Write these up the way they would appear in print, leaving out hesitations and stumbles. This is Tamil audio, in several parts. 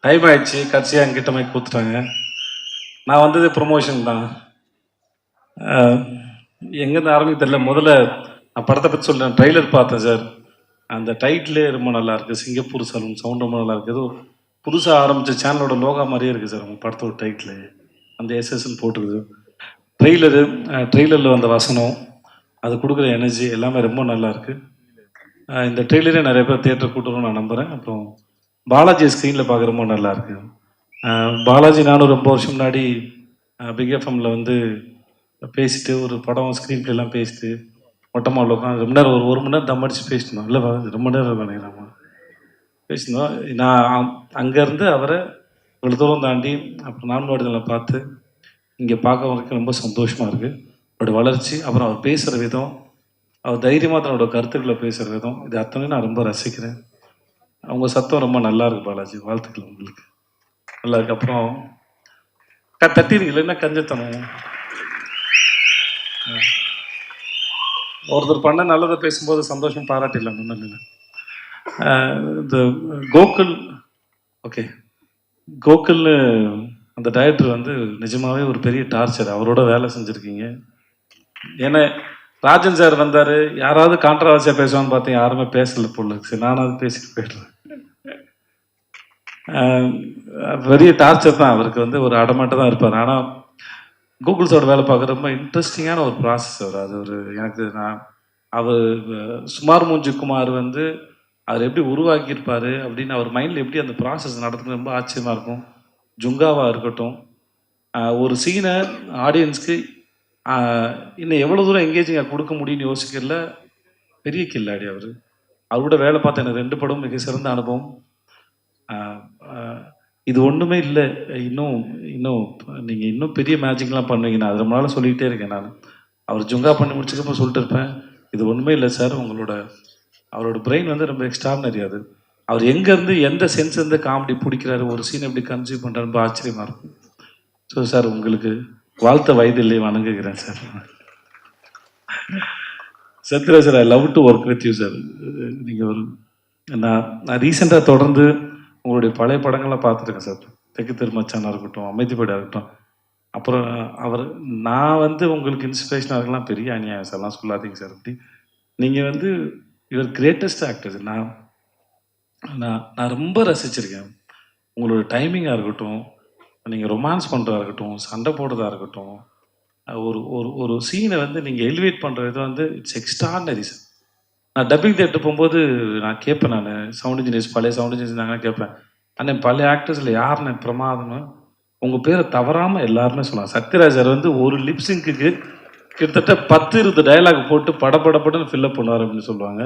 டைம் ஆயிடுச்சு, கடைசியாக என்கிட்ட மைக் கொடுத்துட்டாங்க. நான் வந்தது ப்ரொமோஷன் தான். எங்கேருந்து ஆரம்பிக்க தெரியல. முதல்ல நான் படத்தை பற்றி சொல்கிறேன். ட்ரெய்லர் பார்த்தேன் சார். அந்த டைட்டிலே ரொம்ப நல்லா இருக்குது. சிங்கப்பூர் சலூன் சவுண்ட் ரொம்ப நல்லா இருக்குது. ஏதோ புதுசாக ஆரம்பித்த சேனலோட லோகா மாதிரியே இருக்குது சார் உங்கள் படத்தோட டைட்டில். அந்த எஸ்எஸ்ன்னு போட்டுருக்குது. ட்ரெய்லரில் வந்த வசனம், அது கொடுக்குற எனர்ஜி எல்லாமே ரொம்ப நல்லா இருக்குது. இந்த ட்ரெய்லரே நிறைய பேர் தியேட்டர் கூட்டுறோம்னு நான் நம்புகிறேன். அப்புறம் பாலாஜி ஸ்க்ரீனில் பார்க்க ரொம்ப நல்லா இருக்குது. பாலாஜி நானும் ரொம்ப வருஷம் முன்னாடி பிக் எஃப்எம்மில் வந்து பேசிட்டு ஒரு படம் ஸ்க்ரீன் பிளேலாம் பேசிட்டு மொட்டமாக உட்காந்து ரொம்ப நேரம் ஒரு மணி நேரம் தம் அடிச்சு பேசிட்டோம். இல்லை ரொம்ப நேரம் நினைக்கிறேன் பேசினோம். நான் அங்கேருந்து அவரை இவ்வளோ தூரம் தாண்டி அப்புறம் நான்காடுகளை பார்த்து இங்கே பார்க்க வரைக்கும் ரொம்ப சந்தோஷமாக இருக்குது. அவரோட வளர்ச்சி, அப்புறம் அவர் பேசுகிற விதம், அவர் தைரியமாக தன்னோட கருத்துக்களை பேசுகிற விதம், இது அத்தனையும் நான் ரொம்ப ரசிக்கிறேன். அவங்க சத்தம் ரொம்ப நல்லா இருக்கு பாலாஜி. வாழ்த்துக்கள் உங்களுக்கு. நல்லா இருக்கு. அப்புறம் தட்டிடுங்க, இல்லைன்னா கஞ்சத்தனம். ஒருத்தர் பண்ண நல்லதை பேசும்போது சந்தோஷம் பாராட்டிடலாம். ஒன்றும் இல்லை. இந்த கோகுல், ஓகே, கோகுல்னு அந்த டைரக்டர் வந்து நிஜமாவே ஒரு பெரிய டார்ச்சர். அவரோட வேலை செஞ்சுருக்கீங்க. ஏன்னா ராஜன் சார் வந்தார், யாராவது கான்ட்ரவர்சியாக பேசுவான்னு பார்த்தீங்க, யாருமே பேசலை போல. சரி, நானாவது பேசிட்டு போயிடுறேன். பெரிய டார்ச்சர் தான். அவருக்கு வந்து ஒரு அடமாட்டம் தான் இருப்பார். ஆனால் கூகுள்ஸோட வேலை பார்க்க ரொம்ப இன்ட்ரெஸ்டிங்கான ஒரு ப்ராசஸ் அவர். அது ஒரு எனக்கு அவர் சுமார் மூஞ்சி குமார் வந்து அவர் எப்படி உருவாக்கியிருப்பார் அப்படின்னு அவர் மைண்டில் எப்படி அந்த ப்ராசஸ் நடத்துறது ரொம்ப ஆச்சரியமாக இருக்கும். ஜுங்காவாக இருக்கட்டும், ஒரு சீனை ஆடியன்ஸ்க்கு இன்னும் எவ்வளோ தூரம் எங்கேஜிங்காக கொடுக்க முடியும்னு யோசிக்கல. பெரிய கில்லாடி அவர். அவரோட வேலை பார்த்த எனக்கு 2 படம் மிக சிறந்த அனுபவம். இது ஒன்றுமே இல்லை. இன்னும் நீங்கள் இன்னும் பெரிய மேஜிக்லாம் பண்ணுவீங்க. நான் அது ரொம்ப நாளாக சொல்லிக்கிட்டே இருக்கேன். நான் அவர் ஜுங்கா பண்ணி முடிச்சதுக்கப்புறம் சொல்லிட்டு இருப்பேன், இது ஒன்றுமே இல்லை சார், அவரோட பிரெயின் வந்து ரொம்ப எக்ஸ்ட்ரானரி. அது அவர் எங்கேருந்து எந்த சென்ஸ் இருந்து காமெடி பிடிக்கிறாரு, ஒரு சீன் எப்படி கன்சியூம் பண்ணுறாரு, ரொம்ப ஆச்சரியமாக இருக்கும். ஸோ சார், உங்களுக்கு வாழ்த்த வயதில்லை, வணங்குகிறேன் sir. Sathyaraj sir, I love to work with you sir. நீங்கள் நான் ரீசெண்டாக தொடர்ந்து உங்களுடைய பழைய படங்கள்லாம் பார்த்துருக்கேன் சார். தெற்கு திருமச்சானாக இருக்கட்டும், அமைதிப்படியாக இருக்கட்டும். அப்புறம் நான் வந்து உங்களுக்கு இன்ஸ்பிரேஷனாக இருக்கலாம். பெரிய அநியாயம் சார்லாம் சொல்லாதீங்க சார். அப்படி நீங்கள் வந்து யுவர் கிரேட்டஸ்ட் ஆக்டர். நான் ரொம்ப ரசிச்சிருக்கேன். உங்களோட டைமிங்காக இருக்கட்டும், நீங்கள் ரொமான்ஸ் பண்ணுறதா இருக்கட்டும், சண்டை போடுறதா இருக்கட்டும், ஒரு சீனை வந்து நீங்கள் எலிவேட் பண்ணுற விதம் வந்து இட்ஸ் எக்ஸ்ட்ரானரி சார். நான் டப்பிங் தேட்டர் போகும்போது நான் கேட்பேன். நான் சவுண்ட் இன்ஜினியர்ஸ், பழைய சவுண்ட் இன்ஜினியர்ஸ் இருந்தாங்கன்னா கேட்பேன், அண்ணன் பழைய ஆக்டர்ஸில் யாருன்னு பிரமாதம்னு உங்கள் பேரை தவறாமல் எல்லாருமே சொல்லலாம். சத்யராஜ் சார் வந்து ஒரு லிப்ஸிங்க்கு கிட்டத்தட்ட 10-20 டயலாக் போட்டு படப்படப்படன்னு ஃபில்லப் பண்ணுவார் அப்படின்னு சொல்லுவாங்க.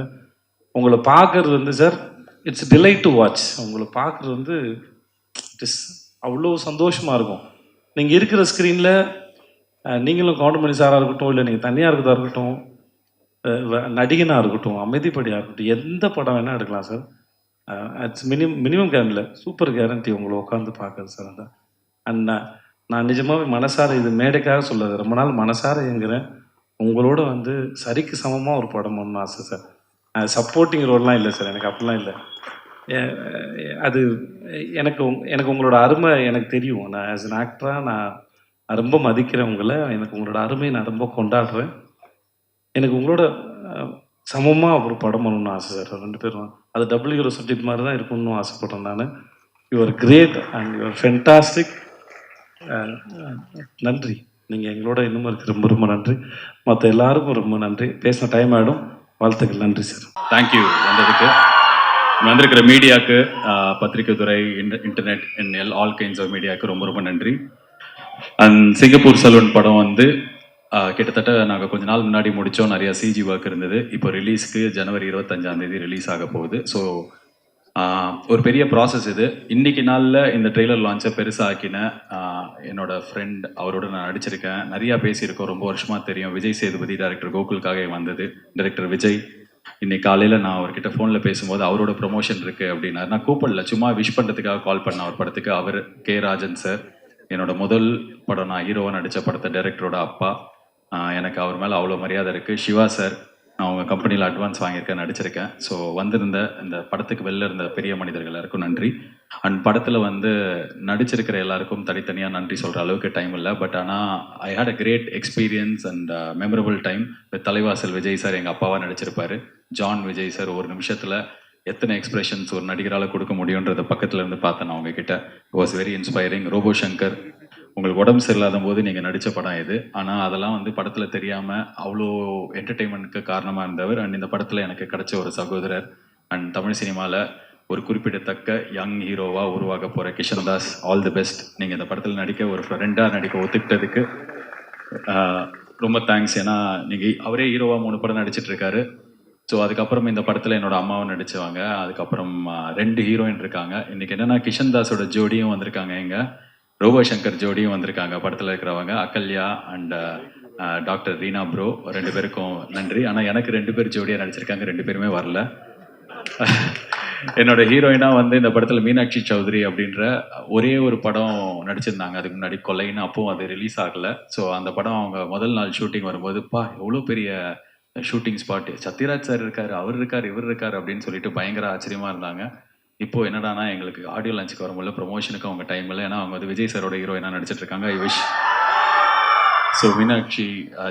உங்களை பார்க்குறது வந்து sir, it's delight to watch. உங்களை பார்க்குறது வந்து இட்ஸ் அவ்வளோ சந்தோஷமாக இருக்கும். நீங்கள் இருக்கிற ஸ்க்ரீனில் நீங்களும் கவுண்டமணி சாராக இருக்கட்டும், இல்லை நீங்கள் தனியாக இருக்கிறதா இருக்கட்டும், நடிகனாக இருக்கட்டும், அமைதிப்படியாக இருக்கட்டும், எந்த படம் வேணால் எடுக்கலாம் சார். இட்ஸ் மினிமம் கேரண்டில் சூப்பர் கேரண்டி உங்களை உட்காந்து பார்க்குறது சார். அந்த அண்ணா நான் நிஜமாகவே மனசார, இது மேடைக்காக சொல்லாது, ரொம்ப நாள் மனசார இயங்குறேன். உங்களோட வந்து சரிக்கு சமமாக ஒரு படம் ஒன்று ஆசை சார். சப்போர்ட்டிங் ரோல்லாம் இல்லை சார், எனக்கு அப்படிலாம் இல்லை. அது எனக்கு உங்களோட அருமை எனக்கு தெரியும். நான் ஆஸ் அன் ஆக்டராக நான் ரொம்ப மதிக்கிறேன் உங்களை. எனக்கு உங்களோட அருமையை நான் ரொம்ப கொண்டாடுறேன். எனக்கு உங்களோட சமமாக ஒரு படம் பண்ணணும்னு ஆசை சார். 2 பேரும் அது டபுள் ஹீரோ சப்ஜெக்ட் மாதிரி தான் இருக்கணும்னு ஆசைப்படுறேன் நான். Your great and your fantastic. நன்றி. நீங்கள் எங்களோட இன்னும் இருக்கு. ரொம்ப ரொம்ப நன்றி. மற்ற எல்லாருக்கும் ரொம்ப நன்றி. பேசின டைம் ஆகிடும். வாழ்த்துக்கள். நன்றி சார். தேங்க்யூ வந்ததுக்கு. வந்திருக்கிற மீடியாவுக்கு, பத்திரிகை துறை, internet and all kinds of மீடியாவுக்கு ரொம்ப ரொம்ப நன்றி. அண்ட் சிங்கப்பூர் சலூன் படம் வந்து கிட்டத்தட்ட நாங்கள் கொஞ்ச நாள் முன்னாடி முடித்தோம். நிறையா சிஜி ஒர்க் இருந்தது. இப்போ ரிலீஸ்க்கு ஜனவரி 25 ரிலீஸ் ஆக போகுது. ஸோ ஒரு பெரிய ப்ராசஸ் இது. இன்றைக்கி நாளில் இந்த ட்ரெய்லர் லான்ச்சை பெருசாக ஆக்கின என்னோட ஃப்ரெண்ட், அவரோட நான் நடிச்சிருக்கேன், நிறையா பேசியிருக்கோம், ரொம்ப வருஷமாக தெரியும். விஜய் சேதுபதி டைரக்டர் கோகுலுக்காக வந்தது. டைரக்டர் விஜய் இன்னைக்கு காலையில் நான் அவர்கிட்ட ஃபோனில் பேசும்போது அவரோட ப்ரொமோஷன் இருக்குது அப்படின்னாரு. நான் கூப்பிடல, சும்மா விஷ் பண்ணுறதுக்காக கால் பண்ண அவர் படத்துக்கு. அவர் கே ராஜன் சார், என்னோட முதல் படம் நான் ஹீரோவாக நடித்த படத்தை டைரக்டரோட அப்பா. எனக்கு அவர் மேலே அவ்வளோ மரியாதை இருக்குது. சிவா சார், நான் உங்கள் கம்பெனியில் அட்வான்ஸ் வாங்கியிருக்கேன், நடிச்சிருக்கேன். ஸோ வந்திருந்த இந்த படத்துக்கு வெளில இருந்த பெரிய மனிதர்கள் எல்லாருக்கும் நன்றி. அண்ட் படத்தில் வந்து நடிச்சிருக்கிற எல்லாருக்கும் தனித்தனியாக நன்றி சொல்கிற அளவுக்கு டைம் இல்லை. பட் ஆனால் I had a great experience and memorable time with Thalaivasal Vijay sir எங்கள் அப்பாவாக நடிச்சிருப்பார். ஜான் விஜய் சார் ஒரு நிமிஷத்தில் எத்தனை எக்ஸ்பிரஷன்ஸ் ஒரு நடிகரால் கொடுக்க முடியுன்றத பக்கத்தில் இருந்து பார்த்தேன் நான் உங்ககிட்ட. Was very inspiring. Robo Shankar, உங்களுக்கு உடம்பு சரியில்லாத போது நீங்கள் நடித்த படம் இது. ஆனால் அதெல்லாம் வந்து படத்தில் தெரியாமல் அவ்வளோ என்டர்டெயின்மெண்ட்டுக்கு காரணமாக இருந்தவர். அண்ட் இந்த படத்தில் எனக்கு கிடைச்ச ஒரு சகோதரர். அண்ட் தமிழ் சினிமாவில் ஒரு குறிப்பிடத்தக்க யங் ஹீரோவாக உருவாக போகிற Kishan Das, all the best. நீங்கள் இந்த படத்தில் நடிக்க ஒரு ஃப்ரெண்டாக நடிக்க ஒத்துக்கிட்டதுக்கு ரொம்ப தேங்க்ஸ். ஏன்னா நீங்கள் அவரே ஹீரோவாக 3 படம் நடிச்சிட்ருக்காரு. ஸோ அதுக்கப்புறம் இந்த படத்தில் என்னோட அம்மாவும் நடித்தவங்க. அதுக்கப்புறம் 2 ஹீரோயின் இருக்காங்க. இன்றைக்கி என்னென்னா கிஷன் தாஸோட ஜோடியும் வந்திருக்காங்க, எங்கள் ரோபோ சங்கர் ஜோடியும் வந்திருக்காங்க படத்தில் இருக்கிறவங்க, Ahalya and doctor Reena bro. 2 பேருக்கும் நன்றி. ஆனால் எனக்கு 2 பேர் ஜோடியாக நடிச்சிருக்காங்க, 2 பேருமே வரல. என்னோட ஹீரோயினா வந்து இந்த படத்தில் மீனாட்சி சௌத்ரி அப்படின்ற ஒரே ஒரு படம் நடிச்சிருந்தாங்க அதுக்கு முன்னாடி, கொலைன்னு. அப்பவும் அது ரிலீஸ் ஆகலை. ஸோ அந்த படம் அவங்க முதல் நாள் ஷூட்டிங் வரும்போது, எவ்வளோ பெரிய ஷூட்டிங் ஸ்பாட், சத்யராஜ் சார் இருக்காரு, அவர் இருக்கார், இவர் இருக்கார் அப்படின்னு சொல்லிட்டு பயங்கர ஆச்சரியமா இருந்தாங்க. இப்போ என்னடானா எங்களுக்கு ஆடியோ லான்ச்சுக்கு வரும்போது ப்ரொமோஷனுக்கு அவங்க டைம் இல்லை. ஏன்னா அவங்க வந்து விஜய் சாரோட ஹீரோயினா நடிச்சிட்டு இருக்காங்க. I wish. So Meenakshi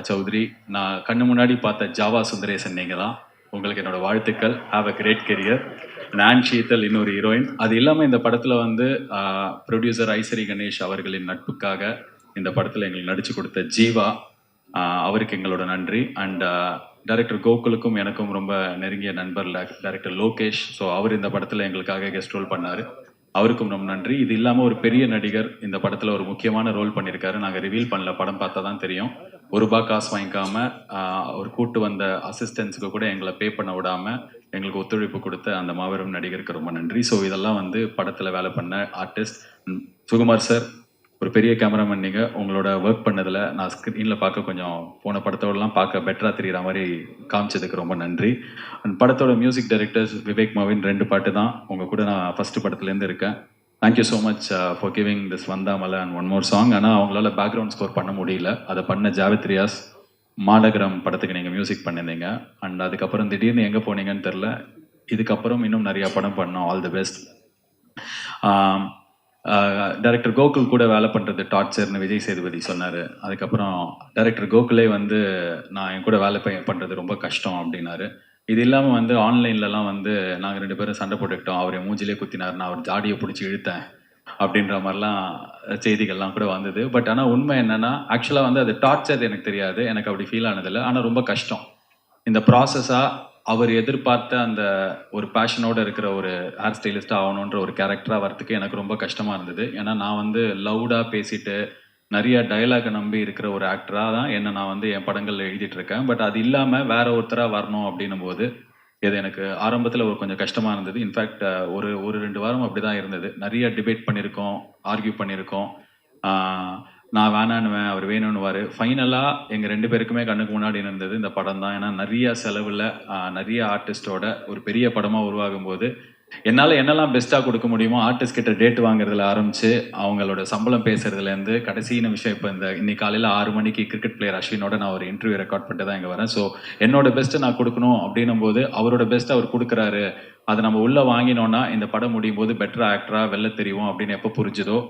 Chaudhary, நான் கண்ணு முன்னாடி பார்த்த ஜாவா சுந்தரேசன் நீங்கள் தான். உங்களுக்கு என்னோட வாழ்த்துக்கள். Have a great career. நான் ஷீதல் இன்னொரு ஹீரோயின். அது இல்லாமல் இந்த படத்தில் வந்து ப்ரொடியூசர் ஐசரி கணேஷ் அவர்களின் நட்புக்காக இந்த படத்தில் எங்களுக்கு நடித்து கொடுத்த ஜீவா, அவருக்கு எங்களோட நன்றி. அண்ட் டைரக்டர் கோகுலுக்கும் எனக்கும் ரொம்ப நெருங்கிய நண்பர் டைரக்டர் லோகேஷ். ஸோ அவர் இந்த படத்தில் எங்களுக்காக கெஸ்ட் ரோல் பண்ணார், அவருக்கும் ரொம்ப நன்றி. இது இல்லாமல் ஒரு பெரிய நடிகர் இந்த படத்தில் ஒரு முக்கியமான ரோல் பண்ணியிருக்காரு. நாங்கள் ரிவீல் பண்ணல, படம் பார்த்தா தான் தெரியும். ₹1 காசு வாங்கிக்காமல் அவர் கூட்டு வந்த அசிஸ்டன்ஸுக்கு கூட எங்களை பே பண்ண விடாமல் எங்களுக்கு ஒத்துழைப்பு கொடுத்த அந்த மாபெரும் நடிகருக்கு ரொம்ப நன்றி. ஸோ இதெல்லாம் வந்து படத்தில் வேலை பண்ண ஆர்டிஸ்ட். சுகுமார் சார், ஒரு பெரிய கேமராமேன் நீங்கள். உங்களோட ஒர்க் பண்ணதில் நான் ஸ்க்ரீனில் பார்க்க கொஞ்சம் போன படத்தோடலாம் பார்க்க பெட்டராக தெரிகிற மாதிரி காமிச்சதுக்கு ரொம்ப நன்றி. அண்ட் படத்தோட மியூசிக் டைரக்டர்ஸ் விவேக் மவின், 2 பாட்டு தான் உங்கள் கூட நான் ஃபஸ்ட்டு படத்துலேருந்து இருக்கேன். Thank you so much for giving this Vandhaamalai and one more song. ஆனால் அவங்களால பேக்ரவுண்ட் ஸ்கோர் பண்ண முடியல. அதை பண்ண ஜாவித் ரியாஸ், மாநகரம் படத்துக்கு நீங்கள் மியூசிக் பண்ணியிருந்தீங்க. அண்ட் அதுக்கப்புறம் திடீர்னு எங்கே போனீங்கன்னு தெரில. இதுக்கப்புறம் இன்னும் நிறையா படம் பண்ணோம். All the best. Director Gokul கூட வேலை பண்ணுறது டார்ச்சர்னு விஜய் சேதுபதி சொன்னார். அதுக்கப்புறம் டைரக்டர் கோகுலே வந்து நான் என் கூட வேலை பண்ணுறது ரொம்ப கஷ்டம் அப்படின்னாரு. இது இல்லாமல் வந்து ஆன்லைன்லலாம் வந்து நாங்கள் 2 பேரும் சண்டை போட்டுக்கிட்டோம், அவர் என் மூஞ்சிலே குத்தினார், நான் அவர் ஜாடியை பிடிச்சி இழுத்தேன் அப்படின்ற மாதிரிலாம் செய்திகள்லாம் கூட வந்தது. பட் ஆனால் உண்மை என்னென்னா, ஆக்சுவலாக வந்து அது டார்ச்சர் எனக்கு தெரியாது, எனக்கு அப்படி ஃபீல் ஆனதில்லை. ஆனால் ரொம்ப கஷ்டம் இந்த ப்ராசஸாக. அவர் எதிர்பார்த்த அந்த ஒரு பேஷனோடு இருக்கிற ஒரு ஹேர் ஸ்டைலிஸ்டாக ஆகணுன்ற ஒரு கேரக்டராக வரத்துக்கு எனக்கு ரொம்ப கஷ்டமாக இருந்தது. ஏன்னா நான் வந்து லவுடாக பேசிட்டு நிறைய டயலாகை நம்பி இருக்கிற ஒரு ஆக்டராக தான் என்ன நான் வந்து என் படங்களில் எழுதிட்டு இருக்கேன். பட் அது இல்லாமல் வேற ஒருத்தராக வரணும் அப்படின்னும் போது இது எனக்கு ஆரம்பத்தில் ஒரு கொஞ்சம் கஷ்டமாக இருந்தது. இன்ஃபேக்ட் ஒரு 2 வாரம் அப்படி தான் இருந்தது. நிறைய டிபேட் பண்ணியிருக்கோம், ஆர்கியூ பண்ணியிருக்கோம். நான் வேணான்னுவேன், அவர் வேணும்னுவார். ஃபைனலாக எங்கள் 2 பேருக்குமே கண்ணுக்கு முன்னாடி இருந்தது இந்த படம் தான். ஏன்னா நிறைய செலவில் நிறைய ஆர்டிஸ்டோட ஒரு பெரிய படமாக உருவாகும் போது என்னால் என்னெல்லாம் பெஸ்ட்டாக கொடுக்க முடியுமோ, ஆர்டிஸ்ட் கிட்ட டேட் வாங்குறதுல ஆரம்பித்து அவங்களோட சம்பளம் பேசுறதுலேருந்து கடைசி நிமிஷம் இப்போ இன்னைக்கு காலையில் 6 மணிக்கு கிரிக்கெட் பிளேயர் அஸ்வினோட நான் ஒரு இன்டர்வியூ ரெக்கார்ட் பண்ணிட்டு தான் இங்கே வரேன். ஸோ என்னோட பெஸ்ட்டை நான் கொடுக்கணும் அப்படின்னும் போது அவரோட பெஸ்ட்டை அவர் கொடுக்குறாரு. அதை நம்ம உள்ளே வாங்கினோன்னா இந்த படம் முடியும் போது பெட்டர் ஆக்டராக வெளில தெரியும் அப்படின்னு எப்போ புரிஞ்சுதோ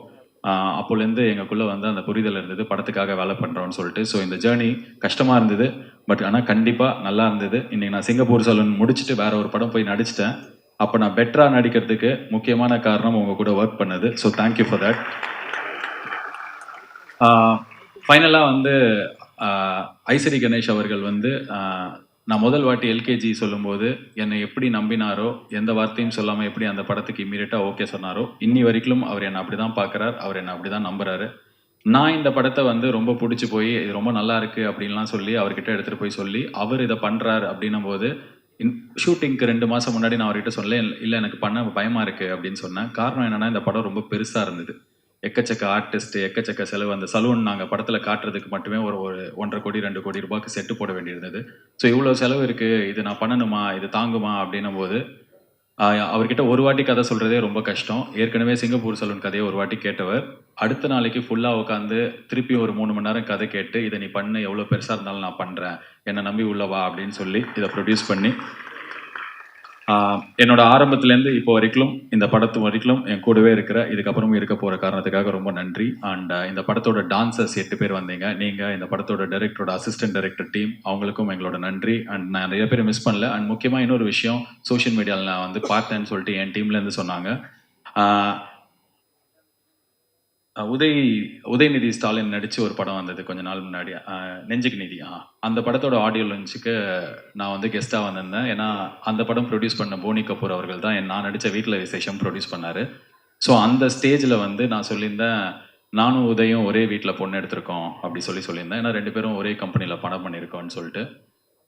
அப்போலேருந்து எங்களுக்குள்ளே வந்து அந்த புரிதல் இருந்தது, படத்துக்காக வேலை பண்ணுறோன்னு சொல்லிட்டு. ஸோ இந்த ஜேர்னி கஷ்டமாக இருந்தது, பட் ஆனால் கண்டிப்பாக நல்லா இருந்தது. இன்றைக்கி நான் சிங்கப்பூர் சலூன் முடிச்சுட்டு வேற ஒரு படம் போய் நடிச்சிட்டேன். அப்போ நான் பெட்டராக நடிக்கிறதுக்கு முக்கியமான காரணம் உங்கள் கூட ஒர்க் பண்ணது. So thank you for that. ஃபைனலாக வந்து ஐசரி கணேஷ் அவர்கள் வந்து நான் முதல் வாட்டி எல்கேஜி சொல்லும்போது என்னை எப்படி நம்பினாரோ, எந்த வார்த்தையும் சொல்லாமல் எப்படி அந்த படத்துக்கு இம்மீடியட்டாக ஓகே சொன்னாரோ, இன்னி வரைக்கும் அவர் என்னை அப்படி தான் பார்க்குறார், அவர் என்னை அப்படி தான் நம்புறாரு. நான் இந்த படத்தை வந்து ரொம்ப பிடிச்சி போய் இது ரொம்ப நல்லா இருக்குது அப்படின்லாம் சொல்லி அவர்கிட்ட எடுத்துகிட்டு போய் சொல்லி அவர் இதை பண்ணுறாரு அப்படின்னும் போது ஷூட்டிங்க்கு 2 மாதம் முன்னாடி நான் அவர்கிட்ட சொன்னேன், இல்லை எனக்கு பண்ண பயமாக இருக்குது அப்படின்னு சொன்னேன். காரணம் என்னென்னா இந்த படம் ரொம்ப பெருசாக இருந்தது, எக்கச்சக்க ஆர்டிஸ்ட், எக்கச்சக்க செலவு. அந்த சலூன் நாங்கள் படத்தில் காட்டுறதுக்கு மட்டுமே ஒரு 1.5 கோடி 2 கோடி ரூபாய்க்கு செட்டு போட வேண்டியிருந்தது. ஸோ இவ்வளோ செலவு இருக்குது, இது நான் பண்ணணுமா, இது தாங்குமா அப்படின்னும் போது அவர்கிட்ட ஒரு வாட்டி கதை சொல்கிறதே ரொம்ப கஷ்டம். ஏற்கனவே சிங்கப்பூர் சலூன் கதையை ஒரு வாட்டி கேட்டவர் அடுத்த நாளைக்கு ஃபுல்லாக உட்காந்து திருப்பி ஒரு 3 மணி நேரம் கதை கேட்டு இதை நீ பண்ணு, எவ்வளோ பெருசாக இருந்தாலும் நான் பண்ணுறேன், என்னை நம்பி உள்ளவா அப்படின்னு சொல்லி இதை ப்ரொடியூஸ் பண்ணி என்னோட ஆரம்பத்துலேருந்து இப்போ வரைக்கும் இந்த படத்து வரைக்கும் என் கூடவே இருக்கிற இதுக்கப்புறமும் இருக்க போகிற காரணத்துக்காக ரொம்ப நன்றி. அண்ட் இந்த படத்தோட டான்சர்ஸ் 8 பேர் வந்தீங்க. நீங்கள் இந்த படத்தோட டைரக்டரோட அசிஸ்டன்ட் டைரக்டர் டீம் அவங்களுக்கும் எங்களோட நன்றி. அண்ட் நான் நிறைய பேர் மிஸ் பண்ணல. அண்ட் முக்கியமாக இன்னொரு விஷயம், சோஷியல் மீடியாவில் நான் வந்து பார்த்தேன்னு சொல்லிட்டு என் டீம்லேருந்து சொன்னாங்க. உதயநிதி ஸ்டாலின் நடித்து ஒரு படம் வந்தது கொஞ்ச நாள் முன்னாடி, நெஞ்சுக்கு நிதி. அந்த படத்தோட ஆடியோ லான்ச்சுக்கு நான் வந்து கெஸ்ட்டாக வந்திருந்தேன். ஏன்னா அந்த படம் ப்ரொடியூஸ் பண்ண போனி கபூர் அவர்கள் தான் நான் நடித்த வீட்டில் விசேஷம் ப்ரொடியூஸ் பண்ணார். ஸோ அந்த ஸ்டேஜில் வந்து நான் சொல்லியிருந்தேன், நானும் உதயம் ஒரே வீட்டில் பொண்ணு எடுத்திருக்கோம் அப்படி சொல்லியிருந்தேன். ஏன்னா 2 பேரும் ஒரே கம்பெனியில் படம் பண்ணியிருக்கோம்னு சொல்லிட்டு.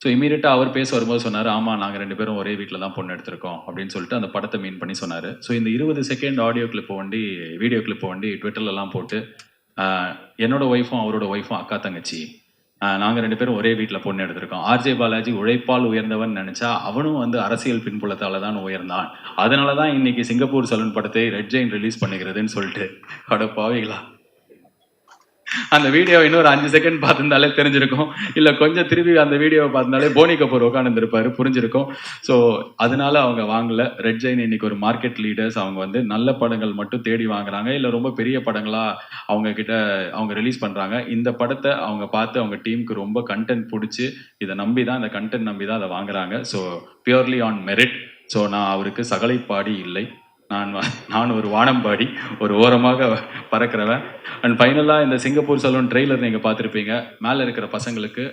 ஸோ இமீடியட்டாக அவர் பேச வரும்போது சொன்னார், ஆமாம் நாங்கள் 2 பேரும் ஒரே வீட்டில் தான் பொண்ணு எடுத்திருக்கோம் அப்படின்னு சொல்லிட்டு அந்த படத்தை மீன் பண்ணி சொன்னார். ஸோ இந்த 20 செகண்ட் ஆடியோ கிளிப் வண்டி வீடியோ கிளிப் வண்டி ட்விட்டர்லலாம் போட்டு என்னோட ஒய்ஃபும் அவரோட ஒய்ஃபும் அக்கா தங்கச்சி, நாங்கள் 2 பேரும் ஒரே வீட்டில் பொண்ணு எடுத்திருக்கோம். ஆர்ஜே பாலாஜி உழைப்பால் உயர்ந்தவன் நினச்சா அவனும் வந்து அரசியல் பின்புலத்தால் தான் உயர்ந்தான். அதனால தான் இன்னைக்கு சிங்கப்பூர் சலூன் படத்தை ரெட் ஜெயின் ரிலீஸ் பண்ணுகிறதுன்னு சொல்லிட்டு. அடப்பாவீங்களா, அந்த வீடியோ இன்னொரு 5 செகண்ட் பார்த்துருந்தாலே தெரிஞ்சிருக்கும். இல்லை கொஞ்சம் திரும்பி அந்த வீடியோவை பார்த்துருந்தாலே போனி கபூர் உட்காந்துருப்பாரு, புரிஞ்சிருக்கும். ஸோ அதனால அவங்க வாங்கல. ரெட் ஜெயின் இன்னைக்கு ஒரு மார்க்கெட் லீடர்ஸ். அவங்க வந்து நல்ல படங்கள் மட்டும் தேடி வாங்குறாங்க, இல்லை ரொம்ப பெரிய படங்களாக அவங்க ரிலீஸ் பண்ணுறாங்க. இந்த படத்தை அவங்க பார்த்து அவங்க டீமுக்கு ரொம்ப கண்டென்ட் பிடிச்சி இதை நம்பி தான், இந்த கண்டென்ட் நம்பி தான் அதை வாங்குறாங்க. So purely on merit. So நான் அவருக்கு சகலைப்பாடி இல்லை, நான் ஒரு வானம்பாடி, ஒரு ஓரமாக பறக்கிறவன். அண்ட் ஃபைனலாக இந்த சிங்கப்பூர் சலூன் ட்ரெய்லர் நீங்கள் பார்த்துருப்பீங்க. மேலே இருக்கிற பசங்களுக்கு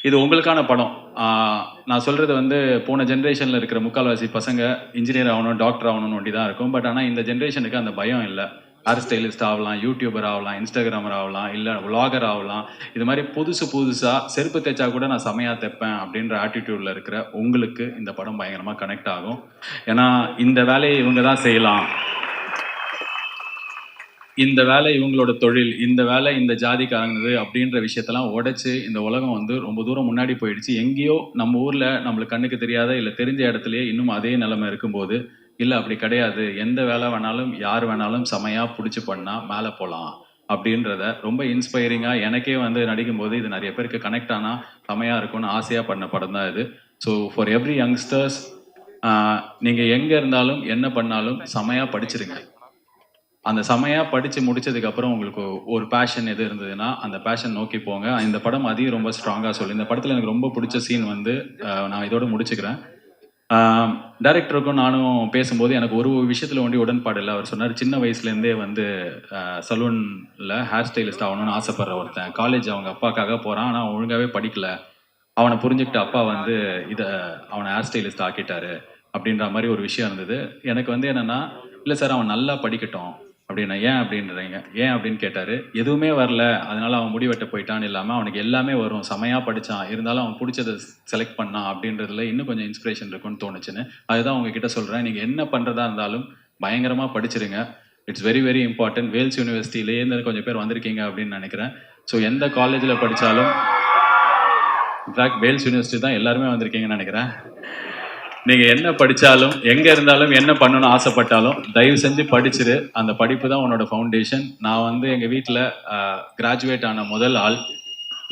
இது உங்களுக்கான படம். நான் சொல்கிறது வந்து போன ஜென்ரேஷனில் இருக்கிற முக்கால்வாசி பசங்க இன்ஜினியர் ஆகணும், டாக்டர் ஆகணும்னு ஒண்டி தான் இருக்கும். பட் ஆனால் இந்த ஜென்ரேஷனுக்கு அந்த பயம் இல்லை. ஹேர் ஸ்டைலிஸ்ட் ஆகலாம், யூடியூபர் ஆகலாம், இன்ஸ்டாகிராமர் ஆகலாம், இல்லை விளாகர் ஆகலாம். இது மாதிரி புதுசாக செருப்பு தைச்சா கூட நான் செமையாக தைப்பேன் அப்படின்ற ஆட்டிடியூடில் இருக்கிற உங்களுக்கு இந்த படம் பயங்கரமாக கனெக்ட் ஆகும். ஏன்னா இந்த வேலையை இவங்க தான் செய்யலாம், இந்த வேலை இவங்களோட தொழில், இந்த வேலை இந்த ஜாதிக்காரங்குது அப்படின்ற விஷயத்தெல்லாம் உடைச்சு இந்த உலகம் வந்து ரொம்ப தூரம் முன்னாடி போயிடுச்சு. எங்கேயோ நம்ம ஊரில் நம்மளுக்கு கண்ணுக்கு தெரியாத இல்லை தெரிஞ்ச இடத்துலையே இன்னும் அதே நிலைமை இருக்கும்போது, இல்லை அப்படி கிடையாது, எந்த வேலை வேணாலும் யார் வேணாலும் செமையாக பிடிச்சி பண்ணால் மேலே போகலாம் அப்படின்றத ரொம்ப இன்ஸ்பைரிங்காக எனக்கே வந்து நடிக்கும்போது இது நிறைய பேருக்கு கனெக்ட் ஆனால் செமையாக இருக்கும்னு ஆசையாக பண்ண படம் தான் இது. ஸோ ஃபார் எவ்ரி யங்ஸ்டர்ஸ், நீங்கள் எங்கே இருந்தாலும் என்ன பண்ணாலும் செமையாக படிச்சிருங்க. அந்த செமையாக படித்து முடிச்சதுக்கப்புறம் உங்களுக்கு ஒரு பேஷன் எது இருந்ததுன்னா அந்த பேஷன் நோக்கி போங்க. இந்த படம் அதையும் ரொம்ப ஸ்ட்ராங்காக சொல்லி, இந்த படத்தில் எனக்கு ரொம்ப பிடிச்ச சீன் வந்து நான் இதோட முடிச்சுக்கிறேன். டைரக்டருக்கும் நானும் பேசும்போது எனக்கு ஒரு விஷயத்தில் ஒண்டி உடன்பாடு இல்லை. அவர் சொன்னார், சின்ன வயசுலேருந்தே வந்து சலூனில் ஹேர் ஸ்டைலிஸ்ட் ஆகணும்னு ஆசைப்படுற ஒருத்தன் காலேஜ் அவங்க அப்பாக்காக போகிறான், ஆனால் ஒழுங்காகவே படிக்கல. அவனை புரிஞ்சுக்கிட்டு அப்பா வந்து அவனை ஹேர் ஸ்டைலிஸ்ட் ஆக்கிட்டாரு அப்படின்ற மாதிரி ஒரு விஷயம் இருந்தது. எனக்கு வந்து என்னென்னா, இல்லை சார் அவன் நல்லா படிக்கட்டும் அப்படின்னா. ஏன் அப்படின்றீங்க, ஏன் அப்படின்னு கேட்டார். எதுவுமே வரல அதனால அவன் முடிவெட்ட போயிட்டான்னு இல்லாமல் அவனுக்கு எல்லாமே வரும், செமையாக படித்தான், இருந்தாலும் அவன் பிடிச்சதை செலக்ட் பண்ணான் அப்படின்றதுல இன்னும் கொஞ்சம் இன்ஸ்பிரேஷன் இருக்குன்னு தோணுச்சுன்னு. அதுதான் உங்ககிட்ட சொல்கிறேன். நீங்கள் என்ன பண்ணுறதா இருந்தாலும் பயங்கரமாக படிச்சிருங்க. It's very very important. Vels யூனிவர்சிட்டியிலேருந்து கொஞ்சம் பேர் வந்திருக்கீங்க அப்படின்னு நினைக்கிறேன். ஸோ எந்த காலேஜில் படித்தாலும், இன்ஃபேக்ட் வேல்ஸ் யூனிவர்சிட்டி தான் எல்லாருமே வந்திருக்கீங்கன்னு நினைக்கிறேன். நீங்கள் என்ன படித்தாலும், எங்கே இருந்தாலும், என்ன பண்ணணும்னு ஆசைப்பட்டாலும் தயவு செஞ்சு படிச்சிரு. அந்த படிப்பு தான் உன்னோட ஃபவுண்டேஷன். நான் வந்து எங்கள் வீட்டில் கிராஜுவேட் ஆன முதல் ஆள்,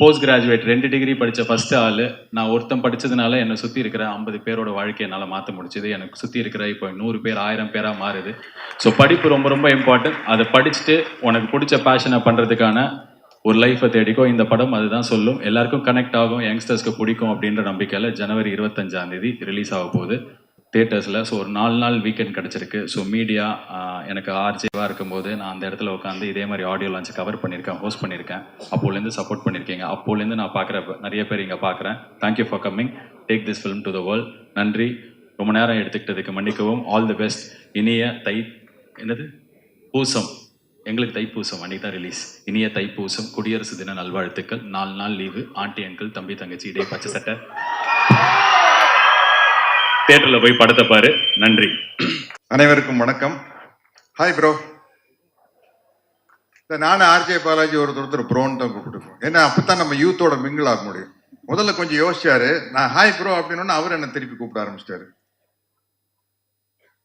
போஸ்ட் கிராஜுவேட் 2 டிகிரி படித்த ஃபஸ்ட்டு ஆள். நான் ஒருத்தன் படித்ததுனால என்னை சுற்றி இருக்கிற 50 பேரோட வாழ்க்கையை என்னால் மாற்ற முடிச்சுது. எனக்கு சுற்றி இருக்கிற இப்போ 100 பேர் 1000 பேராக மாறுது. ஸோ படிப்பு ரொம்ப ரொம்ப இம்பார்ட்டன்ட். அதை படிச்சுட்டு உனக்கு பிடிச்ச பேஷனை பண்ணுறதுக்கான ஒரு லைஃப்பை தேடிக்கோ. இந்த படம் அதுதான் சொல்லும். எல்லாருக்கும் கனெக்ட் ஆகும், யங்ஸ்டர்ஸ்க்கு பிடிக்கும் அப்படின்ற நம்பிக்கையில் ஜனவரி 25ஆம் தேதி ரிலீஸ் ஆக போகுது தியேட்டர்ஸில். ஸோ ஒரு 4 நாள் வீக்கெண்ட் கிடச்சிருக்கு. ஸோ மீடியா எனக்கு ஆர்ஜேவாக இருக்கும்போது நான் அந்த இடத்துல உட்காந்து இதே மாதிரி ஆடியோ லான்ச் கவர் பண்ணியிருக்கேன், ஹோஸ்ட் பண்ணியிருக்கேன். அப்போலேருந்து சப்போர்ட் பண்ணியிருக்கீங்க. அப்போலேருந்து நான் பார்க்குற நிறைய பேர் இங்கே பார்க்குறேன். Thank you for coming. Take this film to the world. நன்றி. ரொம்ப நேரம் எடுத்துக்கிட்டதுக்கு மன்னிக்கவும். All the best. இனிய பூசம், எங்களுக்கு தைப்பூசம் அன்றைக்கி தான் ரிலீஸ். இனிய தைப்பூசம், குடியரசு தின நல்வாழ்த்துக்கள். 4 நாள் லீவு. ஆண்டி அங்கிள், தம்பி தங்கச்சி, இடே பச்சை சட்டை. தியேட்டரில் போய் படத்தை பாரு. நன்றி. அனைவருக்கும் வணக்கம். Hi bro. நானும் ஆர்ஜே பாலாஜி ஒருத்தர் ப்ரோன்னு தான் கூப்பிட்டுருக்கோம். ஏன்னா அப்பதான் நம்ம யூத்தோட மிங்கிள் ஆக முடியும். முதல்ல கொஞ்சம் யோசிச்சாரு, நான் ஹாய் ப்ரோ அப்படின்னு அவர் என்ன திருப்பி கூப்பிட ஆரம்பிச்சிட்டாரு.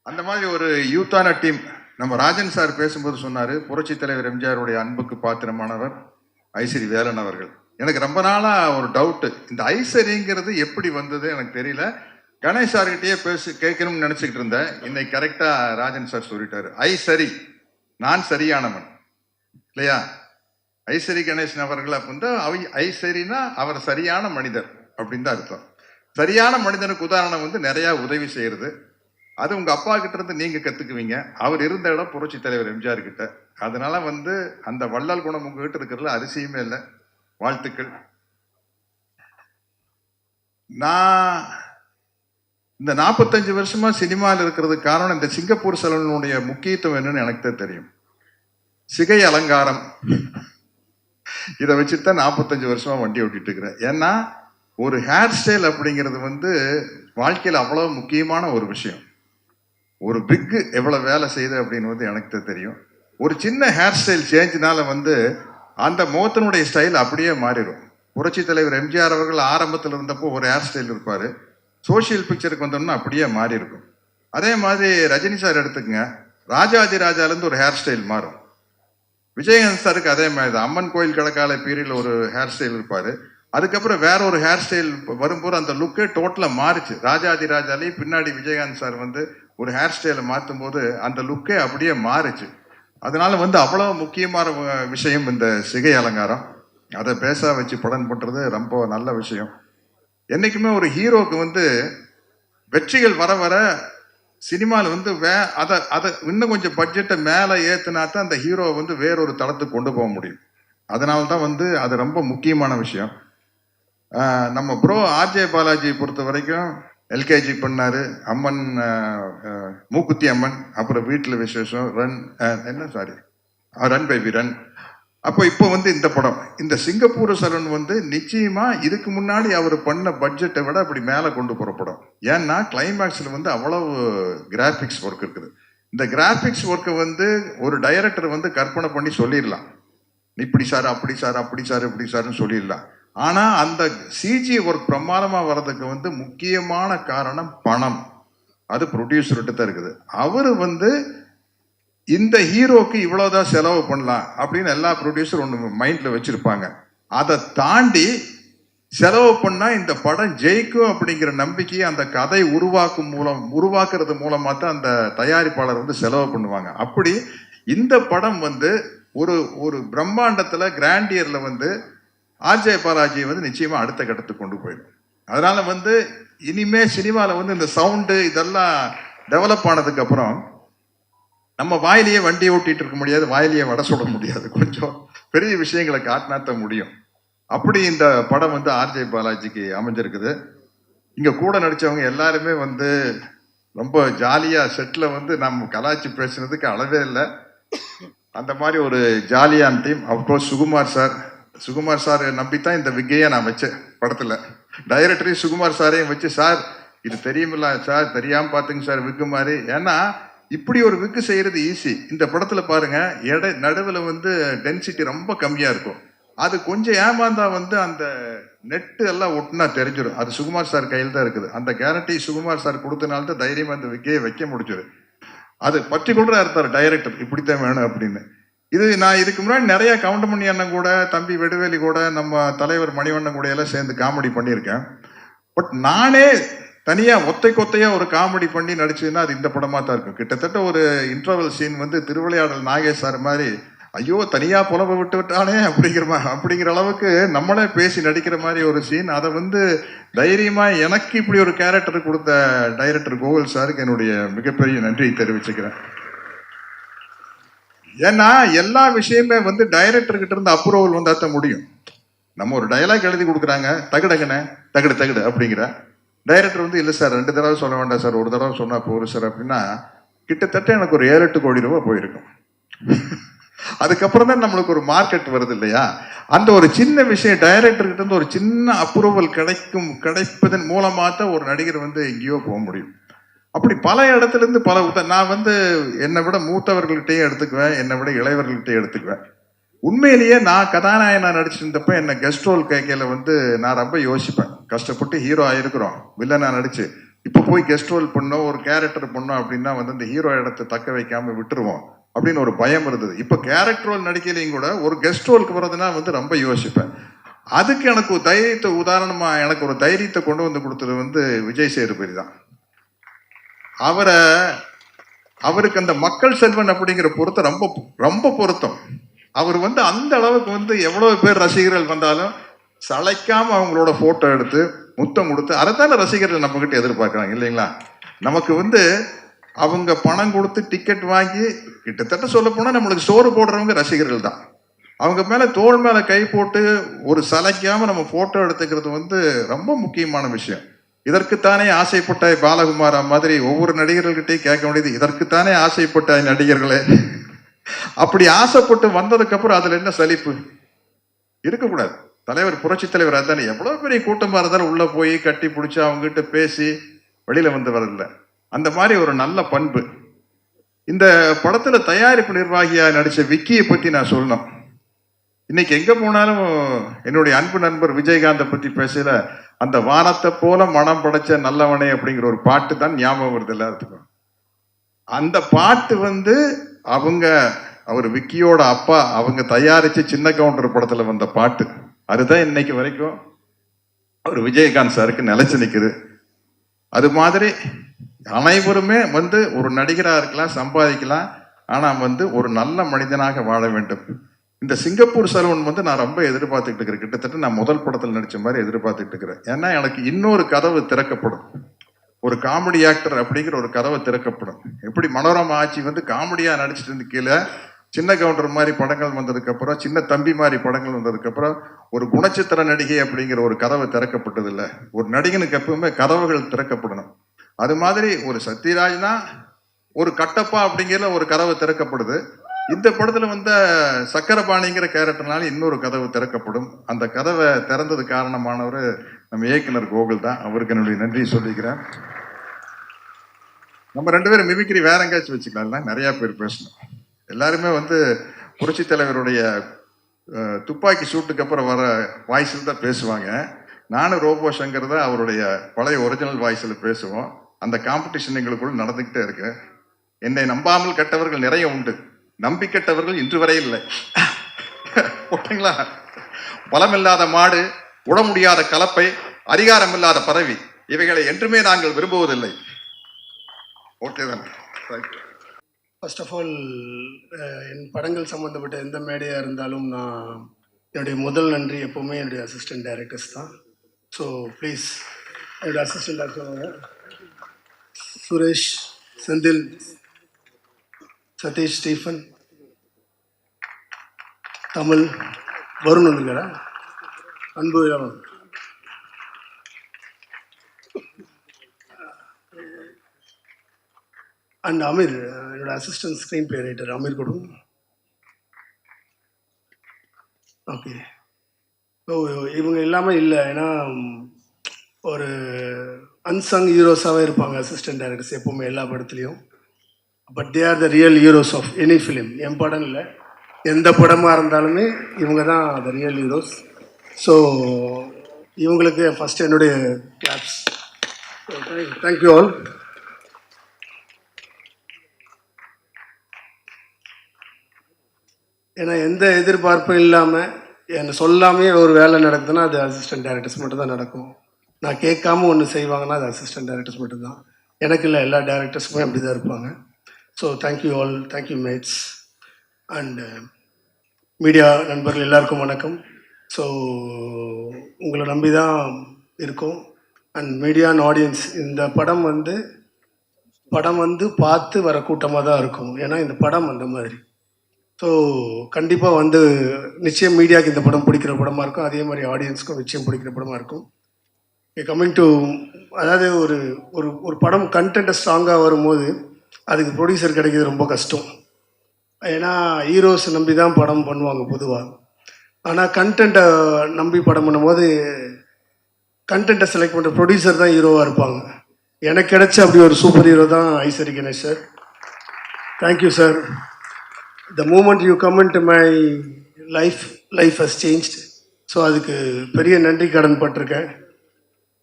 அந்த மாதிரி ஒரு யூத்தான டீம். நம்ம ராஜன் சார் பேசும்போது சொன்னாரு, புரட்சி தலைவர் எம்ஜிஆருடைய அன்புக்கு பாத்திரமானவர் ஐசரி வேலன் அவர்கள். எனக்கு ரொம்ப நாளா ஒரு டவுட்டு, இந்த ஐசரிங்கிறது எப்படி வந்தது எனக்கு தெரியல. கணேஷ் சார்கிட்டயே கேட்கணும்னு நினைச்சுக்கிட்டு இருந்தேன். இன்னைக்கு கரெக்டா ராஜன் சார் சொல்லிட்டாரு. சரி, நான் சரியானவன் இல்லையா? ஐசரி கணேசன் அவர்கள் வந்து ஐசரினா அவர் சரியான மனிதர் அப்படின்னு தான் அர்த்தம். சரியான மனிதனுக்கு உதாரணம் வந்து நிறைய உதவி செய்யறது. அது உங்க அப்பா கிட்ட இருந்து நீங்க கத்துக்குவீங்க. அவர் இருந்த இடம் புரட்சி தலைவர் எம்ஜிஆர் கிட்ட. அதனால வந்து அந்த வள்ளல் குணம் உங்ககிட்ட இருக்கிறதுல அரிசியுமே இல்லை. வாழ்த்துக்கள். நான் இந்த 45 வருஷமா சினிமாவில் இருக்கிறதுக்கு காரணம் இந்த சிங்கப்பூர் சலூனுடைய முக்கியத்துவம் என்னன்னு எனக்கு தான் தெரியும். சிகை அலங்காரம் இதை வச்சுதான் 45 வருஷமா வண்டி ஓட்டிட்டு இருக்கிறேன். ஏன்னா ஒரு ஹேர் ஸ்டைல் அப்படிங்கிறது வந்து வாழ்க்கையில் அவ்வளவு முக்கியமான ஒரு விஷயம். ஒரு பிக்கு எவ்வளவு வேலை செய்யுது அப்படின்னு வந்து எனக்கு தான் தெரியும். ஒரு சின்ன ஹேர் ஸ்டைல் சேஞ்சினால வந்து அந்த முகத்தினுடைய ஸ்டைல் அப்படியே மாறிடும். புரட்சி தலைவர் எம்ஜிஆர் அவர்கள் ஆரம்பத்தில் இருந்தப்போ ஒரு ஹேர் ஸ்டைல் இருப்பாரு. சோசியல் பிக்சருக்கு வந்தோம்னா அப்படியே மாறி இருக்கும். அதே மாதிரி ரஜினி சார் எடுத்துக்கங்க, ராஜாதி ராஜாலேருந்து ஒரு ஹேர் ஸ்டைல் மாறும். விஜயகாந்த் சாருக்கு அதே மாதிரி தான். அம்மன் கோயில் கடக்கால பீரியட்ல ஒரு ஹேர் ஸ்டைல் இருப்பாரு. அதுக்கப்புறம் வேற ஒரு ஹேர் ஸ்டைல் வரும்போது அந்த லுக்கே டோட்டலா மாறிச்சு. ராஜாதி ராஜாலே பின்னாடி விஜயகாந்த் சார் வந்து ஒரு ஹேர் ஸ்டைலை மாற்றும் போது அந்த லுக்கே அப்படியே மாறிச்சு. அதனால வந்து அவ்வளவு முக்கியமான விஷயம் இந்த சிகை அலங்காரம். அதை பேச வச்சு படம் பண்றது ரொம்ப நல்ல விஷயம். என்னைக்குமே ஒரு ஹீரோக்கு வந்து வெற்றிகள் வர வர சினிமாவில் வந்து அதை இன்னும் கொஞ்சம் பட்ஜெட்டை மேலே ஏற்றினா தான் அந்த ஹீரோவை வந்து வேறொரு தளத்துக்கு கொண்டு போக முடியும். அதனால தான் வந்து அது ரொம்ப முக்கியமான விஷயம். நம்ம ப்ரோ ஆர்ஜே பாலாஜி பொறுத்த வரைக்கும் எல்கேஜி பண்ணாரு, அம்மன் மூக்குத்தி அம்மன், அப்புறம் வீட்டில் விசேஷம், ரன் பேபி ரன். அப்போ இப்போ வந்து இந்த படம், இந்த சிங்கப்பூர் சலூன் வந்து நிச்சயமா இதுக்கு முன்னாடி அவர் பண்ண பட்ஜெட்டை விட அப்படி மேலே கொண்டு போகிற படம். ஏன்னா கிளைமேக்ஸில் வந்து அவ்வளவு கிராஃபிக்ஸ் ஒர்க் இருக்குது. இந்த கிராஃபிக்ஸ் ஒர்க்கை வந்து ஒரு டைரக்டர் வந்து கற்பனை பண்ணி சொல்லிடலாம், இப்படி சார் அப்படி சார் அப்படி சார் இப்படி சார்னு சொல்லிடலாம். ஆனா அந்த சிஜி ஒர்க் பிரமாதமா வர்றதுக்கு வந்து முக்கியமான காரணம் பணம். அது ப்ரொடியூசர்கிட்ட தான் இருக்குது. அவரு வந்து இந்த ஹீரோக்கு இவ்வளவுதான் செலவு பண்ணலாம் அப்படின்னு எல்லா ப்ரொடியூசர் ஒன்று மைண்ட்ல வச்சிருப்பாங்க. அதை தாண்டி செலவு பண்ணா இந்த படம் ஜெயிக்கும் அப்படிங்கிற நம்பிக்கையை அந்த கதை உருவாக்குறது மூலமா தான் அந்த தயாரிப்பாளர் வந்து செலவு பண்ணுவாங்க. அப்படி இந்த படம் வந்து ஒரு பிரம்மாண்டத்துல கிராண்டியர்ல வந்து ஆர்ஜே பாலாஜி வந்து நிச்சயமா அடுத்த கட்டத்துக்கு கொண்டு போயிடும். அதனால வந்து இனிமே சினிமாவில் வந்து இந்த சவுண்டு இதெல்லாம் டெவலப் ஆனதுக்கு அப்புறம் நம்ம வாயிலேயே வண்டியை ஓட்டிட்டு இருக்க முடியாது, வாயிலேயே வடை சுட முடியாது. கொஞ்சம் பெரிய விஷயங்களை காட்டினாத்த முடியும். அப்படி இந்த படம் வந்து ஆர்ஜே பாலாஜிக்கு அமைஞ்சிருக்குது. இங்க கூட நடிச்சவங்க எல்லாருமே வந்து ரொம்ப ஜாலியா செட்ல வந்து நம்ம கலாச்சி பேசுனதுக்கு அளவே இல்லை. அந்த மாதிரி ஒரு ஜாலியான டீம். அப்கோர்ஸ் சுகுமார் சார் நம்பித்தான் இந்த விக்கையை நான் வச்சேன் படத்துல. டைரக்டரையும் சுகுமார் சாரையும் வச்சு, சார் இது தெரியுமில்ல சார், தெரியாம பாத்துங்க சார் விக்கு மாதிரி. ஏன்னா இப்படி ஒரு விக்கு செய்யறது ஈஸி. இந்த படத்துல பாருங்க, நடுவில் வந்து டென்சிட்டி ரொம்ப கம்மியா இருக்கும். அது கொஞ்சம் ஏமாந்தா வந்து அந்த நெட்டு எல்லாம் ஒட்டுனா தெரிஞ்சிடும். அது சுகுமார் சார் கையில் தான் இருக்குது. அந்த கேரண்டி சுகுமார் சார் கொடுத்தனால தான் தைரியமா அந்த விக்கையை வைக்க முடிஞ்சது. அது பர்டிகுலரா இருந்தார் டைரக்டர், இப்படித்தான் வேணும் அப்படின்னு. நான் இதுக்கு முன்னாடி நிறைய கவுண்டமணி அண்ணன் கூட, தம்பி வெடுவேலி கூட, நம்ம தலைவர் மணிவண்ணன் கூட எல்லாம் சேர்ந்து காமெடி பண்ணியிருக்கேன். பட் நானே தனியா ஒத்தையா ஒரு காமெடி பண்ணி நடிச்சதுன்னா அது இந்த படமா தான் இருக்கும். கிட்டத்தட்ட ஒரு இன்டர்வல் சீன் வந்து திருவிளையாடல் நாகேஷ் சார் மாதிரி, ஐயோ தனியா புலவை விட்டானே அப்படிங்கிற அளவுக்கு நம்மளே பேசி நடிக்கிற மாதிரி ஒரு சீன். அதை வந்து தைரியமா எனக்கு இப்படி ஒரு கேரக்டர் கொடுத்த டைரக்டர் கோகுல் சாருக்கு என்னுடைய மிகப்பெரிய நன்றியை தெரிவிச்சுக்கிறேன். ஏன்னா எல்லா விஷயமே வந்து டைரக்டர் கிட்ட இருந்து அப்ரூவல் வந்தா தான் முடியும். நம்ம ஒரு டயலாக் எழுதி கொடுக்குறாங்க, தகுடகனே தகுடு அப்படிங்கிற டைரக்டர் வந்து இல்லை சார் 2 தடவை சொல்ல வேண்டாம் சார், ஒரு தடவை சொன்னா போதும் சார் அப்படின்னா கிட்டத்தட்ட எனக்கு ஒரு 7-8 கோடி ரூபாய் போயிருக்கும். அதுக்கப்புறம் தான் நம்மளுக்கு ஒரு மார்க்கெட் வருது இல்லையா? அந்த ஒரு சின்ன விஷயம் டைரக்டர் கிட்ட இருந்து ஒரு சின்ன அப்ரூவல் கிடைப்பதன் மூலமா தான் ஒரு நடிகர் வந்து எங்கேயோ போக முடியும். அப்படி பல இடத்துல இருந்து நான் வந்து என்னை விட மூத்தவர்கள்கிட்டயும் எடுத்துக்குவேன், என்னை விட இளையவர்கள்கிட்டயும் எடுத்துக்குவேன். உண்மையிலேயே நான் கதாநாயகனா நடிச்சிருந்தப்ப என்ன கெஸ்ட் ரோல் கேட்கல வந்து நான் ரொம்ப யோசிப்பேன். கஷ்டப்பட்டு ஹீரோ ஆயிருக்கிறோம், வில்லனா நடிச்சு இப்ப போய் கெஸ்ட் ரோல் பண்ணோம், ஒரு கேரக்டர் பண்ணோம் அப்படின்னா வந்து இந்த ஹீரோ இடத்தை தக்க வைக்காம விட்டுருவோம் அப்படின்னு ஒரு பயம் இருந்தது. இப்ப கேரக்டர் ரோல் நடிக்கலையும் கூட ஒரு கெஸ்ட் ரோலுக்கு வர்றதுனா வந்து ரொம்ப யோசிப்பேன். அதுக்கு எனக்கு ஒரு தைரியத்தை உதாரணமாக எனக்கு ஒரு தைரியத்தை கொண்டு வந்து கொடுத்தது வந்து விஜய் சேதுபதி தான். அவருக்கு அந்த மக்கள் செல்வன் அப்படிங்கிற பொருத்தம் ரொம்ப ரொம்ப பொருத்தம். அவர் வந்து அந்த அளவுக்கு வந்து எவ்வளவு பேர் ரசிகர்கள் வந்தாலும் சளைக்காம அவங்களோட போட்டோ எடுத்து முத்தம் கொடுத்து, அதைத்தானே ரசிகர்கள் நம்ம கிட்ட எதிர்பார்க்கறாங்க இல்லைங்களா? நமக்கு வந்து அவங்க பணம் கொடுத்து டிக்கெட் வாங்கி, கிட்டத்தட்ட சொல்ல போனா நம்மளுக்கு சோறு போடுறவங்க ரசிகர்கள் தான். அவங்க மேல தோள் மேல கை போட்டு ஒரு சளைக்காம நம்ம போட்டோ எடுத்துக்கிறது வந்து ரொம்ப முக்கியமான விஷயம். இதற்குத்தானே ஆசைப்பட்ட பாலகுமாரா மாதிரி ஒவ்வொரு நடிகர்கள்கிட்டையும் கேட்க வேண்டியது, இதற்குத்தானே ஆசைப்பட்ட நடிகர்களே. அப்படி ஆசைப்பட்டு வந்ததுக்கு அப்புறம் அதுல என்ன சலிப்பு இருக்கக்கூடாது. தலைவர், புரட்சி தலைவர் அதானே, எவ்வளவு பெரிய கூட்டமா இருந்தாலும் உள்ள போய் கட்டி பிடிச்சி அவங்க கிட்ட பேசி வெளியில வந்து வரல. அந்த மாதிரி ஒரு நல்ல பண்பு. இந்த படத்துல தயாரிப்பு நிர்வாகியா நடிச்ச விக்கியை பத்தி நான் சொல்லணும். இன்னைக்கு எங்க போனாலும் என்னுடைய அன்பு நண்பர் விஜயகாந்தை பத்தி பேசல, அந்த வானத்தை போல மனம் படைச்ச நல்லவனே அப்படிங்கிற ஒரு பாட்டு தான் ஞாபகம் வருது எல்லாத்துக்கும். அந்த பாட்டு வந்து அவர் விக்கியோட அப்பா அவங்க தயாரிச்சு சின்ன கவுண்டர் படத்துல வந்த பாட்டு. அதுதான் இன்னைக்கு வரைக்கும் அவர் விஜயகாந்த் சாருக்கு நிலைச்சு நிக்குது. அது மாதிரி அனைவருமே வந்து ஒரு நடிகரா இருக்கலாம், சம்பாதிக்கலாம், ஆனா வந்து ஒரு நல்ல மனிதனாக வாழ வேண்டும். இந்த சிங்கப்பூர் சலூன் வந்து நான் ரொம்ப எதிர்பார்த்துட்டு இருக்கிறேன். கிட்டத்தட்ட நான் முதல் படத்தில் நடிச்ச மாதிரி எதிர்பார்த்துட்டு இருக்கிறேன். ஏன்னா எனக்கு இன்னொரு கதவு திறக்கப்படும். ஒரு காமெடி ஆக்டர் அப்படிங்கிற ஒரு கதவை திறக்கப்படும். எப்படி மனோரமா ஆட்சி வந்து காமெடியா நடிச்சிட்டு இருந்து கீழே சின்ன கவுண்டர் மாதிரி படங்கள் வந்ததுக்கு அப்புறம், சின்ன தம்பி மாதிரி படங்கள் வந்ததுக்கு அப்புறம் ஒரு குணச்சித்திர நடிகை அப்படிங்கிற ஒரு கதவை திறக்கப்பட்டது இல்லை. ஒரு நடிகனுக்கு எப்பவுமே கதவுகள் திறக்கப்படணும். அது மாதிரி ஒரு சத்யராஜ்னா ஒரு கட்டப்பா அப்படிங்கிற ஒரு கதவு திறக்கப்படுது. இந்த படத்துல வந்த சக்கரபாணிங்கிற கேரக்டர்னால இன்னொரு கதவு திறக்கப்படும். அந்த கதவை திறந்தது காரணமானவர் நம்ம இயக்குனர் கோகுல் தான். அவருக்கு என்னுடைய நன்றி சொல்லிக்கிறேன். நம்ம 2 பேரும் மிமிக்ரி வேற எங்கேயாச்சும் வச்சுக்கலாம், நிறைய பேர் பேசணும். எல்லாருமே வந்து புரட்சி தலைவருடைய துப்பாக்கி சூட்டுக்கு அப்புறம் வர வாய்ஸில் தான் பேசுவாங்க. நானும் ரோபோ சங்கர் தான் அவருடைய பழைய ஒரிஜினல் வாய்ஸில் பேசுவோம். அந்த காம்படிஷன் எங்களுக்குள்ள நடந்துக்கிட்டே இருக்கு. என்னை நம்பாமல் கெட்டவர்கள் நிறைய உண்டு, நம்பி கெட்டவர்கள் இன்று வரை இல்லை. ஓகேங்களா? பலமில்லாத மாடு, உட முடியாத கலப்பை, அதிகாரம் இல்லாத பதவி, இவைகளை என்றுமே நாங்கள் விரும்புவதில்லை. ஓகே தான். ஃபர்ஸ்ட் ஆஃப் ஆல், என் படங்கள் சம்மந்தப்பட்ட எந்த மேடையாக இருந்தாலும் நான் என்னுடைய முதல் நன்றி எப்போவுமே என்னுடைய அசிஸ்டன்ட் டைரக்டர்ஸ் தான். ஸோ ப்ளீஸ் என்னுடைய assistant director Suresh, Senthil, Sathish, Stephen, Tamil, Varun வந்துருக்காரா, அன்பு, அண்ட் அமீர், என்னோட assistant screenplay writer Ameer கொடுங்க. ஓகே. ஸோ இவங்க எல்லாமே இல்லை, ஏன்னா ஒரு அன்சங் ஹீரோஸாகவே இருப்பாங்க அசிஸ்டன்ட் டைரக்டர்ஸ் எப்போவுமே எல்லா படத்துலையும். But they are the real heroes of any film. என் படம் இல்லை, எந்த படமாக இருந்தாலுமே இவங்க தான் த ரியல் ஹீரோஸ். ஸோ இவங்களுக்கு ஃபஸ்ட்டு என்னுடைய கிளாப்ஸ். Thank you all. ஏன்னா எந்த எதிர்பார்ப்பும் இல்லாமல் என்னை சொல்லாமே ஒரு வேலை நடக்குதுன்னா அது அசிஸ்டன்ட் டைரக்டர்ஸ் மட்டும் தான் நடக்கும். நான் கேட்காம ஒன்று செய்வாங்கன்னா அது அசிஸ்டன்ட் டைரக்டர்ஸ் மட்டும்தான். எனக்கு இல்லை, எல்லா டைரக்டர்ஸுமே அப்படி தான் இருப்பாங்க. So thank you all, thank you mates. And media நண்பர்கள் எல்லாருக்கும் வணக்கம். ஸோ உங்களை நம்பி தான் இருக்கோம். அண்ட் மீடியா அண்ட் ஆடியன்ஸ், இந்த படம் வந்து பார்த்து வர கூட்டமாக தான் இருக்கும். ஏன்னா இந்த படம் அந்த மாதிரி. ஸோ கண்டிப்பாக வந்து நிச்சயம் மீடியாவுக்கு இந்த படம் பிடிக்கிற படமாக இருக்கும், அதே மாதிரி ஆடியன்ஸ்க்கும் நிச்சயம் பிடிக்கிற படமாக இருக்கும். கம்மிங் டு, அதாவது ஒரு ஒரு ஒரு படம் கண்டென்ட்டை ஸ்ட்ராங்காக வரும்போது அதுக்கு ப்ரொடியூசர் கிடைக்கிறது ரொம்ப கஷ்டம். ஏன்னா ஹீரோஸை நம்பி தான் படம் பண்ணுவாங்க பொதுவாக. ஆனால் கண்டென்ட்டை நம்பி படம் பண்ணும்போது கண்டென்ட்டை செலக்ட் பண்ணுற ப்ரொடியூசர் தான் ஹீரோவாக இருப்பாங்க. எனக்கு கிடைச்ச அப்படி ஒரு சூப்பர் ஹீரோ தான் Ishari Ganesh sir. Thank you sir. The moment you come into my life has changed. So அதுக்கு பெரிய நன்றி கடன் பட்டிருக்கேன்.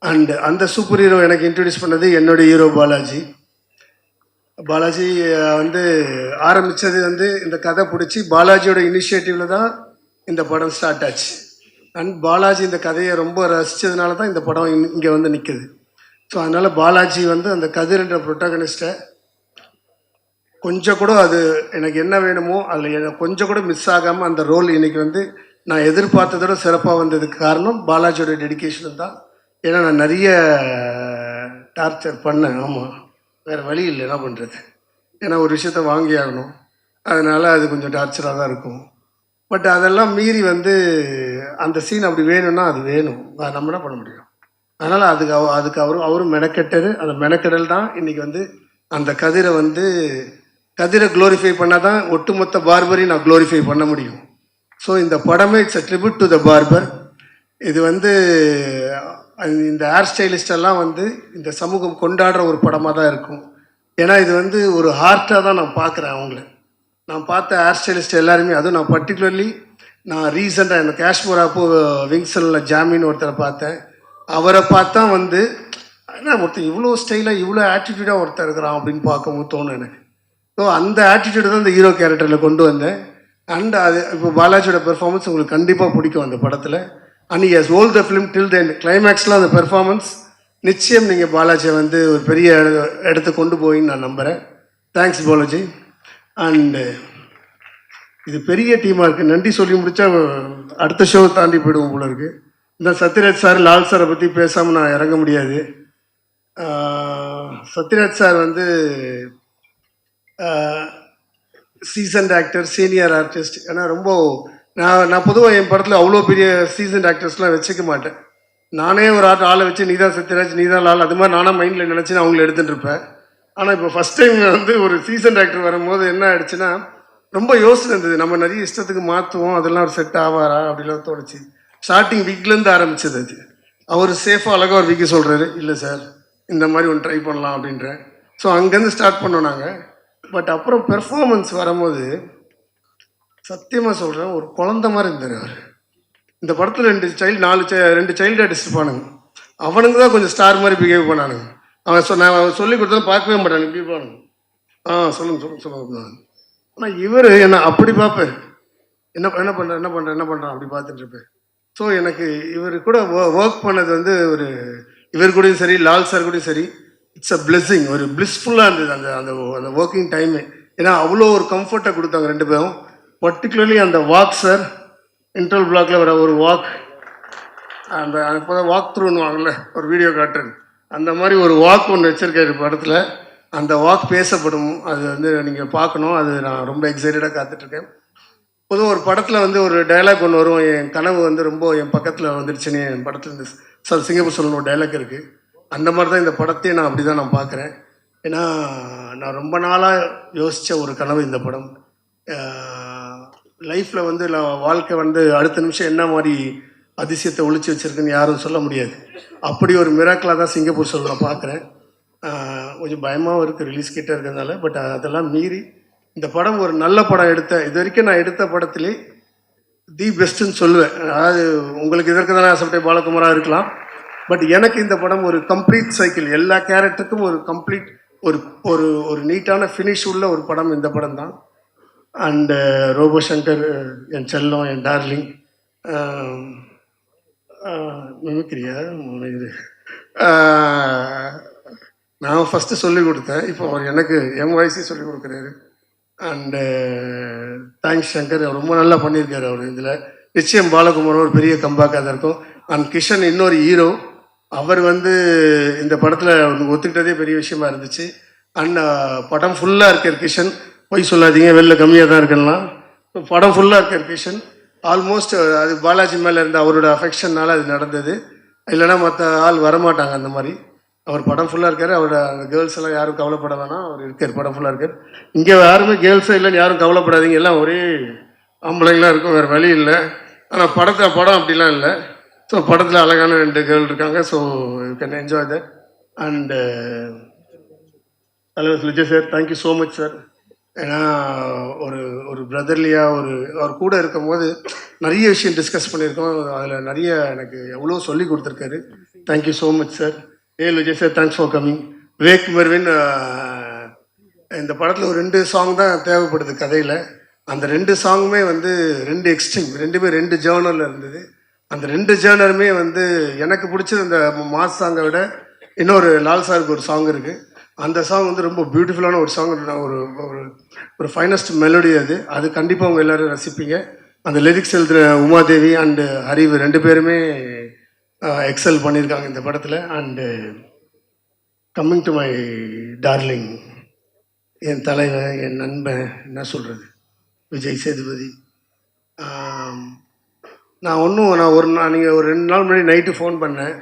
அண்ட் அந்த சூப்பர் ஹீரோ எனக்கு இன்ட்ரடியூஸ் பண்ணது என்னுடைய ஹீரோ பாலாஜி. பாலாஜி வந்து ஆரம்பித்தது வந்து இந்த கதை பிடிச்சி பாலாஜியோட இனிஷியேட்டிவில் தான் இந்த படம் ஸ்டார்ட் ஆச்சு. அண்ட் பாலாஜி இந்த கதையை ரொம்ப ரசித்ததுனால தான் இந்த படம் இங்கே வந்து நிற்குது. ஸோ அதனால் பாலாஜி வந்து அந்த கதிர்ன்ற ப்ரொட்டகனிஸ்ட்டை கொஞ்சம் கூட அது எனக்கு என்ன வேணுமோ அதில் எனக்கு கொஞ்சம் கூட மிஸ் ஆகாமல் அந்த ரோல் இன்றைக்கி வந்து நான் எதிர்பார்த்ததோட சிறப்பாக வந்ததுக்கு காரணம் பாலாஜியோட டெடிகேஷன் தான். ஏன்னா நான் நிறைய டார்ச்சர் பண்ணேன். ஆமாம், வேறு வழி இல்லை, என்ன பண்ணுறது. ஏன்னா ஒரு விஷயத்த வாங்கி ஆகணும், அதனால் அது கொஞ்சம் டார்ச்சராக தான் இருக்கும். பட் அதெல்லாம் மீறி வந்து அந்த சீன் அப்படி வேணும்னா அது வேணும், நம்ம என்ன பண்ண முடியும். அதனால் அதுக்கு அவரும் மெனக்கெட்டது. அந்த மெனக்கெடல் தான் இன்றைக்கி வந்து அந்த கதிரை க்ளோரிஃபை பண்ணால் தான் ஒட்டுமொத்த பார்பரையும் நான் க்ளோரிஃபை பண்ண முடியும். ஸோ இந்த படமே it's a tribute to the barber. இது வந்து இந்த ஹேர் ஸ்டைலிஸ்டெல்லாம் வந்து இந்த சமூகம் கொண்டாடுற ஒரு படமாக தான் இருக்கும். ஏன்னா இது வந்து ஒரு ஹார்ட்டாக தான் நான் பார்க்குறேன் அவங்கள. நான் பார்த்த ஹேர் ஸ்டைலிஸ்ட் எல்லாருமே, அதுவும் நான் பர்டிகுலர்லி நான் ரீசெண்டாக இந்த காஷ்மீர் அப்போ விங்சலில் ஜாமீன் ஒருத்தரை பார்த்தேன். அவரை பார்த்தா வந்து என்ன ஒருத்தர் இவ்வளோ ஸ்டைலாக இவ்வளோ ஆட்டிடியூடாக ஒருத்தர் இருக்கிறான் அப்படின்னு பார்க்கும்போது தோணும் எனக்கு. ஸோ அந்த ஆட்டிடியூடு தான் இந்த ஹீரோ கேரக்டரில் கொண்டு வந்தேன். அண்ட் அது இப்போ பாலாஜியோட பெர்ஃபார்மன்ஸ் உங்களுக்கு கண்டிப்பாக பிடிக்கும் அந்த படத்தில். And he has hold the film till then கிளைமேக்ஸில் அந்த பெர்ஃபார்மன்ஸ் நிச்சயம் நீங்கள் பாலாஜியை வந்து ஒரு பெரிய இடத்து கொண்டு போயின்னு நான் நம்புகிறேன். தேங்க்ஸ் பாலாஜி. அண்டு இது பெரிய டீமாக இருக்குது. நன்றி சொல்லி முடித்தா அடுத்த ஷோ தாண்டி போயிடுவோம் போல இருக்குது. இந்த சத்யராஜ் சார், லால் சாரை பற்றி பேசாமல் நான் இறங்க முடியாது. சத்யராஜ் சார் வந்து சீசன்ட் ஆக்டர், சீனியர் ஆர்டிஸ்ட். ஏன்னா ரொம்ப நான் பொதுவாக என் படத்தில் அவ்வளோ பெரிய சீசன்ட் ஆக்டர்ஸ்லாம் வச்சுக்க மாட்டேன். நானே ஒரு ஆளை வச்சு நீ தான் சத்யராஜ், நீ தான் லால், அது மாதிரி நானாக மைண்டில் நினச்சி நான் அவங்கள எடுத்துகிட்டு இருப்பேன். ஆனால் இப்போ ஃபஸ்ட் டைம் வந்து ஒரு சீசன்ட் ஆக்டர் வரும்போது என்ன ஆயிடுச்சுன்னா ரொம்ப யோசனை இருந்தது. நம்ம நிறைய இஷ்டத்துக்கு மாற்றுவோம், அதெல்லாம் ஒரு செட் ஆவாரா அப்படிலாம் தோணுச்சு. ஸ்டார்டிங் வீக்லேருந்து ஆரம்பிச்சது அது. அவர் சேஃபாக அழகாக ஒரு வீக்கு சொல்கிறாரு, இல்லை சார் இந்த மாதிரி ஒன்று ட்ரை பண்ணலாம் அப்படின்றேன். ஸோ அங்கேருந்து ஸ்டார்ட் பண்ணோம் நாங்கள். பட் அப்புறம் பெர்ஃபார்மன்ஸ் வரும்போது சத்தியமாக சொல்கிறேன், ஒரு குழந்த மாதிரி இருந்தார் அவர். இந்த படத்தில் 2 சைல்டு ஆர்டிஸ்ட் இருப்பானுங்க, அவனுங்க தான் கொஞ்சம் ஸ்டார் மாதிரி பிஹேவ் பண்ணானுங்க. நான் சொல்லி கொடுத்தாலும் பார்க்கவே மாட்டானுங்க, இப்படி இருப்பானுங்க. சொல்லுங்க. ஆனால் இவர் என்ன அப்படி பார்ப்பேன், என்ன பண்ணுறேன் அப்படி பார்த்துட்டு இருப்பேன். ஸோ எனக்கு இவர் கூட ஒர்க் பண்ணது வந்து இவர் கூடயும் சரி, லால் சார் கூடயும் சரி, இட்ஸ் அ பிளெஸ்ஸிங். ஒரு பிளிஸ்ஃபுல்லாக இருந்தது அந்த ஒர்க்கிங் டைமு. ஏன்னா அவ்வளோ ஒரு கம்ஃபர்ட்டை கொடுத்தாங்க 2 பேரும். பர்டிகுலர்லி அந்த வாக் சார், இன்டர்வல் பிளாக்ல வர ஒரு வாக், அந்த இப்போ வாக் த்ரூன்னு வாங்கல, ஒரு வீடியோ காட்டுறது, அந்த மாதிரி ஒரு வாக் ஒன்று வச்சுருக்காரு படத்தில். அந்த வாக் பேசப்படும், அது வந்து நீங்கள் பார்க்கணும். அது நான் ரொம்ப எக்ஸைட்டடாக காத்துட்ருக்கேன். பொதுவாக ஒரு படத்தில் வந்து ஒரு டைலாக் ஒன்று வரும், என் கனவு வந்து ரொம்ப என் பக்கத்தில் வந்துடுச்சுன்னு என் படத்தில் இந்த சிங்கப்பூர் சொல்லணும் ஒரு டைலாக் இருக்குது. அந்த மாதிரி தான் இந்த படத்தையும் நான் அப்படி தான் நான் பார்க்குறேன். ஏன்னா நான் ரொம்ப நாளாக யோசித்த ஒரு கனவு இந்த படம். லைஃப்பில் வந்து வாழ்க்கை வந்து அடுத்த நிமிஷம் என்ன மாதிரி அதிசயத்தை ஒழிச்சு வச்சுருக்குன்னு யாரும் சொல்ல முடியாது. அப்படி ஒரு மிராக்கலாக தான் சிங்கப்பூர் சொல்ல நான் பார்க்குறேன். கொஞ்சம் பயமாகவும் இருக்குது ரிலீஸ் கிட்டே இருக்கிறதுனால. பட் அதெல்லாம் மீறி இந்த படம் ஒரு நல்ல படம் இது வரைக்கும் நான் எடுத்த படத்திலே தி பெஸ்ட்டுன்னு சொல்லுவேன். அதாவது உங்களுக்கு இதற்கு தானே ஆசைப்பட்ட பாலகுமாராக இருக்கலாம், பட் எனக்கு இந்த படம் ஒரு கம்ப்ளீட் சைக்கிள், எல்லா கேரக்டருக்கும் ஒரு கம்ப்ளீட் ஒரு நீட்டான ஃபினிஷ் உள்ள ஒரு படம் இந்த படம் தான். அண்டு ரோபோ சங்கர் என் செல்லம், என் டார்லிங், மிமிக்கிரியா இது நான் ஃபஸ்ட்டு சொல்லிக் கொடுத்தேன், இப்போ அவர் எனக்கு என் வயசே சொல்லிக் கொடுக்குறாரு. அண்டு தேங்க்ஸ் சங்கர், ரொம்ப நல்லா பண்ணியிருக்காரு அவர். இதில் நிச்சயம் பாலகுமார் ஒரு பெரிய கம்பேக்காக தான் இருக்கும். அண்ட் கிஷன் இன்னொரு ஹீரோ, அவர் வந்து இந்த படத்தில் ஒத்துக்கிட்டதே பெரிய விஷயமா இருந்துச்சு. அண்ட் படம் ஃபுல்லாக இருக்கார் கிஷன், போய் சொல்லாதீங்க வெளில கம்மியாக தான் இருக்குன்னா, படம் ஃபுல்லாக இருக்கார் கிஷன். ஆல்மோஸ்ட் அது பாலாஜி மேலே இருந்த அவரோட அஃபெக்ஷனால் அது நடந்தது, இல்லைனா மற்ற ஆள் வரமாட்டாங்க அந்த மாதிரி. அவர் படம் ஃபுல்லாக இருக்கார். அவரோட அந்த கேர்ள்ஸ் எல்லாம் யாரும் கவலைப்பட வேணாம், அவர் இருக்கார், படம் ஃபுல்லாக இருக்கார். இங்கே யாருமே கேர்ள்ஸே இல்லைன்னு யாரும் கவலைப்படாதீங்க, எல்லாம் ஒரே ஆம்பளைங்களாம் இருக்கும், வேறு வழி இல்லை. ஆனால் படம் அப்படிலாம் இல்லை. ஸோ படத்தில் அழகான 2 கேர்ள் இருக்காங்க. So you can enjoy that. And தலைவர் Vijay sir, thank you so much sir. ஏன்னா ஒரு பிரதர்லியாக அவர் கூட இருக்கும் போது நிறைய விஷயம் டிஸ்கஸ் பண்ணியிருக்கோம். அதில் நிறைய எனக்கு எவ்வளோ சொல்லி கொடுத்துருக்காரு. Thank you so much sir. Vijay sir, thanks for coming. Vivek Mervin, இந்த படத்தில் ஒரு 2 சாங் தான் தேவைப்படுது கதையில். அந்த 2 சாங்குமே வந்து 2 எக்ஸ்ட்ரீம், 2 ஜேர்னலில் இருந்தது. அந்த 2 ஜேர்னருமே வந்து எனக்கு பிடிச்சது அந்த மாஸ் சாங்கை விட இன்னொரு லால் சாருக்கு ஒரு சாங் இருக்குது. அந்த சாங் வந்து ரொம்ப பியூட்டிஃபுல்லான ஒரு சாங், ஒரு ஒரு ஒரு ஃபைனஸ்ட் மெலோடி அது. அது கண்டிப்பாக அவங்க எல்லோரும் ரசிப்பீங்க. அந்த லிரிக்ஸ் எழுதுகிற உமாதேவி அண்டு ஹரிவு 2 பேருமே எக்ஸல் பண்ணியிருக்காங்க இந்த படத்தில். And coming to my darling, என் தலைவன், என் நண்பன், என்ன சொல்கிறது, விஜய் சேதுபதி. நீங்கள் ஒரு 2 நாள் முன்னாடி நைட்டு ஃபோன் பண்ணேன்,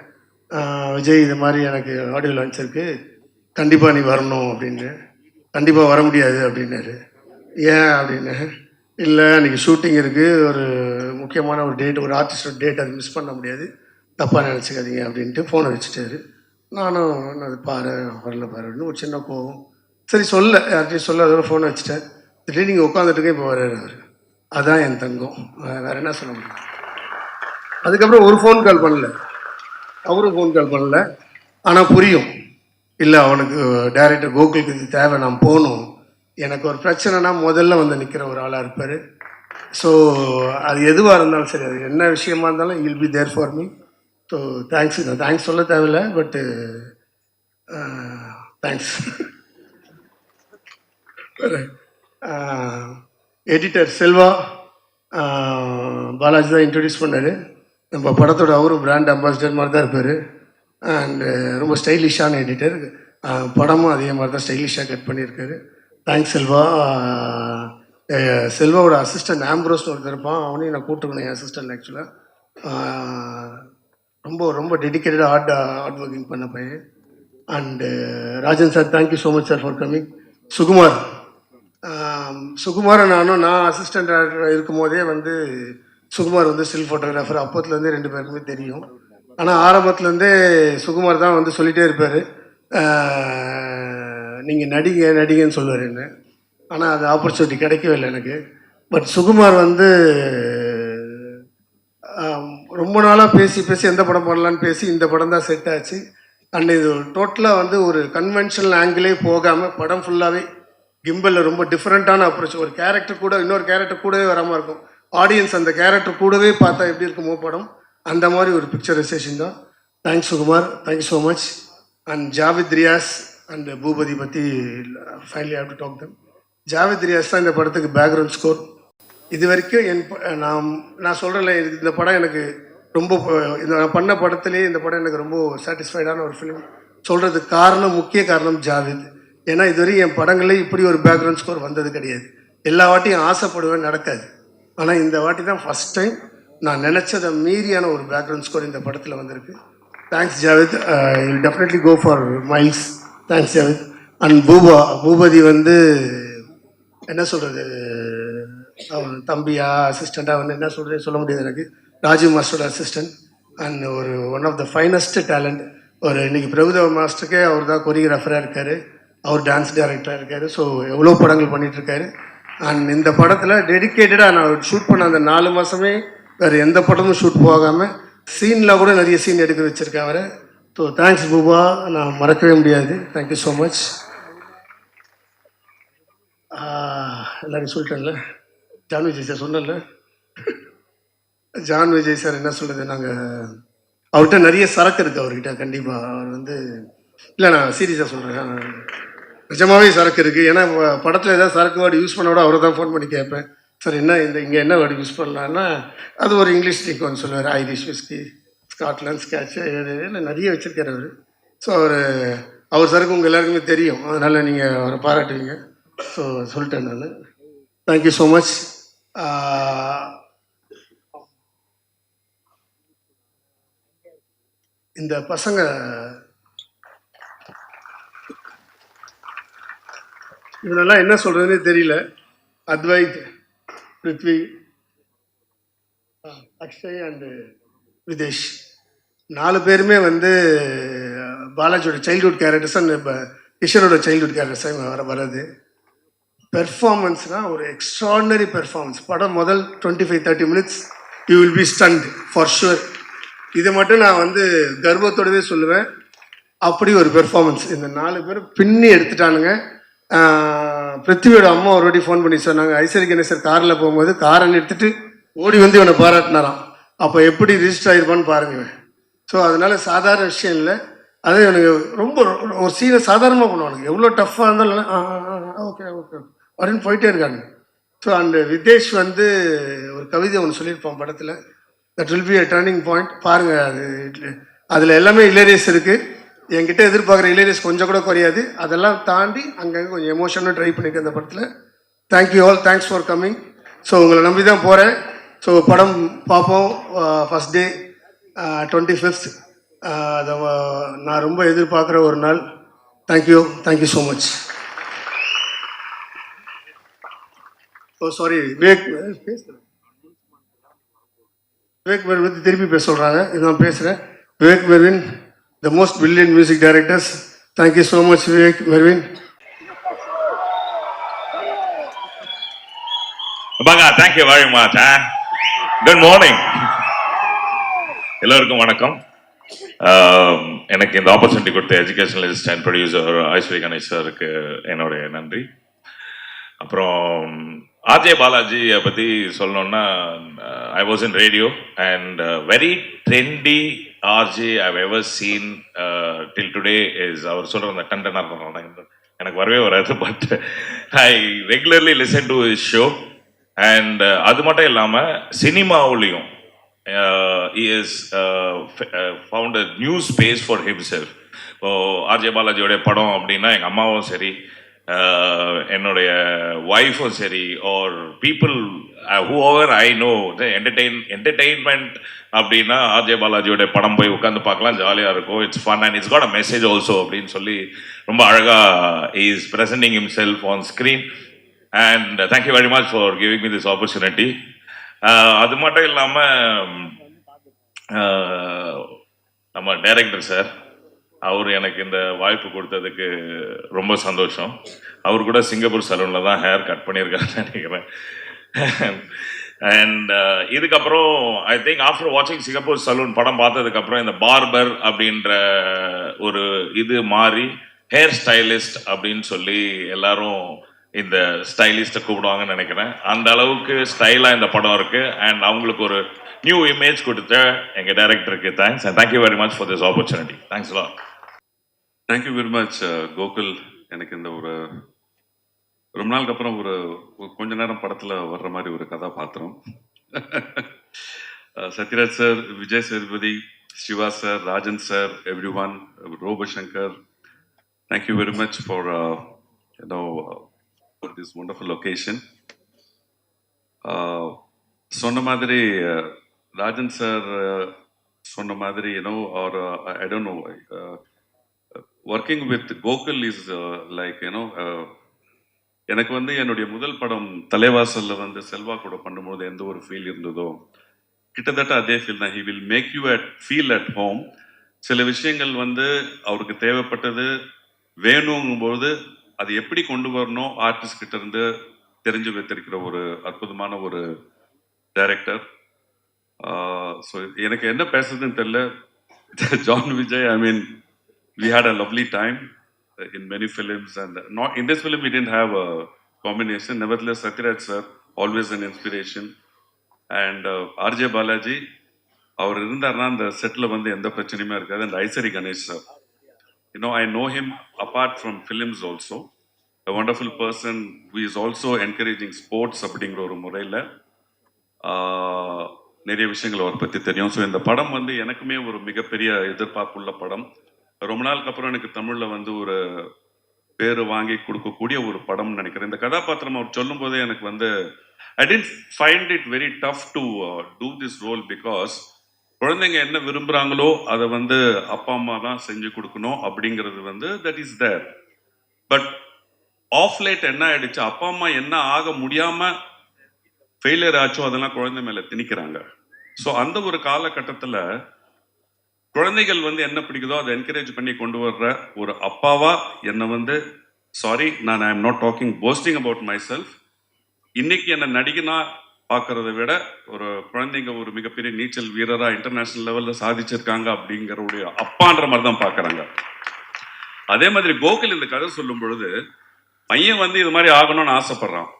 விஜய் இது மாதிரி எனக்கு ஆடியோ லான்ச் இருக்குது, கண்டிப்பாக நீ வரணும் அப்படின்னு. கண்டிப்பாக வர முடியாது அப்படின்னாரு. ஏன் அப்படின்னு, இல்லை அன்றைக்கி ஷூட்டிங் இருக்குது, ஒரு முக்கியமான ஒரு டேட், ஒரு ஆர்டிஸ்டோட டேட், அது மிஸ் பண்ண முடியாது, தப்பாக நினச்சிக்காதீங்க அப்படின்ட்டு ஃபோனை வச்சுட்டாரு. நானும் அது பாரு வரல பாருன்னு ஒரு சின்ன கோவம். சரி சொல்ல, யார்கிட்டையும் சொல்ல, அதோட ஃபோனை வச்சுட்டேன். திடீர்னு நீங்கள் உட்காந்துட்டுங்க இப்போ வர்றாரு அவர். அதான் என் தங்கம், வேறு என்ன சொல்ல முடியும். அதுக்கப்புறம் ஒரு ஃபோன் கால் பண்ணல, அவரும் ஃபோன் கால் பண்ணல. ஆனால் புரியும், இல்லை அவனுக்கு டைரக்டர் கோகுலுக்கு இது தேவை, நான் போகணும், எனக்கு ஒரு பிரச்சனைனா முதல்ல வந்து நிற்கிற ஒரு ஆளாக இருப்பார். ஸோ அது எதுவாக இருந்தாலும் சரி, அது என்ன விஷயமா இருந்தாலும் will be there for me. So thanks சொல்ல தேவையில்லை, பட்டு தேங்க்ஸ். எடிட்டர் செல்வா, பாலாஜி தான் இன்ட்ரடியூஸ் பண்ணார் நம்ம படத்தோட. அவரும் பிராண்ட் அம்பாசிடர் மாதிரி தான் இருப்பார். அண்டு ரொம்ப ஸ்டைலிஷான எடிட்டர். படமும் அதே மாதிரி தான் ஸ்டைலிஷாக கட் பண்ணியிருக்காரு. தேங்க்ஸ் செல்வா. செல்வாவோட அசிஸ்டன்ட் ஆம்ப்ரோஸ்னு ஒருத்தர் இருப்பான், அவனையும் நான் கூப்பிட்டுக்கணும் என் அசிஸ்டன்ட். ஆக்சுவலாக ரொம்ப ரொம்ப டெடிக்கேட்டடாக ஹார்ட் ஒர்க்கிங் பண்ண பையன். And Rajan sir, thank you so much sir for coming. சுகுமாரை நான் அசிஸ்டன்ட் டைரக்டர் இருக்கும் போதே வந்து சுகுமார் வந்து ஸ்டில் ஃபோட்டோகிராஃபர், அப்போத்துலேருந்தே 2 பேருக்குமே தெரியும். ஆனால் ஆரம்பத்துலேருந்தே சுகுமார் தான் வந்து சொல்லிகிட்டே இருப்பார், நீங்கள் நடிங்கன்னு சொல்லுவார் என்ன. ஆனால் அது ஆப்பர்ச்சுனிட்டி கிடைக்கவே இல்லை எனக்கு. பட் சுகுமார் வந்து ரொம்ப நாளாக பேசி எந்த படம் பண்ணலான்னு பேசி இந்த படம் தான் செட் ஆச்சு. அண்ட் இது டோட்டலாக வந்து ஒரு கன்வென்ஷனல் ஆங்கிளே போகாமல் படம் ஃபுல்லாகவே கிம்பலில் ரொம்ப டிஃப்ரெண்ட்டான அப்ரோச். ஒரு கேரக்டர் கூட இன்னொரு கேரக்டர் கூடவே வராமல் இருக்கும், ஆடியன்ஸ் அந்த கேரக்டர் கூடவே பார்த்தா எப்படி இருக்குமோ படம், அந்த மாதிரி ஒரு பிக்சரைசேஷன் தான். Thanks Sukumar, thank you so much. And Javed Riyaz and Boopathy பற்றி finally have to talk them. Javed Riyaz தான் இந்த படத்துக்கு பேக்ரவுண்ட் ஸ்கோர். இது வரைக்கும் நான் சொல்கிறேன்ல, இந்த படம் எனக்கு ரொம்ப, நான் பண்ண படத்துலேயே இந்த படம் எனக்கு ரொம்ப சாட்டிஸ்ஃபைடான ஒரு ஃபிலிம். சொல்கிறதுக்கு முக்கிய காரணம் ஜாவித். ஏன்னா இதுவரை என் படங்களே இப்படி ஒரு பேக்ரவுண்ட் ஸ்கோர் வந்தது கிடையாது. எல்லா வாட்டியும் ஆசைப்படுவேன், நடக்காது. ஆனால் இந்த வாட்டி தான் ஃபஸ்ட் டைம் நான் நினச்சதை மீறியான ஒரு பேக்ரவுண்ட் ஸ்கோர் இந்த படத்தில் வந்திருக்கு. Thanks Javed, will definitely go for miles. Thanks Javed. And Boopathy வந்து என்ன சொல்கிறது, அவன் தம்பியா அசிஸ்டண்ட்டாக வந்து என்ன சொல்கிறது சொல்ல முடியாது எனக்கு. ராஜீவ் மாஸ்டரோட அசிஸ்டன்ட் அண்ட் ஒரு one of the finest talent. ஒரு இன்றைக்கி பிரபுதேவ மாஸ்டருக்கே அவர் தான் கொரியோகிராஃபராக இருக்கார், அவர் டான்ஸ் டைரக்டராக இருக்கார். ஸோ எவ்வளோ படங்கள் பண்ணிகிட்ருக்காரு. அண்ட் இந்த படத்தில் டெடிக்கேட்டடாக நான் ஷூட் பண்ண அந்த 4 மாதமே வேறு எந்த படமும் ஷூட் போகாமல் சீனில் கூட நிறைய சீன் எடுக்க வச்சுருக்கேன் அவரை. ஸோ தேங்க்ஸ் பூபா, நான் மறக்கவே முடியாது. Thank you so much. எல்லோரும் சொல்லிட்டேன்ல, ஜான் விஜய் சார் சொன்னல, ஜான் விஜய் சார் என்ன சொல்கிறது, நாங்கள் அவர்கிட்ட நிறைய சரக்கு இருக்குது அவர்கிட்ட. கண்டிப்பாக அவர் வந்து, இல்லை நான் சீரியஸாக சொல்கிறேன், நிஜமாகவே சரக்கு இருக்குது. ஏன்னா படத்தில் ஏதாவது சரக்கு வேர்டு யூஸ் பண்ண விட அவரை தான் ஃபோன் பண்ணி கேட்பேன், சார் என்ன இங்கே என்ன வேர்டு யூஸ் பண்ணலான்னா அது ஒரு இங்கிலீஷ் ட்ரிக் ஒன்று சொல்லுவார், ஐரிஷ் விஸ்கி, ஸ்காட்லாண்ட் ஸ்கேட்ச், நிறைய வச்சுருக்கார் அவர். ஸோ அவர் சரக்கு உங்கள் எல்லாருக்குமே தெரியும், அதனால் நீங்கள் அவரை பாராட்டுவீங்க. ஸோ சொல்லிட்டேன் நான். Thank you so much. இந்த பசங்க இவனெல்லாம் என்ன சொல்கிறதுனே தெரியல. அத்வைத், பிருத்வி, அக்ஷய் அண்டு விதேஷ் 4 பேருமே வந்து பாலாஜியோட சைல்ட்ஹுட் கேரக்டர்ஸ் அண்ட் கிஷனோட சைல்ட்ஹுட் கேரக்டர்ஸ் வர்றது. பெர்ஃபார்மன்ஸ்னால் ஒரு எக்ஸ்ட்ராடினரி பெர்ஃபார்மன்ஸ். படம் முதல் 25-30 minutes you will be stunned for sure. இதை மட்டும் நான் வந்து கர்வத்தோடவே சொல்லுவேன், அப்படி ஒரு பெர்ஃபார்மன்ஸ். இந்த 4 பேர் பின்னி எடுத்துட்டானுங்க. பிருத்திவியோட அம்மா ஒரு வாட்டி ஃபோன் பண்ணி சொன்னாங்க, ஐஸ்வரி கணேசர் காரில் போகும்போது காரை நிறுத்திட்டு ஓடி வந்து இவனை பாராட்டினாராம். அப்போ எப்படி ரிஜிஸ்டர் ஆகிருப்பான்னு பாருங்கள். ஸோ அதனால சாதாரண விஷயம் இல்லை. அது எனக்கு ரொம்ப ஒரு சீனை சாதாரணமாக பண்ணுவானுங்க. எவ்வளோ டஃப்பாக இருந்தாலும் ஓகே ஓகே அப்படின்னு போயிட்டே இருக்காங்க. ஸோ அந்த விதேஷ் வந்து ஒரு கவிதை ஒன்று சொல்லியிருப்பான் படத்தில், that will be a turning point. பாருங்கள், அது அதில் எல்லாமே இலேரியஸ் இருக்குது. என்கிட்ட எதிர்பார்க்குற இலேரியஸ் கொஞ்சம் கூட குறையாது. அதெல்லாம் தாண்டி அங்கங்கே கொஞ்சம் எமோஷனாக ட்ரை பண்ணியிருக்கேன் அந்த படத்தில். Thank you all, thanks for coming. So உங்களை நம்பி தான் போகிறேன். ஸோ படம் பார்ப்போம். First day 25th. அதை நான் ரொம்ப எதிர்பார்க்குற ஒரு நாள். Thank you, thank you so much. Oh sorry, Vivek Mervin பற்றி திருப்பி பேச சொல்கிறாங்க. இது நான் பேசுகிறேன். Vivek Mervin, the most brilliant music directors. Thank you so much Vivek Mervin. Thank you very much. Good morning. எல்லோருக்கும் வணக்கம். எனக்கு இந்த ஆப்பர்ச்சுனிட்டி கொடுத்த educationalist and producer Ishari Ganesh சாருக்கு என்னுடைய நன்றி. அப்புறம் ஆர்ஜே பாலாஜியை பற்றி சொல்லணும்னா, I was in radio and very trendy RJ I've ever seen till today is. அவர் சொல்கிற அந்த கண்டனர் எனக்கு வரவே வராது, but I regularly listen to his show. And அது மட்டும் இல்லாமல் சினிமாவுலேயும் he has found a new space for himself. இப்போ ஆர்ஜே பாலாஜியோடைய படம் அப்படின்னா எங்கள் அம்மாவும் சரி, என்னுடைய ஒய்ஃபும் சரி, are people whoever I know entertainment அப்படின்னா ஆர்ஜே பாலாஜியோடைய படம் போய் உட்காந்து பார்க்கலாம், ஜாலியாக இருக்கும். It's fun and it's got a message also அப்படின்னு சொல்லி ரொம்ப அழகாக is presenting himself on screen. And thank you very much for giving me this opportunity. அது மட்டும் இல்லாமல் நம்ம டைரக்டர் சார், அவர் எனக்கு இந்த வாய்ப்பு கொடுத்ததுக்கு ரொம்ப சந்தோஷம். அவர் கூட சிங்கப்பூர் சலூனில் தான் ஹேர் கட் பண்ணியிருக்காருன்னு நினைக்கிறேன். அண்ட் இதுக்கப்புறம் ஐ திங்க் ஆஃப்டர் வாட்சிங் சிங்கப்பூர் சலூன் படம் பார்த்ததுக்கப்புறம் இந்த பார்பர் அப்படின்ற ஒரு இது மாறி ஹேர் ஸ்டைலிஸ்ட் அப்படின்னு சொல்லி எல்லாரும் இந்த ஸ்டைலிஸ்ட்டை கூப்பிடுவாங்கன்னு நினைக்கிறேன். அந்த அளவுக்கு ஸ்டைலாக இந்த படம் இருக்குது. அண்ட் அவங்களுக்கு ஒரு நியூ இமேஜ் கொடுத்த எங்கள் டைரக்டருக்கு thanks. And thank you very much for this opportunity. Thanks lot. Thank you very much Gokul. எனக்கு இந்த ஒரு ரொம்ப நாளுக்கு அப்புறம் ஒரு கொஞ்ச நேரம் படத்தில் வர்ற மாதிரி ஒரு கதாபாத்திரம். Sathyaraj sir, Vijay Sethupathi, Siva sir, Rajan sir, everyone, Robo Shankar, thank you very much for this wonderful occasion. சொன்ன மாதிரி ராஜன் சார் சொன்ன மாதிரி or I don't know, working with Gokul is like எனக்கு வந்து என்னுடைய முதல் படம் தலைவாசல்ல வந்து செல்வா கூட பண்ணும்போது எந்த ஒரு ஃபீல் இருந்ததோ கிட்டத்தட்ட அதே ஃபீல் தான். he will make you feel at home. சில விஷயங்கள் வந்து அவருக்கு தேவைப்பட்டது வேணுங்கும்போது அது எப்படி கொண்டு வரணும் ஆர்டிஸ்ட் கிட்ட இருந்து தெரிஞ்சு வைத்திருக்கிற ஒரு அற்புதமான ஒரு டைரக்டர். ஸோ எனக்கு என்ன பேசுறதுன்னு தெரியல. John Vijay, I mean we had a lovely time in many films, and not in this film we didn't have a combination. Nevertheless, Sathiraj sir, always an inspiration. And RJ Balaji, அவர் இருந்தார்னா அந்த செட்டில் வந்து எந்த பிரச்சனையுமே இருக்காது. And Ishari Ganesh sir, I know him apart from films also. A wonderful person who is also encouraging sports அப்படிங்கிற ஒரு முறையில் நிறைய விஷயங்கள் அவரை பற்றி தெரியும். ஸோ இந்த படம் வந்து எனக்குமே ஒரு மிகப்பெரிய எதிர்பார்ப்புள்ள படம். ரொம்ப நாளுக்கு அப்புறம் எனக்கு தமிழில் வந்து ஒரு பேர் வாங்கி கொடுக்கக்கூடிய ஒரு படம்னு நினைக்கிறேன். இந்த கதாபாத்திரம் அவர் சொல்லும் போதே எனக்கு வந்து I didn't find it very tough to do this role because குழந்தைங்க என்ன விரும்புகிறாங்களோ அதை வந்து அப்பா அம்மா தான் செஞ்சு கொடுக்கணும் அப்படிங்கிறது வந்து that is there. But of late என்ன ஆயிடுச்சு, அப்பா அம்மா என்ன ஆக முடியாமல் ஃபெயிலியர் ஆச்சோ அதெல்லாம் குழந்தை மேலே திணிக்கிறாங்க. ஸோ அந்த ஒரு காலகட்டத்தில் குழந்தைகள் வந்து என்ன பிடிக்குதோ அதை என்கரேஜ் பண்ணி கொண்டு வர்ற ஒரு அப்பாவா என்னை வந்து சாரி, நான் I am not talking posting about my self. இன்னைக்கு என்ன நடிகனா பார்க்கறத விட ஒரு குழந்தைங்க ஒரு மிகப்பெரிய நீச்சல் வீரரா இன்டர்நேஷனல் லெவல்ல சாதிச்சிருக்காங்க அப்படிங்கிறவுடைய அப்பான்ற மாதிரி தான் பார்க்கறாங்க. அதே மாதிரி கோகுல் இந்த கதை சொல்லும் பொழுது பையன் வந்து இது மாதிரி ஆகணும்னு ஆசைப்படுறான்.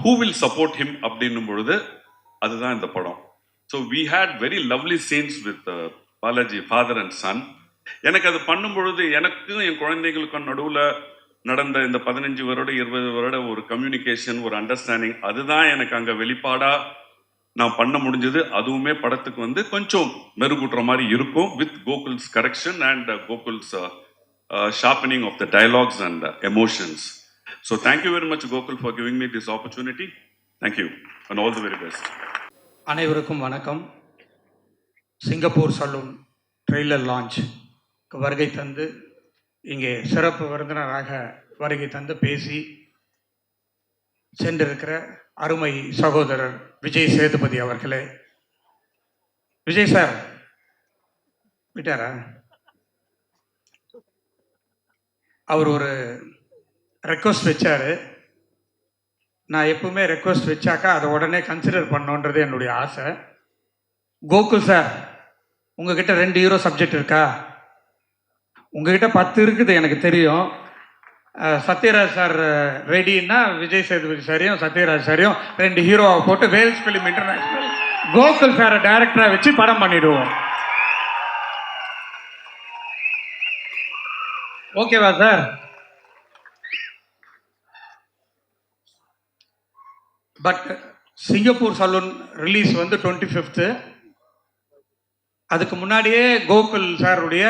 ஹூ வில் சப்போர்ட் ஹிம் அப்படின்னும் பொழுது அதுதான் இந்த படம். So we had very lovely scenes with Balaji father and son. எனக்கு அது பண்ணும் பொழுது எனக்கும் என் குழந்தைகளுக்கும் நடுவில் நடந்த இந்த 15 வருட 20 வருட ஒரு கம்யூனிகேஷன், ஒரு அண்டர்ஸ்டாண்டிங், அதுதான் எனக்கு அங்கே வெளிப்பாடாக நான் பண்ண முடிஞ்சது. அதுவுமே படத்துக்கு வந்து கொஞ்சம் மெருகூட்டுற மாதிரி இருக்கும் with Gokul's correction and Gokul's sharpening of the dialogues and emotions. So thank you very much Gokul for giving me this opportunity. Thank you and all the very best. அனைவருக்கும் வணக்கம். சிங்கப்பூர் சலூன் ட்ரெய்லர் லான்ச் வருகை தந்து இங்கே சிறப்பு விருந்தினராக வருகை தந்து பேசி சென்றிருக்கிற அருமை சகோதரர் விஜய் சேதுபதி அவர்களே. விஜய் சார் விட்டாரா? அவர் ஒரு ரெக்வஸ்ட் வச்சார். நான் எப்பவுமே ரெக்வஸ்ட் வச்சாக்கா அதை உடனே கன்சிடர் பண்ணோன்றது என்னுடைய ஆசை. கோகுல் சார், உங்ககிட்ட 2 ஹீரோ சப்ஜெக்ட் இருக்கா? உங்ககிட்ட 10 இருக்குது எனக்கு தெரியும். சத்யராஜ் சார் ரெடின்னா விஜய் சேதுபதி சாரையும் சத்யராஜ் சாரையும் 2 ஹீரோவை போட்டு வேல்ஸ் ஃபிலிம் இன்டர்நேஷனல் கோகுல் சாரை டைரக்டரா வச்சு படம் பண்ணிடுவோம். ஓகேவா sir? But Singapore salon release வந்து 25th. அதுக்கு முன்னாடியே கோகுல் சாருடைய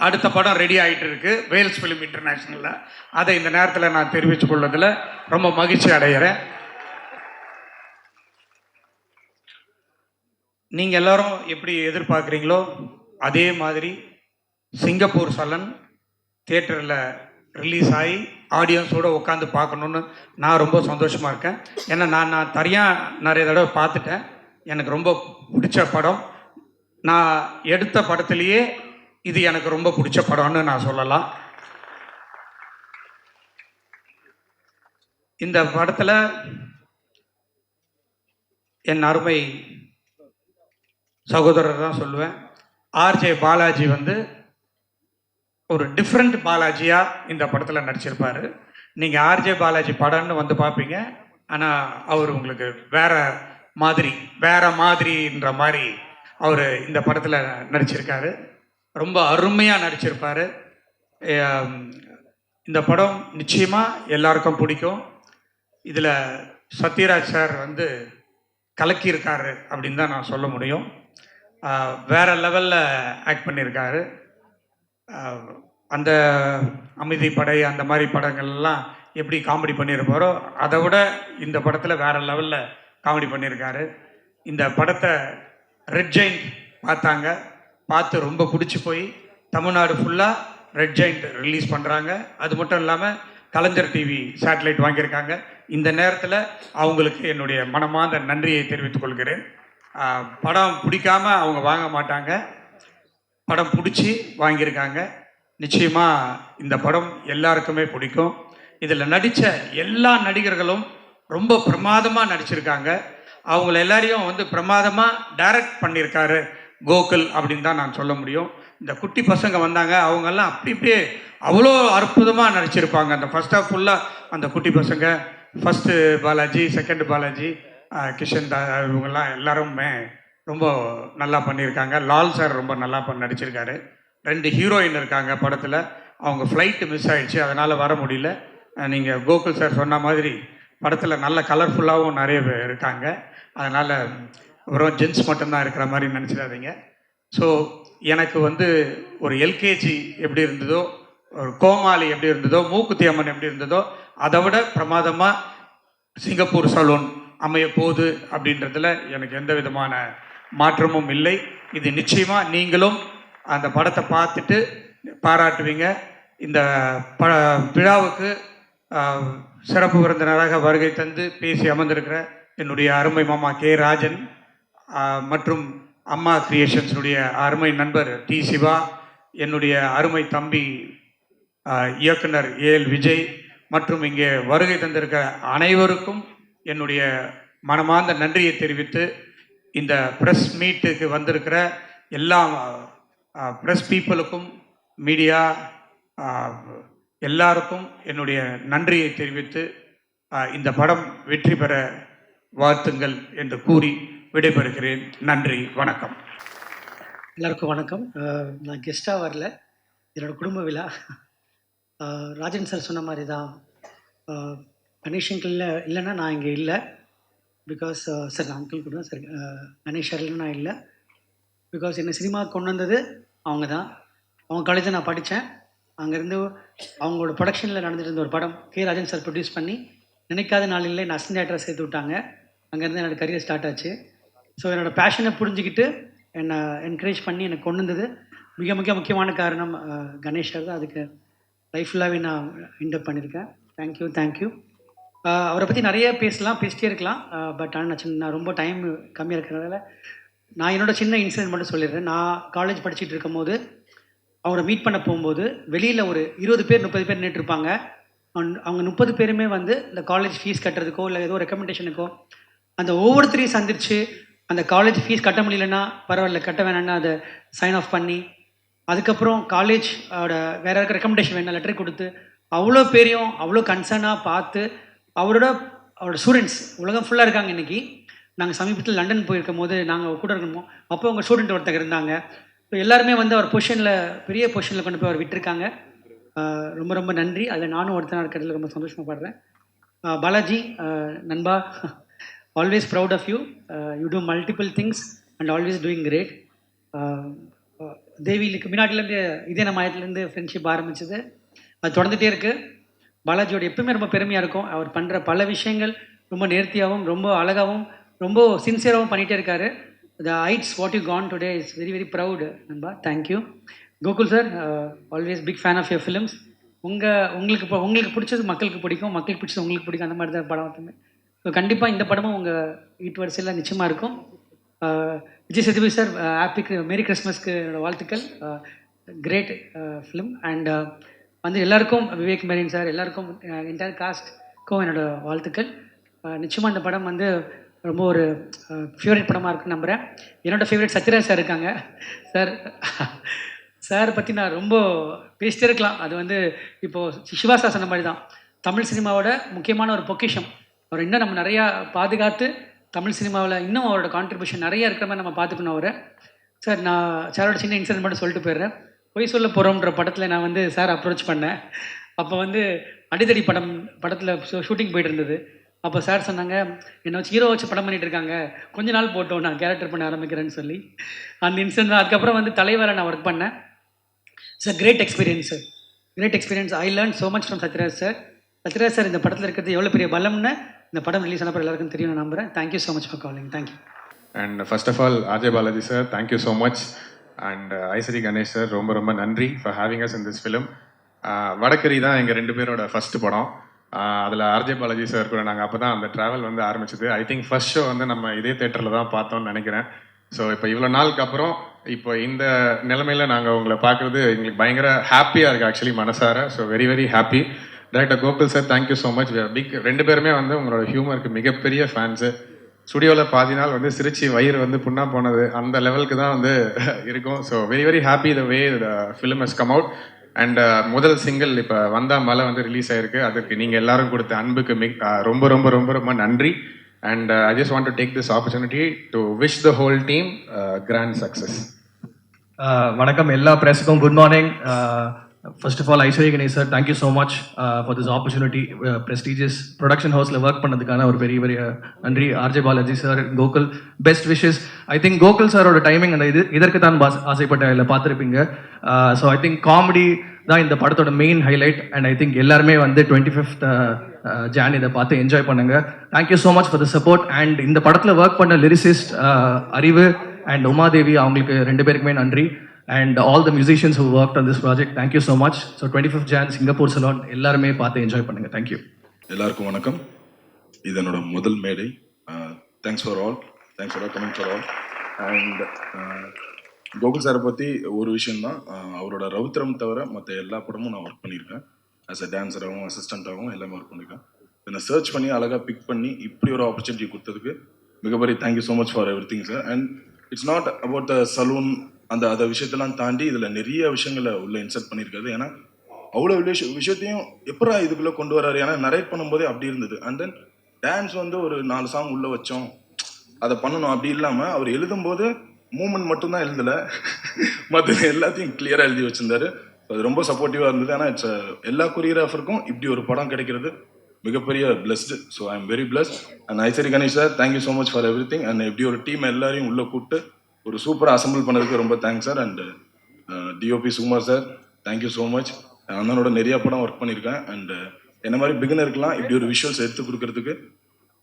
அடுத்த படம் ரெடி ஆகிட்டு இருக்கு வேல்ஸ் ஃபிலிம் இன்டர்நேஷனலில். அதை இந்த நேரத்தில் நான் தெரிவித்துக் கொள்வதில் ரொம்ப மகிழ்ச்சி அடைகிறேன். நீங்கள் எல்லாரும் எப்படி எதிர்பார்க்குறீங்களோ அதே மாதிரி சிங்கப்பூர் சலூன் தியேட்டரில் ரிலீஸ் ஆகி ஆடியன்ஸோடு உட்காந்து பார்க்கணுன்னு நான் ரொம்ப சந்தோஷமாக இருக்கேன். ஏன்னா நான் தனியாக நிறைய தடவை பார்த்துட்டேன். எனக்கு ரொம்ப பிடிச்ச படம். நான் எடுத்த படத்திலேயே இது எனக்கு ரொம்ப பிடிச்ச படம்னு நான் சொல்லலாம். இந்த படத்தில் என் அருமை சகோதரர் தான் சொல்லுவேன், ஆர்ஜே பாலாஜி வந்து ஒரு டிஃப்ரெண்ட் பாலாஜியாக இந்த படத்தில் நடிச்சிருப்பார். நீங்கள் ஆர்ஜே பாலாஜி படம்னு வந்து பார்ப்பீங்க, ஆனால் அவர் உங்களுக்கு வேற மாதிரின்ற மாதிரி அவர் இந்த படத்தில் நடிச்சிருக்காரு. ரொம்ப அருமையாக நடிச்சிருப்பார். இந்த படம் நிச்சயமாக எல்லாருக்கும் பிடிக்கும். இதில் சத்யராஜ் சார் வந்து கலக்கியிருக்காரு அப்படின்னு தான் நான் சொல்ல முடியும். வேறு லெவலில் ஆக்ட் பண்ணியிருக்காரு. அந்த அமைதிப்படை அந்த மாதிரி படங்கள்லாம் எப்படி காமெடி பண்ணியிருப்பாரோ அதை விட இந்த படத்தில் வேறு லெவலில் காமெடி பண்ணியிருக்காரு. இந்த படத்தை ரெட் ஜெயிண்ட் பார்த்து ரொம்ப பிடிச்சி போய் தமிழ்நாடு ஃபுல்லாக ரெட் ஜெயிண்ட் ரிலீஸ் பண்ணுறாங்க. அது மட்டும் இல்லாமல் கலைஞர் டிவி சேட்டலைட் வாங்கியிருக்காங்க. இந்த நேரத்தில் அவங்களுக்கு என்னுடைய மனமார்ந்த நன்றியை தெரிவித்துக் கொள்கிறேன். படம் பிடிக்காமல் அவங்க வாங்க மாட்டாங்க, படம் பிடிச்சி வாங்கியிருக்காங்க. நிச்சயமாக இந்த படம் எல்லாருக்குமே பிடிக்கும். இதில் நடித்த எல்லா நடிகர்களும் ரொம்ப பிரமாதமாக நடிச்சிருக்காங்க. அவங்கள எல்லாரையும் வந்து பிரமாதமாக டைரக்ட் பண்ணியிருக்காரு கோகுல் அப்படின்னு தான் நான் சொல்ல முடியும். இந்த குட்டி பசங்க வந்தாங்க, அவங்கெல்லாம் அப்படியே அவ்வளோ அற்புதமாக நடிச்சிருப்பாங்க. அந்த ஃபர்ஸ்ட் ஆஃப் ஃபுல்லாக அந்த குட்டி பசங்க, ஃபஸ்ட்டு பாலாஜி, செகண்ட் பாலாஜி, கிஷன் இவங்கெல்லாம் எல்லாருமே ரொம்ப நல்லா பண்ணியிருக்காங்க. லால் சார் ரொம்ப நல்லா நடிச்சிருக்காரு. 2 ஹீரோயின் இருக்காங்க படத்தில். அவங்க ஃப்ளைட்டு மிஸ் ஆகிடுச்சு, அதனால் வர முடியல. நீங்கள் கோகுல் சார் சொன்ன மாதிரி படத்தில் நல்ல கலர்ஃபுல்லாகவும் நிறைய பேர் இருக்காங்க. அதனால் வெறும் ஜென்ஸ் மட்டும்தான் இருக்கிற மாதிரி நினச்சிடாதீங்க. ஸோ எனக்கு வந்து ஒரு எல்கேஜி எப்படி இருந்ததோ, ஒரு கோமாளி எப்படி இருந்ததோ, மூக்குத்தி அம்மன் எப்படி இருந்ததோ, அதை விட பிரமாதமாக சிங்கப்பூர் சலூன் அமைய போகுது அப்படின்றதுல எனக்கு எந்த விதமான மாற்றமும் இல்லை. இது நிச்சயமாக நீங்களும் அந்த படத்தை பார்த்துட்டு பாராட்டுவீங்க. இந்த விழாவுக்கு சிறப்பு விருந்தினராக வருகை தந்து பேசி அமர்ந்திருக்கிற என்னுடைய அருமை மாமா கே ராஜன் மற்றும் அம்மா கிரியேஷன்ஸுடைய அருமை நண்பர் டி சிவா, என்னுடைய அருமை தம்பி இயக்குனர் ஏஎல் விஜய் மற்றும் இங்கே வருகை தந்திருக்க அனைவருக்கும் என்னுடைய மனமார்ந்த நன்றியை தெரிவித்து, இந்த ப்ரெஸ் மீட்டுக்கு வந்திருக்கிற எல்லா ப்ரெஸ் பீப்புளுக்கும், மீடியா எல்லாருக்கும் என்னுடைய நன்றியை தெரிவித்து இந்த படம் வெற்றி பெற வாழ்த்துங்கள் என்று கூறி விடைபெறுகிறேன். நன்றி, வணக்கம். எல்லாருக்கும் வணக்கம். நான் கெஸ்ட்டாக வரல, என்னோட குடும்ப விழா. ராஜன் சார் சொன்ன மாதிரி தான், கணேஷ் அங்கிள் இல்லைன்னா நான் இங்கே இல்லை. பிகாஸ் சார் நான் அங்கிள் கூட சார், கணேஷ் சார் இல்லைன்னா நான் இல்லை. பிகாஸ் என்னை சினிமாவுக்கு கொண்டு வந்தது அவங்க தான். அவங்க காலேஜில் நான் படித்தேன். அங்கேருந்து அவங்களோட ப்ரொடக்ஷனில் நடந்துட்டு இருந்த ஒரு படம் ராஜன் சார் ப்ரொடியூஸ் பண்ணி நினைக்காத நாளில் என்னை அசிஸ்டன்ட் டேரக்டராக சேர்த்து விட்டாங்க. அங்கேருந்து என்னோடய கரியர் ஸ்டார்ட் ஆச்சு. ஸோ என்னோடய பேஷனை புரிஞ்சுக்கிட்டு என்னை என்கரேஜ் பண்ணி எனக்கு கொண்டு வந்தது முக்கியமான காரணம் கணேஷ் சார் தான். அதுக்கு லைஃப் ஃபுல்லாகவே நான் இன்டப் பண்ணியிருக்கேன். தேங்க்யூ. அவரை பற்றி நிறைய பேசிட்டே இருக்கலாம். பட் ஆனால் நான் ரொம்ப டைம் கம்மியாக இருக்கிறதால நான் என்னோடய சின்ன இன்சிடென்ட் மட்டும் சொல்லிடுறேன். நான் காலேஜ் படிச்சுட்டு இருக்கும் போது அவரை மீட் பண்ண போகும்போது வெளியில் ஒரு 20 பேர் 30 பேர் நின்றுருப்பாங்க. அவங்க 30 பேருமே வந்து இந்த காலேஜ் ஃபீஸ் கட்டுறதுக்கோ இல்லை ஏதோ ரெக்கமெண்டேஷனுக்கோ அந்த ஒவ்வொருத்தரையும் சந்திச்சு அந்த காலேஜ் ஃபீஸ் கட்ட முடியலன்னா பரவாயில்ல கட்ட வேணான்னு அதை சைன் ஆஃப் பண்ணி, அதுக்கப்புறம் காலேஜ் வேறு யாருக்கு ரெக்கமெண்டேஷன் வேணும் லெட்டர் கொடுத்து அவ்வளோ பேரையும் அவ்வளோ கன்சர்னாக பார்த்து அவரோட ஸ்டூடெண்ட்ஸ் உலகம் ஃபுல்லாக இருக்காங்க. இன்றைக்கி நாங்கள் சமீபத்தில் லண்டன் போயிருக்கும் போது நாங்கள் கூட இருக்கணும். அப்போ அவங்க ஸ்டூடெண்ட் ஒருத்தர் இருந்தாங்க. ஸோ எல்லாருமே வந்து அவர் பெரிய பொசிஷனில் கொண்டு போய் அவர் விட்டுருக்காங்க. ரொம்ப நன்றி. அதில் நானும் ஒருத்தனாக இருக்கிறதுல ரொம்ப சந்தோஷப்படுறேன். பாலாஜி நண்பா, always proud of you. You do multiple things and always doing great. தேவிலுக்கு முன்னாடிலேருந்து இதே மாயத்துலேருந்து ஃப்ரெண்ட்ஷிப் ஆரம்பிச்சது, அது தொடர்ந்துகிட்டே இருக்குது. பாலாஜியோட எப்பவுமே ரொம்ப பெருமையாக இருக்கும். அவர் பண்ணுற பல விஷயங்கள் ரொம்ப நேர்த்தியாகவும் ரொம்ப அழகாகவும் ரொம்ப சின்சியராகவும் பண்ணிகிட்டே இருக்காரு. The heights what you gone today is very proud, நண்பா. Thank you. Gokul sir, always big fan of your films. உங்களுக்கு பிடிச்சது மக்களுக்கு பிடிக்கும், மக்களுக்கு பிடிச்சது உங்களுக்கு பிடிக்கும். அந்த மாதிரி தான் படம் மட்டுமே. ஸோ கண்டிப்பாக இந்த படமும் உங்கள் வீட்டு வரிசையில் நிச்சயமாக இருக்கும். விஜய் சேதுபதி சார், மேரி கிறிஸ்மஸ்க்கு என்னோடய வாழ்த்துக்கள். Great film. அண்ட் வந்து எல்லாருக்கும், விவேக் மேரின் சார் எல்லாருக்கும், என்டையர் காஸ்ட்க்கும் என்னோடய வாழ்த்துக்கள். நிச்சயமாக இந்த படம் வந்து ரொம்ப ஒரு ஃபேவரட் படமாக இருக்குன்னு நம்புகிறேன். என்னோடய ஃபேவரட் சத்யராஜ் சார் இருக்காங்க. சார் பற்றி நான் ரொம்ப பேசிட்டே இருக்கலாம். அது வந்து இப்போது சிவா சார் சொன்ன மாதிரி தான், தமிழ் சினிமாவோட முக்கியமான ஒரு பொக்கிஷம். அவர் இன்னும் நம்ம நிறையா பாதுகாத்து தமிழ் சினிமாவில் இன்னும் அவரோட கான்ட்ரிபியூஷன் நிறையா இருக்கிற மாதிரி நம்ம பார்த்துக்கணும் அவரை. சார், நான் சாரோட சின்ன இன்சிடென்ட் மட்டும் சொல்லிட்டு போயிடுறேன். பொய் சொல்ல போகிறோம்ன்ற படத்தில் நான் வந்து சார் அப்ரோச் பண்ணேன். அப்போ வந்து அடிதடி படத்தில் ஷூட்டிங் போயிட்டு இருந்தது. அப்போ சார் சொன்னாங்க, என்னை வச்சு ஹீரோ வச்சு படம் பண்ணிகிட்டு இருக்காங்க, கொஞ்ச நாள் போட்டோம் நான் கேரக்டர் பண்ண ஆரம்பிக்கிறேன்னு சொல்லி. அந்த இன்சிடென்ட் தான். அதுக்கப்புறம் வந்து தலைவரை நான் ஒர்க் பண்ணேன். Sir, great experience sir, great experience. I learn so much from Sathyaraj sir. Sathyaraj sir இந்த படத்தில் இருக்கிறது எவ்வளோ பெரிய பலம்னு இந்த படம் ரிலீஸ் ஆனப்போ எல்லாருக்கும் தெரியும் நான் நம்புகிறேன். Thank you so much for calling. Thank you. And first of all RJ Balaji sir, thank you so much. And Ishari Ganesh sir, ரொம்ப நன்றி for having us in this film. வடக்கரி தான் எங்கள் 2 பேரோட ஃபஸ்ட்டு படம். அதில் ஆர்ஜே பாலாஜி சார் கூட நாங்கள் அப்போ தான் அந்த ட்ராவல் வந்து ஆரம்பிச்சது. ஐ திங்க் ஃபர்ஸ்ட் ஷோ வந்து நம்ம இதே தேட்டரில் தான் பார்த்தோம்னு நினைக்கிறேன். ஸோ இப்போ இவ்வளோ நாளுக்கு அப்புறம் இப்போ இந்த நிலைமையில் நாங்கள் உங்களை பார்க்குறது எங்களுக்கு பயங்கர ஹாப்பியாக இருக்குது ஆக்சுவலி, மனசார. So very happy. Director Gokul sir, thank you so much. Big 2 பேருமே வந்து உங்களோட ஹியூமருக்கு மிகப்பெரிய ஃபேன்ஸு. ஸ்டுடியோவில் பாதி நாள் வந்து சிரிச்சு வயிறு வந்து புண்ணா போனது அந்த லெவலுக்கு தான் வந்து இருக்கும். So very happy the way the film has come out. And முதல் சிங்கிள் இப்போ வந்தா மலை வந்து ரிலீஸ் ஆயிருக்கு. அதுக்கு நீங்கள் எல்லாரும் கொடுத்த அன்புக்கு ரொம்ப நன்றி. And I just want to take this opportunity to wish the whole team grand success. வணக்கம் எல்லா ப்ரெஸ்ஸுக்கும், good morning. First of all Ishari Ganesh sir, thank you so much for this opportunity. Prestigious production ஹவுஸில் ஒர்க் பண்ணதுக்கான ஒரு பெரிய நன்றி. RJ Balaji sir, Gokul, best wishes. I think Gokul சாரோட டைமிங் அந்த இதற்கு தான் ஆசைப்பட்ட இதில் பார்த்துருப்பீங்க. ஸோ ஐ திங்க் காமெடி தான் இந்த படத்தோட main highlight. And I think எல்லாருமே வந்து 25th ஜான் இதை பார்த்து என்ஜாய் பண்ணுங்க. Thank you so much for the support. And இந்த படத்தில் ஒர்க் பண்ண லிரிசிஸ்ட் அறிவு அண்ட் உமாதேவி, அவங்களுக்கு 2 பேருக்குமே நன்றி. And all the musicians who worked on this project, thank you so much. So 25th Jan Singapore Salon, எல்லாருமே பார்த்து என்ஜாய் பண்ணுங்க. Thank you. எல்லாருக்கும் வணக்கம். இது என்னோட முதல் மேடை. Thanks for coming for all. And Gokul சாரை பற்றி ஒரு விஷயம்தான், அவரோட ரவுத்திரம் தவிர மற்ற எல்லா படமும் நான் ஒர்க் பண்ணியிருக்கேன். ஆஸ் அ டான்ஸராகவும் அசிஸ்டண்ட்டாகவும் எல்லாமே ஒர்க் பண்ணியிருக்கேன். என்னை சர்ச் பண்ணி அழகாக பிக் பண்ணி இப்படி ஒரு ஆப்பர்ச்சுனிட்டி கொடுத்ததுக்கு மிகப்பெரிய thank you so much for everything sir. And it's not about the salon, அந்த விஷயத்தெல்லாம் தாண்டி இதில் நிறைய விஷயங்களை உள்ள இன்சர்ட் பண்ணியிருக்காரு. ஏன்னா அவ்வளோ விஷயத்தையும் எப்படா இதுக்குள்ளே கொண்டு வராரு. ஏன்னா நரேட் பண்ணும்போதே அப்படி இருந்தது. அண்ட் தென் டான்ஸ் வந்து ஒரு 4 சாங் உள்ளே வச்சோம், அதை பண்ணணும். அப்படி இல்லாமல் அவர் எழுதும்போது மூமெண்ட் மட்டும்தான் எழுதலை, மற்றது எல்லாத்தையும் கிளியராக எழுதி வச்சிருந்தாரு. அது ரொம்ப சப்போர்ட்டிவாக இருந்தது. ஆனால் இட்ஸ் எல்லா கொரியோகிராஃபருக்கும் இப்படி ஒரு படம் கிடைக்கிறது மிகப்பெரிய blessed. So I am very blessed. And Ishari Ganesh sir, thank you so much for every thing. And இப்படி ஒரு டீம் எல்லாரையும் உள்ளே கூப்பிட்டு ஒரு சூப்பராக அசம்பிள் பண்ணதுக்கு ரொம்ப thanks sir. And DOP Sukumar sir, thank you so much. அண்ணனோட நிறையா படம் ஒர்க் பண்ணியிருக்கேன். அண்ட் என்ன மாதிரி பிகினருக்குலாம் இப்படி ஒரு விஷுவல்ஸ் எடுத்து கொடுக்கறதுக்கு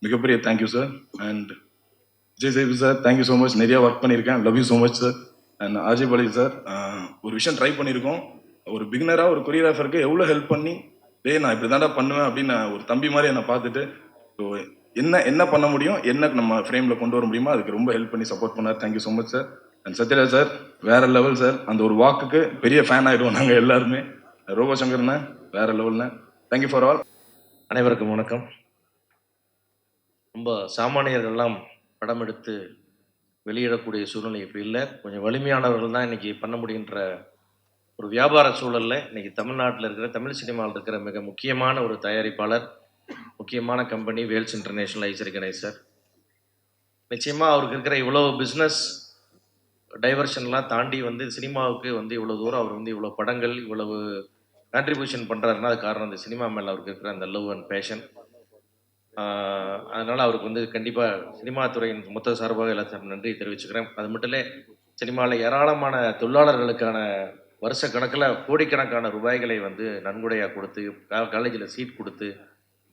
மிகப்பெரிய thank you sir. And Vijay Sevi sir, thank you so much. நிறையா ஒர்க் பண்ணியிருக்கேன், love you so much sir. And RJ Balaji sir, ஒரு விஷயம் ட்ரை பண்ணியிருக்கோம். ஒரு பிகினராக ஒரு கொரியோகிராஃபருக்கு எவ்வளோ ஹெல்ப் பண்ணி, நான் இப்படி தாண்டா பண்ணுவேன் அப்படின்னு ஒரு தம்பி மாதிரி என்னை பார்த்துட்டு, ஸோ என்ன பண்ண முடியும், என்ன நம்ம ஃப்ரேமில் கொண்டு வர முடியுமோ அதுக்கு ரொம்ப ஹெல்ப் பண்ணி சப்போர்ட் பண்ணார். Thank you so much sir. And Sathyaraj sir, வேற லெவல் சார். அந்த ஒரு வாக்குக்கு பெரிய ஃபேன் ஆகிடுவோம் நாங்கள் எல்லாருமே. ரோபோ சங்கர்ண்ணே, வேற லெவல்ண்ணே. Thank you for all. அனைவருக்கும் வணக்கம். ரொம்ப சாமானியர்கள்லாம் படம் எடுத்து வெளியிடக்கூடிய சூழ்நிலை இப்போ இல்லை. கொஞ்சம் வலிமையானவர்கள் தான் இன்றைக்கி பண்ண முடிகின்ற ஒரு வியாபார சூழலில் இன்றைக்கி தமிழ்நாட்டில் இருக்கிற, தமிழ் சினிமாவில் இருக்கிற மிக முக்கியமான ஒரு தயாரிப்பாளர், முக்கியமான company Vels international Ishari Ganesh sir. நிச்சயமாக அவருக்கு இருக்கிற இவ்வளோ பிஸ்னஸ் டைவர்ஷன்லாம் தாண்டி வந்து சினிமாவுக்கு வந்து இவ்வளோ தூரம் அவர் வந்து இவ்வளோ படங்கள் இவ்வளவு கான்ட்ரிபியூஷன் பண்ணுறாருன்னா அது காரணம் அந்த சினிமா மேலே அவருக்கு இருக்கிற அந்த லவ் அண்ட் பேஷன். அதனால் அவருக்கு வந்து கண்டிப்பாக சினிமா துறையின் மொத்த சார்பாக எல்லாத்தையும் நன்றி தெரிவிச்சுக்கிறேன். அது மட்டும் இல்லை, சினிமாவில் ஏராளமான தொழிலாளர்களுக்கான வருஷ கணக்கில் கோடிக்கணக்கான ரூபாய்களை வந்து நன்கொடையாக கொடுத்து, காலேஜில் சீட் கொடுத்து,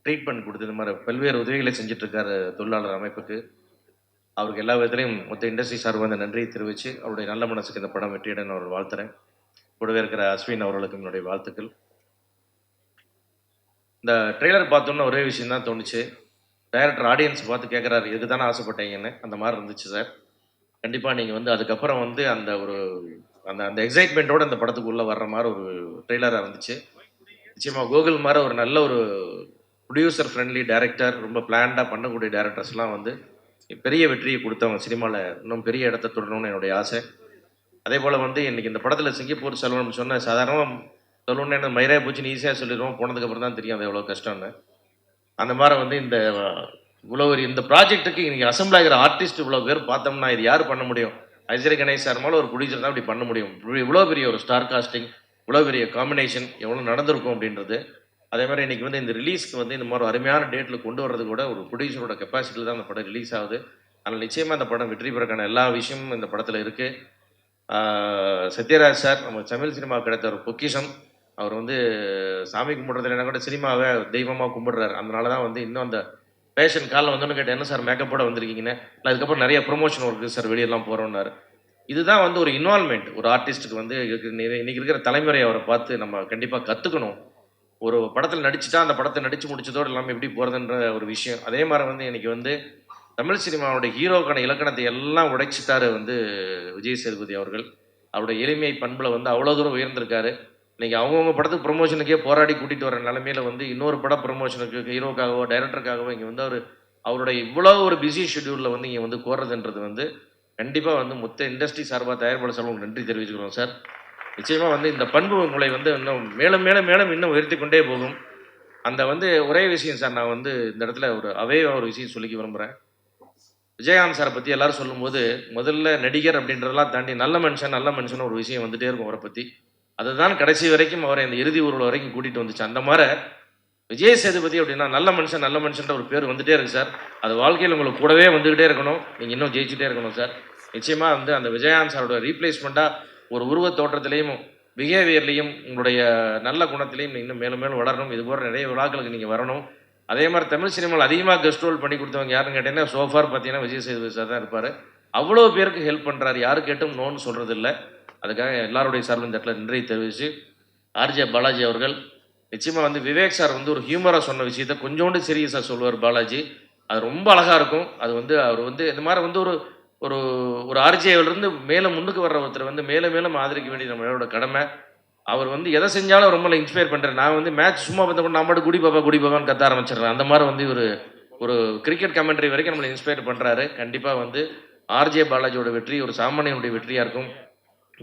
ட்ரீட்மெண்ட் கொடுத்து, இந்த மாதிரி பல்வேறு உதவிகளை செஞ்சிட்ருக்காரு தொழிலாளர் அமைப்புக்கு. அவருக்கு எல்லா விதத்துலையும் மொத்த இண்டஸ்ட்ரி சார்பாக அந்த நன்றியை தெரிவித்து அவருடைய நல்ல மனசுக்கு இந்த படம் வெற்றியிடன்னு அவர் வாழ்த்துறேன். கூடவே இருக்கிற அஸ்வின் அவர்களுக்கும் என்னுடைய வாழ்த்துக்கள். இந்த ட்ரெய்லர் பார்த்தோன்னா ஒரே விஷயம் தான் தோணுச்சு. டைரக்டர் ஆடியன்ஸ் பார்த்து கேட்குறாரு, இதுக்கு தானே ஆசைப்பட்டீங்கன்னு. அந்த மாதிரி இருந்துச்சு சார். கண்டிப்பாக நீங்கள் வந்து அதுக்கப்புறம் வந்து அந்த ஒரு அந்த எக்ஸைட்மெண்ட்டோடு அந்த படத்துக்குள்ளே வர்ற மாதிரி ஒரு ட்ரெய்லராக இருந்துச்சு. நிச்சயமாக கோகுல் மாதிரி ஒரு நல்ல ஒரு ப்ரொடியூசர் ஃப்ரெண்ட்லி டைரக்டர், ரொம்ப பிளான்டாக பண்ணக்கூடிய டைரக்டர்ஸ்லாம் வந்து பெரிய வெற்றியை கொடுத்தவங்க சினிமாவில் இன்னும் பெரிய இடத்த தொடரணும்னு என்னுடைய ஆசை. அதே போல் வந்து இன்றைக்கி இந்த படத்தில் சிங்கப்பூர் செல்வன் சொன்ன சாதாரணமாக சொல்லணுன்னு மயிரே பூச்சின்னு ஈஸியாக சொல்லிடுவோம், போனதுக்கப்புறம் தான் தெரியும் அது எவ்வளோ கஷ்டம்னு. அந்த மாதிரி வந்து இவ்வளோ ஒரு இந்த ப்ராஜெக்ட்டுக்கு இன்றைக்கி அசம்பிள் ஆகிற ஆர்டிஸ்ட் இவ்வளோ பேர் பார்த்தோம்னா இது யார் பண்ண முடியும்? ஐசரி கணேஷ் சார் மேலே ஒரு ப்ரொடியூசர் தான் இப்படி பண்ண முடியும். இவ்வளோ பெரிய ஒரு ஸ்டார் காஸ்டிங், இவ்வளோ பெரிய காம்பினேஷன் எவ்வளோ நடந்திருக்கும் அப்படின்றது. அதே மாதிரி இன்றைக்கி வந்து இந்த ரிலீஸ்க்கு வந்து இந்த மாதிரி அருமையான டேட்டில் கொண்டு வர்றது கூட ஒரு ப்ரொடியூசரோட கெப்பாசிட்டியில் தான் அந்த படம் ரிலீஸ் ஆகுது. அதனால் நிச்சயமாக அந்த படம் வெற்றி பெறக்கான எல்லா விஷயமும் இந்த படத்தில் இருக்குது. சத்யராஜ் சார் நம்ம தமிழ் சினிமா கிடைத்த ஒரு பொக்கிஷம். அவர் வந்து சாமி கும்பிட்றதுல கூட சினிமாவை தெய்வமாக கும்பிடுறாரு. அதனால தான் வந்து இன்னும் அந்த பேஷன் காலில் வந்தோன்னு கேட்டேன், என்ன சார் மேக்கப்போட வந்திருக்கீங்கன்னு. இல்லை அதுக்கப்புறம் நிறைய ப்ரொமோஷன் ஒர்க்கு சார், வெளியெல்லாம் போகிறோன்னாரு. இதுதான் வந்து ஒரு இன்வால்மெண்ட் ஒரு ஆர்டிஸ்ட்டுக்கு வந்து இன்றைக்கி இருக்கிற தலைமுறை அவரை பார்த்து நம்ம கண்டிப்பாக கற்றுக்கணும். ஒரு படத்தில் நடிச்சுட்டா அந்த படத்தை நடித்து முடிச்சதோடு இல்லாமல் எப்படி போகிறதுன்ற ஒரு விஷயம். அதே மாதிரி வந்து இன்றைக்கி வந்து தமிழ் சினிமாவுடைய ஹீரோக்கான இலக்கணத்தை எல்லாம் உடைச்சிட்டாரு வந்து விஜய் சேதுபதி அவர்கள். அவருடைய எளிமை பண்பில் வந்து அவ்வளோ தூரம் உயர்ந்திருக்காரு. இன்றைக்கி அவங்கவுங்க படத்துக்கு ப்ரொமோஷனுக்கே போராடி கூட்டிகிட்டு வர நிலமையில வந்து இன்னொரு படம் ப்ரொமோஷனுக்கு ஹீரோக்காகவோ டைரக்டருக்காகவோ இங்கே வந்து அவருடைய இவ்வளோ ஒரு பிஸி ஷெட்யூலில் வந்து இங்கே வந்து கோர்றதுன்றது வந்து கண்டிப்பாக வந்து மொத்த இண்டஸ்ட்ரி சார்பாக தயாரிப்பாளர் சார்பாக நன்றி தெரிவிச்சுக்கிறோம் சார். நிச்சயமாக வந்து இந்த பண்பு உங்களை வந்து இன்னும் மேலும் மேலும் மேலும் இன்னும் உயர்த்தி கொண்டே போகும். அந்த வந்து ஒரே விஷயம் சார், நான் வந்து இந்த இடத்துல ஒரு விஷயம் சொல்லிக்க விரும்புகிறேன். விஜயகாந்த் சாரை பற்றி எல்லாரும் சொல்லும்போது முதல்ல நடிகர் அப்படின்றதெல்லாம் தாண்டி நல்ல மனுஷன் ஒரு விஷயம் வந்துகிட்டே இருக்கும் அவரை பற்றி. அதுதான் கடைசி வரைக்கும் அவரை இந்த இறுதி ஊர்வலம் வரைக்கும் கூட்டிகிட்டு வந்துச்சு. அந்த மாதிரி விஜய் சேதுபதி அப்படின்னா நல்ல மனுஷன்ற ஒரு பேர் வந்துகிட்டே இருக்கு சார். அது வாழ்க்கையில் உங்களுக்கு கூடவே வந்துக்கிட்டே இருக்கணும், நீங்கள் இன்னும் ஜெயிச்சுட்டே இருக்கணும் சார். நிச்சயமாக வந்து அந்த விஜயகாந்த் சாரோட ரீப்ளேஸ்மெண்ட்டாக ஒரு உருவ தோற்றத்திலையும் பிஹேவியர்லையும் உங்களுடைய நல்ல குணத்திலையும் இன்னும் மேலும் மேலும் வளரணும். இது போன்ற நிறைய விழாக்களுக்கு நீங்கள் வரணும். அதே மாதிரி தமிழ் சினிமாவில் அதிகமாக கெஸ்ட் ரோல் பண்ணி கொடுத்தவங்க யாருன்னு கேட்டீங்கன்னா சோஃபார் பார்த்தீங்கன்னா விஜய் சேதுபதி சார் தான் இருப்பார். அவ்வளோ பேருக்கு ஹெல்ப் பண்ணுறாரு, யாரு கேட்டும் நோன்னு சொல்கிறது இல்லை. அதுக்காக எல்லாருடைய சார்பில் இந்த இடத்துல நன்றி தெரிவித்து ஆர்ஜே பாலாஜி அவர்கள் நிச்சயமாக வந்து விவேக் சார் வந்து ஒரு ஹியூமராக சொன்ன விஷயத்த கொஞ்சோண்டு சீரியஸாக சொல்லுவார் பாலாஜி. அது ரொம்ப அழகாக இருக்கும். அது வந்து அவர் வந்து இந்த மாதிரி வந்து ஒரு ஒரு ஒரு ஆர்ஜேவிலிருந்து மேலே முன்னுக்கு வர்ற ஒருத்தர் வந்து மேலும் மேலும் ஆதரிக்க வேண்டிய நம்மளோட கடமை. அவர் வந்து எதை செஞ்சாலும் ரொம்ப இன்ஸ்பயர் பண்ணுறேன். நான் வந்து மேட்ச் சும்மா வந்து கூட நம்ம குடி பாபான்னு கத்த ஆரம்பிச்சிடுறேன். அந்த மாதிரி வந்து ஒரு கிரிக்கெட் கமெண்ட்ரி வரைக்கும் நம்மளை இன்ஸ்பயர் பண்ணுறாரு. கண்டிப்பாக வந்து ஆர்ஜே பாலாஜியோட வெற்றி ஒரு சாமானியனுடைய வெற்றியாக இருக்கும்.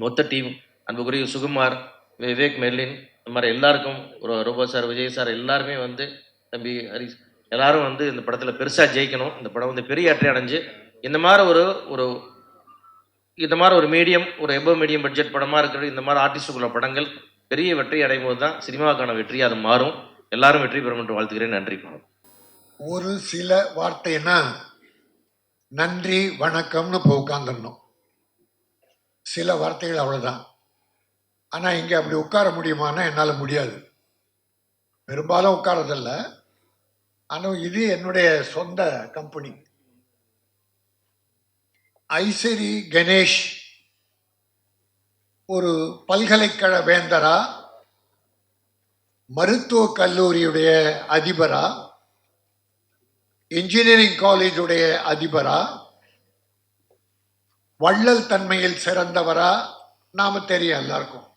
மொத்த டீம் அன்புக்குரிய சுகுமார், விவேக், மெர்லின், இந்த மாதிரி எல்லாருக்கும் ஒரு ரோபோ சார், விஜய் சார் எல்லாருமே வந்து தம்பி ஹரிஷ் எல்லாரும் வந்து இந்த படத்தில் பெருசாக ஜெயிக்கணும். இந்த படம் வந்து பெரிய அட்டை அடைஞ்சு இந்த மாதிரி ஒரு இந்த மாதிரி ஒரு மீடியம், ஒரு எபோவ் மீடியம் பட்ஜெட் படமாக இருக்கிற இந்த மாதிரி ஆர்டிஸ்டுக்குள்ள படங்கள் பெரிய வெற்றி அடையும் போது தான் சினிமாவுக்கான வெற்றி அது மாறும். எல்லாரும் வெற்றி பெறும் என்று வாழ்த்துக்கிறேன். நன்றி. ஒரு சில வார்த்தைன்னா நன்றி வணக்கம்னு இப்போ உட்காந்துடணும். சில வார்த்தைகள் அவ்வளோதான். ஆனால் இங்கே அப்படி உட்கார முடியுமானா என்னால் முடியாது. பெரும்பாலும் உட்காரதில்ல. ஆனால் இது என்னுடைய சொந்த கம்பெனி. ஐசரி கணேஷ் ஒரு பல்கலைக்கழக வேந்தரா, மருத்துவக் கல்லூரியுடைய அதிபரா, இன்ஜினியரிங் காலேஜுடைய அதிபரா, வள்ளல் தன்மையில் சிறந்தவரா நாம தெரியும் எல்லாருக்கும்.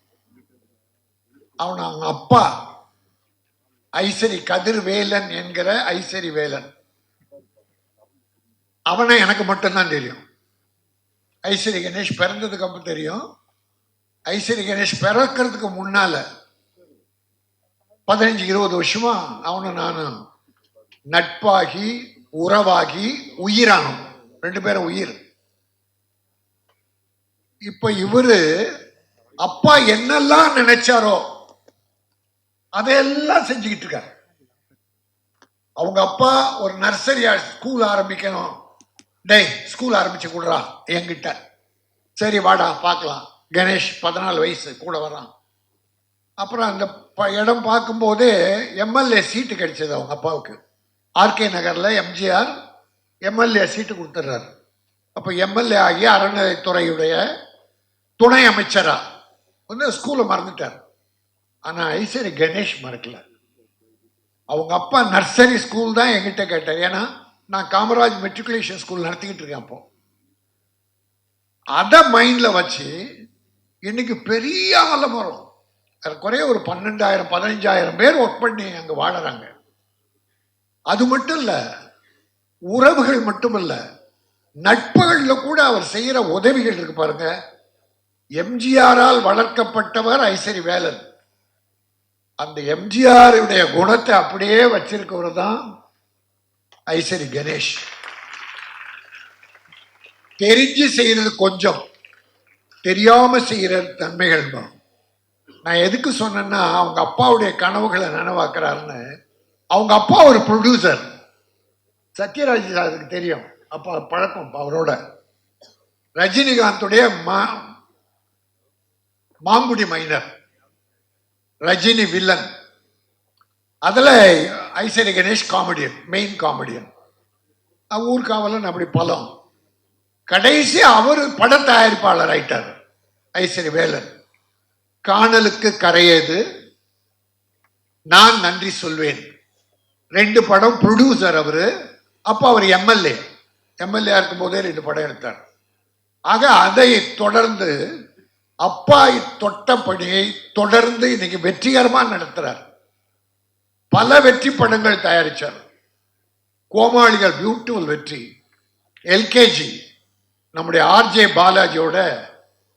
அவங்க அப்பா ஐசரி கதிர்வேலன் என்கிற ஐசரி வேலன். அவனை எனக்கு மட்டும்தான் தெரியும். ஐசரி கணேஷ் பிறந்ததுக்கு அப்புறம் தெரியும். ஐசரி கணேஷ் பிறக்கிறதுக்கு முன்னால 15-20 வருஷமா அவனை நான் நட்பாகி உறவாகி உயிரானோம். 2 பேரும் உயிர். இப்ப இவரு அப்பா என்னெல்லாம் நினைச்சாரோ அதையெல்லாம் செஞ்சுக்கிட்டு இருக்காரு. அவங்க அப்பா ஒரு நர்சரி ஸ்கூல் ஆரம்பிக்கணும், டேய் ஸ்கூல் ஆரம்பிச்சு கொடுறா என்கிட்ட. சரி வாடா பார்க்கலாம். கணேஷ் 14 வயசு கூட வரான். அப்புறம் அந்த இடம் பார்க்கும்போதே எம்எல்ஏ சீட்டு கிடைச்சது அவங்க அப்பாவுக்கு. ஆர்கே நகரில் எம்ஜிஆர் எம்எல்ஏ சீட்டு கொடுத்துட்றாரு. அப்போ எம்எல்ஏ ஆகி அறநிலைத்துறையுடைய துணை அமைச்சரா வந்து ஸ்கூலை மறந்துட்டார். ஆனால் ஐசரி கணேஷ் மறக்கல. அவங்க அப்பா நர்சரி ஸ்கூல் தான் என்கிட்ட கேட்டார். ஏன்னா நான் காமராஜ் மெட்ரிகுலேஷன் ஸ்கூல் நடத்திக்கிட்டு இருக்கேன். அப்போ அதை மைண்டில் வச்சு இன்னைக்கு பெரிய ஆலமரம் குறைய ஒரு 12,000-15,000 பேர் ஒர்க் பண்ணி அங்கே வாழறாங்க. அது மட்டும் இல்லை, உறவுகள் மட்டுமல்ல, நட்புகளில் கூட அவர் செய்கிற உதவிகள் இருக்கு பாருங்க. எம்ஜிஆரால் வளர்க்கப்பட்டவர் ஐசரி வேலன். அந்த எம்ஜிஆருடைய குணத்தை அப்படியே வச்சிருக்கவர் தான் ஐசரி கணேஷ். தெரிஞ்சு செய்யறது கொஞ்சம், தெரியாம செய்யற தன்மைகள் தான். நான் எதுக்கு சொன்னேன்னா, அவங்க அப்பாவுடைய கனவுகளை நனவாக்குறாருன்னு. அவங்க அப்பா ஒரு ப்ரொடியூசர், சத்யராஜ் சாருக்கு தெரியும், அப்பா பழக்கம் அவரோட. ரஜினிகாந்துடைய மாங்குடி மைனர், ரஜினி வில்லன். அதில் Ishari Ganesh comedian, main comedian. Oorkavalan, அப்படி பலம். கடைசி அவர் பட தயாரிப்பாளர் ஆயிட்டார் ஐசரி வேலன். காணலுக்கு கரையேது, நான் நன்றி சொல்வேன், 2 படம் ப்ரொடியூசர் அவரு. அப்போ அவர் எம்எல்ஏ இருக்கும் போதே 2 படம் எடுத்தார். ஆக அதை தொடர்ந்து அப்பா தொட்ட பணியை தொடர்ந்து இன்னைக்கு வெற்றிகரமா நடத்துறார். பல வெற்றி படங்கள் தயாரிச்சார். கோமாளிகள் பியூட்டிஃபுல் வெற்றி. எல்கேஜி நம்முடைய ஆர்ஜே பாலாஜியோட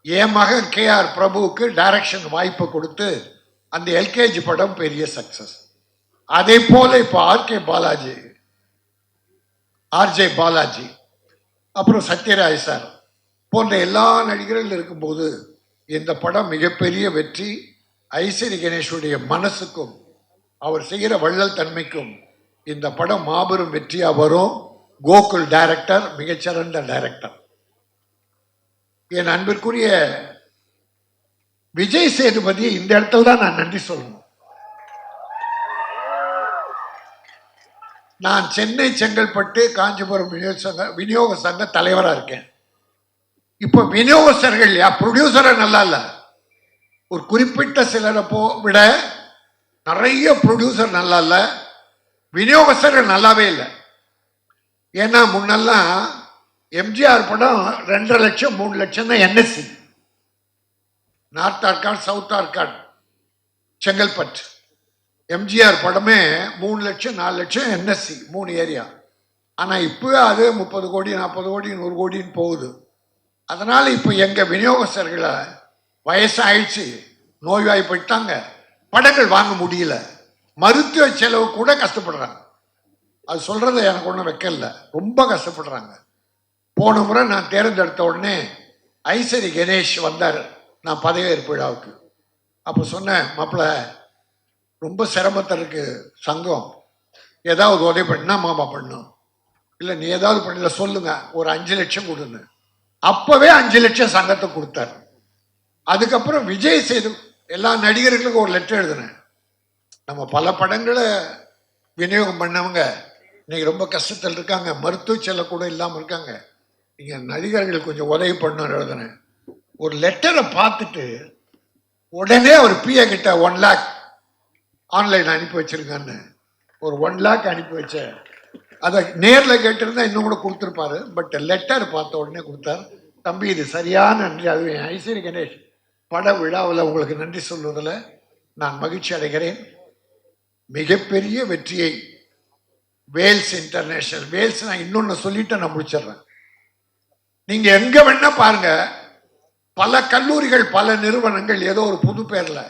என் மகன் KR பிரபுவுக்கு டைரக்ஷன் வாய்ப்பு கொடுத்து அந்த எல்கேஜி படம் பெரிய சக்சஸ். அதே போல இப்போ ஆர்ஜே பாலாஜி, அப்புறம் சத்யராஜ் சார் போன்ற எல்லா நடிகர்கள் இருக்கும்போது இந்த படம் மிகப்பெரிய வெற்றி. ஐசரி கணேஷுடைய மனசுக்கும் அவர் செய்கிற வள்ளல் தன்மைக்கும் இந்த படம் மாபெரும் வெற்றியா வரும். கோகுல் டைரக்டர், மிகச்சிறந்த டைரக்டர். என் அன்பிற்குரிய விஜய் சேதுபதி இந்த இடத்துல தான் நான் நன்றி சொல்லணும். நான் சென்னை, செங்கல்பட்டு, காஞ்சிபுரம் விநியோக சங்க தலைவராக இருக்கேன். இப்போ விநியோகஸ்தர்கள் ப்ரொடியூசரை நல்லா இல்லை, ஒரு குறிப்பிட்ட சிலரை விட நிறைய ப்ரொடியூசர் நல்லா இல்லை, விநியோகஸ்தர்கள் நல்லாவே இல்லை. ஏன்னா முன்னெல்லாம் எம்ஜிஆர் படம் 2.5 லட்சம் 3 லட்சம் தான் NSC. North Arcot, south Arcot, Chengalpattu. MGR படமே 3 லட்சம் 4 லட்சம் என்எஸ்சி, 3 ஏரியா. ஆனால் இப்போ அது 30 கோடி 40 கோடி 100 கோடின்னு போகுது. அதனால இப்போ எங்கள் விநியோகஸ்தர்களை வயசாயிடுச்சு, நோய்வாய்ப்பட்டாங்க, படங்கள் வாங்க முடியல, மருத்துவ செலவு கூட கஷ்டப்படுறாங்க. அது சொல்றதை எனக்கு ஒன்றும் வைக்கல, ரொம்ப கஷ்டப்படுறாங்க. போன முறை நான் தேர்ந்தெடுத்த உடனே ஐசரி கணேஷ் வந்தார் நான் பதவியேற்பு விழாவுக்கு. அப்போ சொன்னேன், மாப்பிள்ள ரொம்ப சிரமத்தில் இருக்கு சங்கம், ஏதாவது உதவி பண்ணா மாமா பண்ணும், இல்லை நீ ஏதாவது பண்ணல சொல்லுங்க, ஒரு 5 லட்சம் கொடுங்க. அப்பவே 5 லட்சம் சங்கத்துக்கு கொடுத்தாரு. அதுக்கப்புறம் விஜய் சேது எல்லா நடிகர்களுக்கும் ஒரு லெட்டர் எழுதினேன். நம்ம பல படங்களை விநியோகம் பண்ணவங்க இன்னைக்கு ரொம்ப கஷ்டத்தில் இருக்காங்க, மருத்துவ செல்ல கூட இல்லாமல் இருக்காங்க, நீங்க நடிகர்கள் கொஞ்சம் உதவி பண்ணணும்னு எழுதினேன். ஒரு லெட்டரை பார்த்துட்டு உடனே ஒரு பிஏ கிட்ட 1 லேக் ஆன்லைன் அனுப்பி வச்சிருக்கான்னு ஒரு 1 லேக் அனுப்பி வச்சேன். அதை நேரில் கேட்டிருந்தா இன்னும் கூட கொடுத்துருப்பாரு. பட் லெட்டர் பார்த்த உடனே கொடுத்தார். தம்பி இது சரியான நன்றி. அது ஐஸ்வரி கணேஷ் பட விழாவில் உங்களுக்கு நன்றி சொல்வதில் நான் மகிழ்ச்சி அடைகிறேன். மிகப்பெரிய வெற்றியை வேல்ஸ் இன்டர்நேஷனல், வேல்ஸ் நான் இன்னொன்று சொல்லிட்டு நான் முடிச்சிடுறேன். நீங்க எங்க வேணா பாருங்க, பல கல்லூரிகள் பல நிறுவனங்கள் ஏதோ ஒரு புது பேர்ல,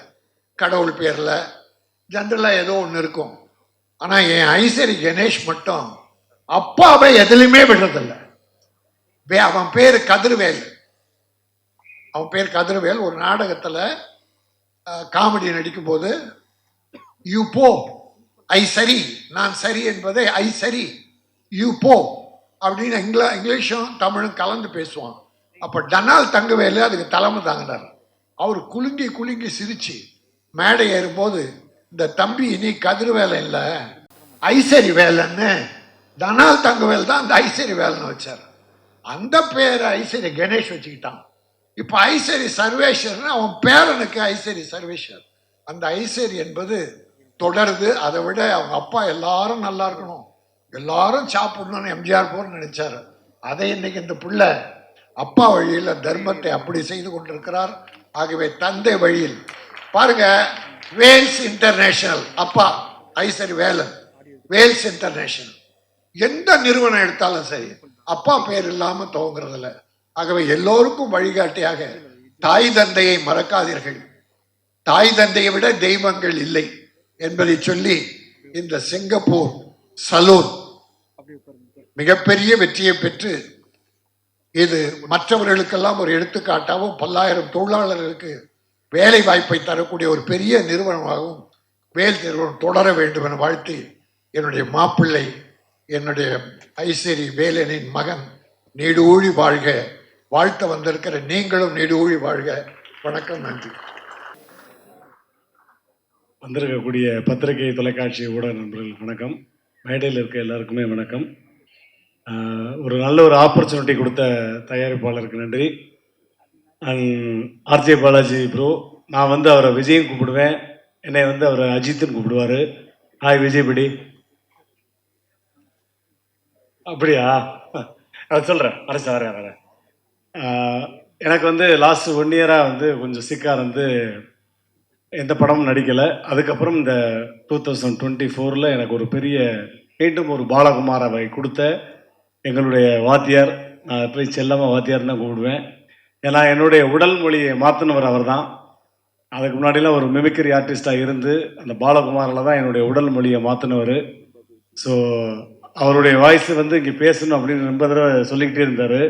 கடவுள் பேர்ல, ஜென்ரலா ஏதோ ஒன்று இருக்கும். ஆனா என் ஐசரி கணேஷ் மட்டும் அப்பாவை எதுலையுமே விடுறதில்லை. அவன் பேர் கதிர்வேல். அவன் பேர் கதிர்வேல். ஒரு நாடகத்துல காமெடி நடிக்கும் போது யூ போ ஐ சரி, நான் சரி என்பதை ஐ சரி யூ போ அப்படின்னு இங்கிலீஷும் தமிழும் கலந்து பேசுவான். அப்ப டனால் தங்கவேலு அதுக்கு தலைமை தாங்கினார். அவர் குலுங்கி குலுங்கி சிரிச்சு மேடை ஏறும்போது, இந்த தம்பி இனி கதிர்வேலை இல்லை ஐசரி வேலைன்னு டனால் தங்கவேல் தான் அந்த ஐசரி வேலைன்னு வச்சார். அந்த பேரை ஐசரி கணேஷ் வச்சுக்கிட்டான். இப்ப ஐசரி சர்வேஸ்வர்னு அவன் பேரனுக்கு ஐசரி சர்வேஸ்வர். அந்த ஐசரி என்பது தொடருது. அதை விட அவங்க அப்பா எல்லாரும் நல்லா இருக்கணும், எல்லாரும் சாப்பிடணும்னு எம்ஜிஆர் போர் நினைச்சாரு. அதை இன்னைக்கு இந்த பிள்ளை அப்பா வழியில் தர்மத்தை அப்படி செய்து கொண்டிருக்கிறார். ஆகவே தந்தை வழியில் பாருங்க, வேல்ஸ் இன்டர்நேஷனல் அப்பா ஐசரி வேலன், வேல்ஸ் இன்டர்நேஷனல் எந்த நிறுவனம் எடுத்தாலும் சரி அப்பா பேர் இல்லாம துவங்குறதில்ல. ஆகவே எல்லோருக்கும் வழிகாட்டியாக தாய் தந்தையை மறக்காதீர்கள், தாய் தந்தையை விட தெய்வங்கள் இல்லை என்பதை சொல்லி இந்த சிங்கப்பூர் சலூன் மிகப்பெரிய வெற்றியை பெற்று இது மற்றவர்களுக்கெல்லாம் ஒரு எடுத்துக்காட்டாகவும் 10,000 தொழிலாளர்களுக்கு வேலை வாய்ப்பை தரக்கூடிய ஒரு பெரிய நிறுவனமாகவும் வேல் நிறுவனம் தொடர வேண்டும் என வாழ்த்தி, என்னுடைய மாப்பிள்ளை என்னுடைய ஐசரி வேலனின் மகன் நீடூழி வாழ்க, வாழ்த்த வந்திருக்கிற நீங்களும் நீடூழி வாழ்க. வணக்கம், நன்றி. வந்திருக்கக்கூடிய பத்திரிகை தொலைக்காட்சி ஊடக நண்பர்களுக்கு வணக்கம், மேடையில் இருக்க எல்லாருக்குமே வணக்கம். ஒரு நல்ல ஒரு ஆப்பர்ச்சுனிட்டி கொடுத்த தயாரிப்பாளருக்கு நன்றி. அண்ட் ஆர்ஜே பாலாஜி ப்ரோ, நான் வந்து அவரை விஜயும் கூப்பிடுவேன், என்னை வந்து அவரை அஜித்துன்னு கூப்பிடுவார். ஹாய் விஜய் படி, அப்படியா? நான் சொல்கிறேன், வரேன். எனக்கு வந்து லாஸ்ட் 1 இயராக வந்து கொஞ்சம் சிக்காக இருந்து எந்த படமும் நடிக்கலை. அதுக்கப்புறம் இந்த 2024 எனக்கு ஒரு பெரிய மீண்டும் ஒரு பாலகுமாராவை கொடுத்த எங்களுடைய வாத்தியார், நான் போய் செல்லமாக வாத்தியார் தான் கூப்பிடுவேன். ஏன்னா என்னுடைய உடல் மொழியை மாற்றினவர் அவர் தான். அதுக்கு முன்னாடிலாம் ஒரு மிமிக்ரி ஆர்டிஸ்டாக இருந்து அந்த பாலகுமாரில் தான் என்னுடைய உடல் மொழியை மாற்றினவர். ஸோ அவருடைய வாய்ஸ் வந்து இங்கே பேசணும் அப்படின்னு ரொம்ப தடவை சொல்லிக்கிட்டே இருந்தார்.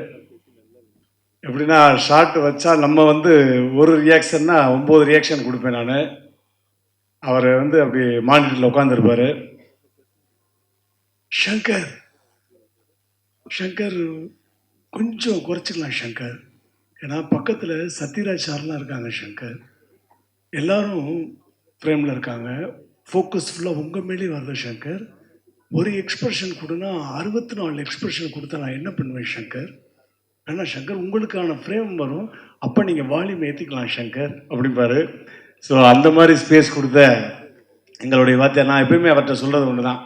எப்படின்னா ஷார்ட் வச்சா நம்ம வந்து ஒரு ரியாக்ஷன்னா 9 ரியாக்ஷன் கொடுப்பேன் நான். அவர் வந்து அப்படி மானிட்டரில் உட்காந்துருப்பார். ஷங்கர் கொஞ்சம் குறைச்சிக்கலாம் ஷங்கர், ஏன்னா பக்கத்தில் சத்யராஜ் சார்லாம் இருக்காங்க. ஷங்கர் எல்லாரும் ஃப்ரேமில் இருக்காங்க, ஃபோக்கஸ் ஃபுல்லாக உங்கள் மேலே வருது. ஷங்கர் ஒரு எக்ஸ்பிரஷன் கொடுனா 64 எக்ஸ்பிரஷன் கொடுத்தா நான் என்ன பண்ணுவேன் ஷங்கர்? ஆனால் ஷங்கர் உங்களுக்கான ஃப்ரேம் வரும், அப்போ நீங்கள் வால்யூம் ஏற்றிக்கலாம் ஷங்கர் அப்படிம்பாரு. ஸோ அந்த மாதிரி ஸ்பேஸ் கொடுத்த எங்களுடைய வாத்தியார், நான் எப்பயுமே அவர்கிட்ட சொல்கிறது ஒன்று தான்,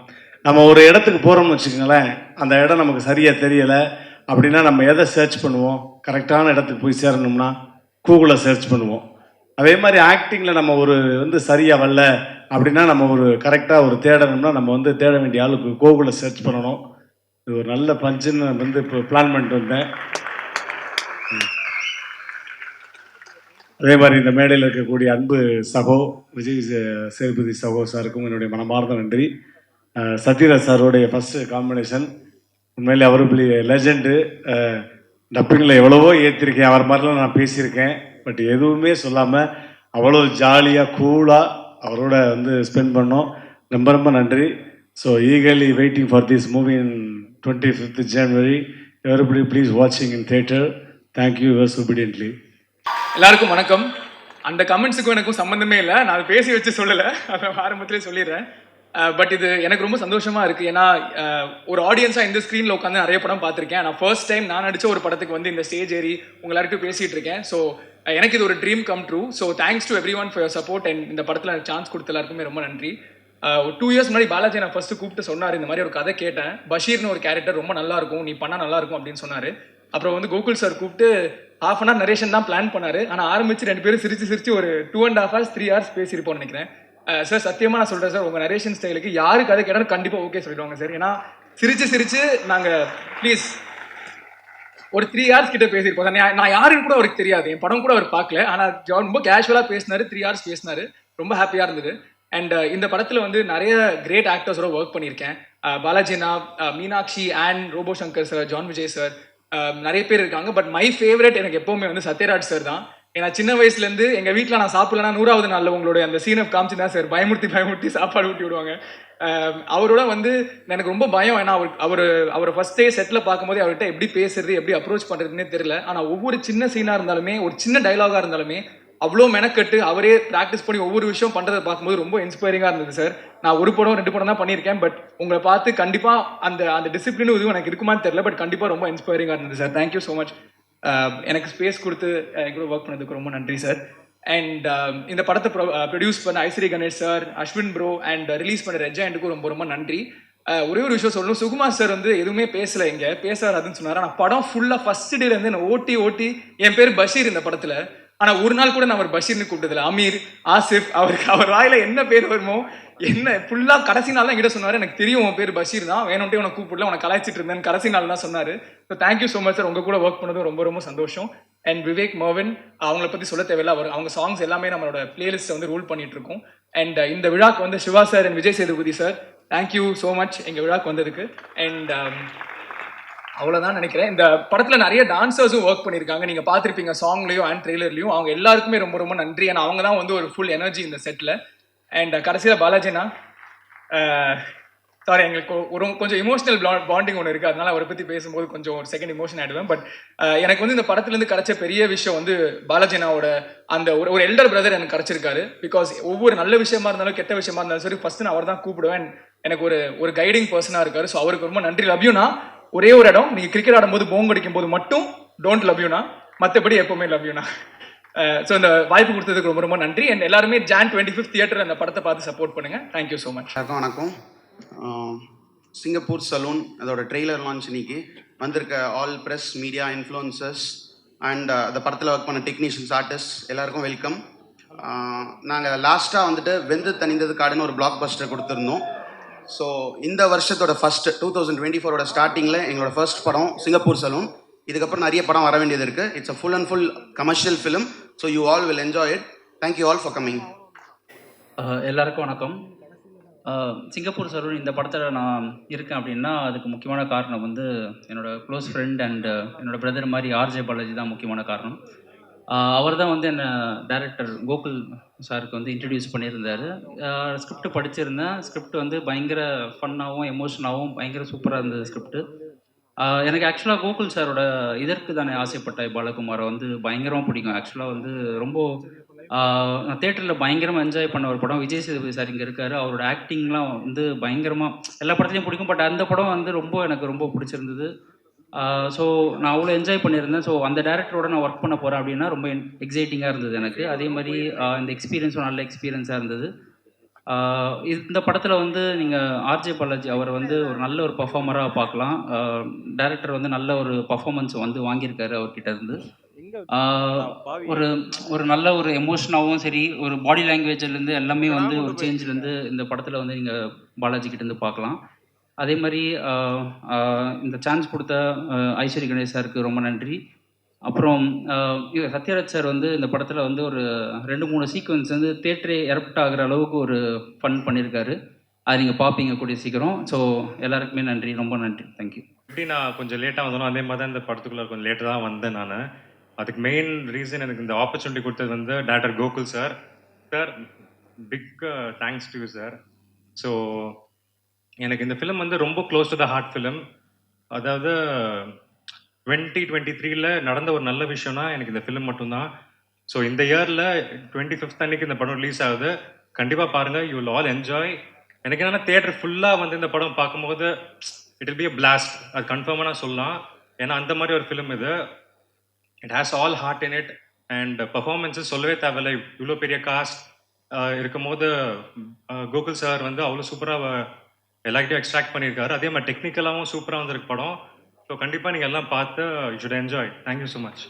நம்ம ஒரு இடத்துக்கு போகிறோம்னு வச்சுக்கோங்களேன், அந்த இடம் நமக்கு சரியாக தெரியலை அப்படின்னா நம்ம எதை சர்ச் பண்ணுவோம்? கரெக்டான இடத்துக்கு போய் சேரணும்னா கூகுளில் சர்ச் பண்ணுவோம். அதே மாதிரி ஆக்டிங்கில் நம்ம ஒரு வந்து சரியாக வரல அப்படின்னா நம்ம ஒரு கரெக்டாக ஒரு தேடணும்னா நம்ம வந்து தேட வேண்டிய ஆளுக்கு கூகுளில் சர்ச் பண்ணணும். இது ஒரு நல்ல பஞ்சுன்னு வந்து இப்போ பிளான் பண்ணிட்டு வந்தேன். அதே மாதிரி இந்த மேடையில் இருக்கக்கூடிய அன்பு சகோ விஜய் சேதுபதி சகோ சாருக்கும் என்னுடைய மனமார்ந்த நன்றி. சத்யராஜ் சாரோடைய ஃபஸ்ட்டு காம்பினேஷன் உண்மையிலே அவர் பெரிய லெஜெண்டு. டப்பிங்கில் எவ்வளவோ ஏற்றிருக்கேன், அவர் மாதிரிலாம் நான் பேசியிருக்கேன். பட் எதுவுமே சொல்லாமல் அவ்வளோ ஜாலியாக கூலாக அவரோட வந்து ஸ்பெண்ட் பண்ணோம். ரொம்ப ரொம்ப நன்றி. So eagerly waiting for this movie in 25th January. Everybody please வாட்சிங் in theatre. Thank you yours obediently. எல்லாருக்கும் வணக்கம். அந்த கமெண்ட்ஸுக்கும் எனக்கும் சம்மந்தமே இல்லை, நான் அதை பேசி வச்சு சொல்லலை, அதை ஆரம்பத்திலே சொல்லிடுறேன். பட் இது எனக்கு ரொம்ப சந்தோஷமா இருக்கு. ஏன்னா ஒரு ஆடியன்ஸாக இந்த ஸ்க்ரீனில் உட்காந்து நிறைய படம் பார்த்துருக்கேன். நான் ஃபர்ஸ்ட் டைம் நான் நடித்த ஒரு படத்துக்கு வந்து இந்த ஸ்டேஜ் ஏறி உங்க எல்லாருக்கும் பேசிகிட்டு இருக்கேன். ஸோ எனக்கு இது ஒரு dream come true. So thanks to every one for your support. And இந்த படத்தில் எனக்கு சான்ஸ் கொடுத்த எல்லாருக்குமே ரொம்ப நன்றி. ஒரு 2 years முன்னாடி பாலாஜி நான் ஃபர்ஸ்ட் கூப்பிட்டு சொன்னார், இந்த மாதிரி ஒரு கதை கேட்டேன், பஷீர்னு ஒரு கேரக்டர் ரொம்ப நல்லா இருக்கும், நீ பண்ணால் நல்லா இருக்கும் அப்படின்னு சொன்னார். அப்புறம் வந்து கோகுல் சார் கூப்பிட்டு ½ an hour நரேஷன் தான் பிளான் பண்ணார். ஆனால் ஆரம்பிச்சு 2 பேரும் சிரிச்சு ஒரு 2.5 hours 3 hours பேசியிருப்போம்னு நினைக்கிறேன். சார் சத்தியமாக நான் சொல்கிறேன் சார், உங்கள் நரேஷன் ஸ்டைலுக்கு யாருக்கு கதை கேட்டாலும் கண்டிப்பாக ஓகே சொல்லிடுவாங்க சார். ஏன்னா சிரிச்சு நாங்கள் ப்ளீஸ் ஒரு 3 hours கிட்ட பேசியிருப்போம் சார். நான் யாருன்னு கூட அவருக்கு தெரியாது, என் படம் கூட அவர் பார்க்கல. ஆனால் ரொம்ப கேஷுவலாக பேசினார், 3 hours பேசினார், ரொம்ப ஹாப்பியாக இருந்தது. அண்ட் இந்த படத்தில் வந்து நிறைய கிரேட் ஆக்டர்ஸோட ஒர்க் பண்ணியிருக்கேன். பாலாஜினா, Meenakshi, and robo Shankar sir, John Vijay sir, நிறைய பேர் இருக்காங்க. பட் மை ஃபேவரட் எனக்கு எப்போவுமே வந்து சத்யராஜ் சார் தான். ஏன்னா சின்ன வயசுலேருந்து எங்கள் வீட்டில் நான் சாப்பிடலன்னா 100வது நாளில் உங்களுடைய அந்த சீனை காமிச்சு தான் சார் பயமுறுத்தி சாப்பாடு ஊட்டி விடுவாங்க. அவரோட வந்து எனக்கு ரொம்ப பயம். ஏன்னா அவரை ஃபர்ஸ்ட் டே செட்டில் பார்க்கும்போது அவர்கிட்ட எப்படி பேசுறது, எப்படி அப்ரோச் பண்ணுறதுன்னே தெரியல. ஆனால் ஒவ்வொரு சின்ன சீனாக இருந்தாலுமே, ஒரு சின்ன டைலாகாக இருந்தாலுமே அவ்வளோ மெனக்கட்டு அவரே ப்ராக்டிஸ் பண்ணி ஒவ்வொரு விஷயம் பண்ணுறதை பார்க்கும்போது ரொம்ப இன்ஸ்பைரிங்காக இருந்தது சார். நான் 1 படம் 2 படம் தான் பண்ணியிருக்கேன். பட் உங்களை பார்த்து கண்டிப்பாக அந்த டிசிப்ளினும் இதுவும் எனக்கு இருக்குமான்னு தெரியல. பட் கண்டிப்பாக ரொம்ப இன்ஸ்பைரிங்காக இருந்தது சார். Thank you so much. எனக்கு ஸ்பேஸ் கொடுத்து என் கூட ஒர்க் பண்ணதுக்கு ரொம்ப நன்றி சார். அண்ட் இந்த படத்தை ப்ரொடியூஸ் பண்ண Ishari Ganesh sir, Ashwin bro, and release பண்ண ரெஜாண்டுக்கும் ரொம்ப ரொம்ப நன்றி. ஒரே ஒரு விஷயம் சொல்லணும், சுகுமார் சார் வந்து எதுவுமே பேசலை, இங்கே பேசாதுன்னு சொன்னார். ஆனால் படம் ஃபுல்லாக ஃபர்ஸ்ட் டேலேருந்து நான் ஓட்டி என் பேர் பஷீர் இந்த படத்தில். ஆனால் ஒரு நாள் கூட நான் அவர் பஷீர்னு கூப்பிட்டதில்ல. அமீர், ஆசிஃப், அவர் வாயில என்ன பேர் வருமோ, என்ன ஃபுல்லாக கடைசி நாள் தான் என்கிட்ட சொன்னார், எனக்கு தெரியும் உன் பேர் பஷீர் தான், வேணும்ட்டே உனக்கு கூப்பிடல, உனக்கு கலாய்ச்சிட்டு இருந்தேன், கடைசி நாள் தான் சொன்னார். So thank you so much sir. உங்கள் கூட ஒர்க் பண்ணதும் ரொம்ப ரொம்ப சந்தோஷம். அண்ட் விவேக் மர்வின், அவங்கள பற்றி சொல்ல தேவையில்ல, அவங்க சாங்ஸ் எல்லாமே நம்மளோட பிளேலிஸ்ட்டை வந்து ரூல் பண்ணிட்டு இருக்கோம். அண்ட் இந்த விழாக்கு வந்து Siva sir and Vijay Sethupathi sir, thank you so much எங்கள் விழாக்கு வந்ததுக்கு. அண்ட் அவ்வளோதான் நினைக்கிறேன். இந்த படத்தில் நிறைய டான்சர்ஸும் ஒர்க் பண்ணியிருக்காங்க, நீங்கள் பார்த்துருப்பீங்க சாங்லேயும் அண்ட் ட்ரெய்லர்லையும். அவங்க எல்லாருக்குமே ரொம்ப ரொம்ப நன்றி. ஏன்னா அவங்க தான் வந்து ஒரு ஃபுல் எனர்ஜி இந்த செட்டில். அண்ட் கடைசியில் பாலாஜினா, சாரி எங்களுக்கு கொஞ்சம் இமோஷனல் பாண்டிங் ஒன்று இருக்குது, அதனால அவரை பற்றி பேசும்போது கொஞ்சம் ஒரு செகண்ட் இமோஷன் ஆகிடுவேன். பட் எனக்கு வந்து இந்த படத்துலேருந்து கிடைச்ச பெரிய விஷயம் வந்து பாலாஜினாவோட அந்த ஒரு எல்டர் பிரதர் எனக்கு கிடச்சிருக்காரு. பிகாஸ் ஒவ்வொரு நல்ல விஷயமா இருந்தாலும் கெட்ட விஷயமா இருந்தாலும் சரி, ஃபர்ஸ்ட் நான் அவர் தான் கூப்பிடுவேன். எனக்கு ஒரு கைடிங் பர்சனாக இருக்காரு. ஸோ அவருக்கு ரொம்ப நன்றி. லவ் யூனா, ஒரே ஒரு இடம், நீங்கள் கிரிக்கெட் ஆடும்போது போங்க அடிக்கும் போது மட்டும் டோன்ட் லவ் யூனா, மற்றபடி எப்பவுமே லவ் யூனா. ஸோ இந்த வாய்ப்பு கொடுத்ததுக்கு ரொம்ப ரொம்ப நன்றி. அண்ட் எல்லாருமே Jan 25th தியேட்டர் அந்த படத்தை பார்த்து சப்போர்ட் பண்ணுங்க. Thank you so much. வணக்கம். சிங்கப்பூர் சலூன் அதோட ட்ரெய்லர் லான்ச் இன்னைக்கு வந்திருக்க all press, media, influencers and அந்த படத்தில் ஒர்க் பண்ண டெக்னீஷியன்ஸ், ஆர்டிஸ்ட் எல்லாருக்கும் வெல்கம். நாங்கள் லாஸ்ட்டாக வந்துட்டு வெந்து தணிந்தது காடுன்னு ஒரு பிளாக் பஸ்டர் கொடுத்துருந்தோம். ஸோ இந்த வருஷத்தோட ஃபர்ஸ்ட் 2024ஓட ஸ்டார்டிங்கில் எங்களோட ஃபர்ஸ்ட் படம் சிங்கப்பூர் சலூன். இதுக்கப்புறம் நிறைய படம் வர வேண்டியது இருக்குது. It's a full and full commercial film. So you all will enjoy it. Thank you all for coming. எல்லாருக்கும் வணக்கம். சிங்கப்பூர் சலூன் இந்த படத்தில் நான் இருக்கேன் அப்படின்னா அதுக்கு முக்கியமான காரணம் வந்து என்னோட க்ளோஸ் ஃப்ரெண்ட் அண்ட் என்னோட பிரதர் மாதிரி ஆர்ஜே பாலாஜி தான் முக்கியமான காரணம். அவர் தான் வந்து என்னை டைரக்டர் கோகுல் சாருக்கு வந்து இன்ட்ரடியூஸ் பண்ணியிருந்தார். ஸ்கிரிப்ட் படிச்சிருந்தேன். ஸ்கிரிப்ட் வந்து பயங்கர ஃபன்னாகவும் எமோஷனாகவும் பயங்கர சூப்பராக இருந்தது ஸ்கிரிப்ட். எனக்கு ஆக்சுவலாக கோகுல் சாரோட இதற்கு தானே ஆசைப்பட்டேன் பாலகுமாரை வந்து பயங்கரமாக பிடிக்கும். ஆக்சுவலாக வந்து ரொம்ப நான் தேட்டரில் பயங்கரமாக என்ஜாய் பண்ண ஒரு படம். விஜய் சேதுபதி சார் இங்கே இருக்கார். அவரோட ஆக்டிங்லாம் வந்து பயங்கரமாக எல்லா படத்துலையும் பிடிக்கும். பட் அந்த படம் வந்து எனக்கு ரொம்ப பிடிச்சிருந்தது. ஸோ நான் அவ்வளோ என்ஜாய் பண்ணியிருந்தேன். ஸோ அந்த டேரக்டரோட நான் ஒர்க் பண்ண போகிறேன் அப்படின்னா ரொம்ப எக்ஸைட்டிங்காக இருந்தது எனக்கு. அதே மாதிரி இந்த எக்ஸ்பீரியன்ஸும் நல்ல எக்ஸ்பீரியன்ஸாக இருந்தது. இந்த படத்தில் வந்து நீங்கள் ஆர்ஜே பாலாஜி அவர் வந்து ஒரு நல்ல ஒரு பர்ஃபார்மராக பார்க்கலாம். டேரக்டர் வந்து நல்ல ஒரு பர்ஃபார்மன்ஸ் வந்து வாங்கியிருக்காரு அவர்கிட்ட இருந்து. ஒரு நல்ல ஒரு எமோஷனாகவும் சரி, ஒரு பாடி லாங்குவேஜ்லேருந்து எல்லாமே வந்து ஒரு சேஞ்சிலேருந்து இந்த படத்தில் வந்து நீங்கள் பாலாஜி கிட்டேருந்து பார்க்கலாம். அதே மாதிரி இந்த சான்ஸ் கொடுத்த ஐஸ்வரி கணேஷ் சாருக்கு ரொம்ப நன்றி. அப்புறம் சத்யராஜ் சார் வந்து இந்த படத்தில் வந்து ஒரு 2-3 சீக்வன்ஸ் வந்து தேட்டரே எரப்ட் ஆகிற அளவுக்கு ஒரு ஃபன் பண்ணியிருக்காரு. அதை நீங்கள் பார்ப்பீங்க கூடிய சீக்கிரம். ஸோ எல்லாருக்குமே நன்றி, ரொம்ப நன்றி. தேங்க்யூ. எப்படி நான் கொஞ்சம் லேட்டாக வந்தனோ அதே மாதிரி தான் இந்த படத்துக்குள்ளே கொஞ்சம் லேட்டாக தான் வந்தேன் நான். அதுக்கு மெயின் ரீசன் எனக்கு இந்த ஆப்பர்ச்சுனிட்டி கொடுத்தது வந்து director Gokul sir. Sir big thanks to you sir. So எனக்கு இந்த ஃபிலிம் வந்து ரொம்ப close to the heart film. அதாவது 2023 நடந்த ஒரு நல்ல விஷயம்னா எனக்கு இந்த ஃபிலிம் மட்டும்தான். ஸோ இந்த இயரில் 25th அன்னைக்கு இந்த படம் ரிலீஸ் ஆகுது. கண்டிப்பாக பாருங்கள், யூ வில் ஆல் என்ஜாய். எனக்கு என்னென்னா தியேட்டர் ஃபுல்லாக வந்து இந்த படம் பார்க்கும்போது it will be a blast, அது கன்ஃபார்மாக நான் சொல்லலாம். ஏன்னா அந்த மாதிரி ஒரு ஃபிலிம் இது. It has all heart in it and performances சொல்லவே தேவையில்லை. இவ்வளோ பெரிய காஸ்ட் இருக்கும்போது கோகுல் சார் வந்து அவ்வளோ சூப்பராக எல்லாத்தையும் எக்ஸ்ட்ராக்ட் பண்ணியிருக்காரு. அதே மாதிரி டெக்னிக்கலாகவும் சூப்பராக வந்திருக்கு படம். ஸோ கண்டிப்பாக நீங்கள் எல்லாம் பார்த்து you should enjoy. Thank you so much.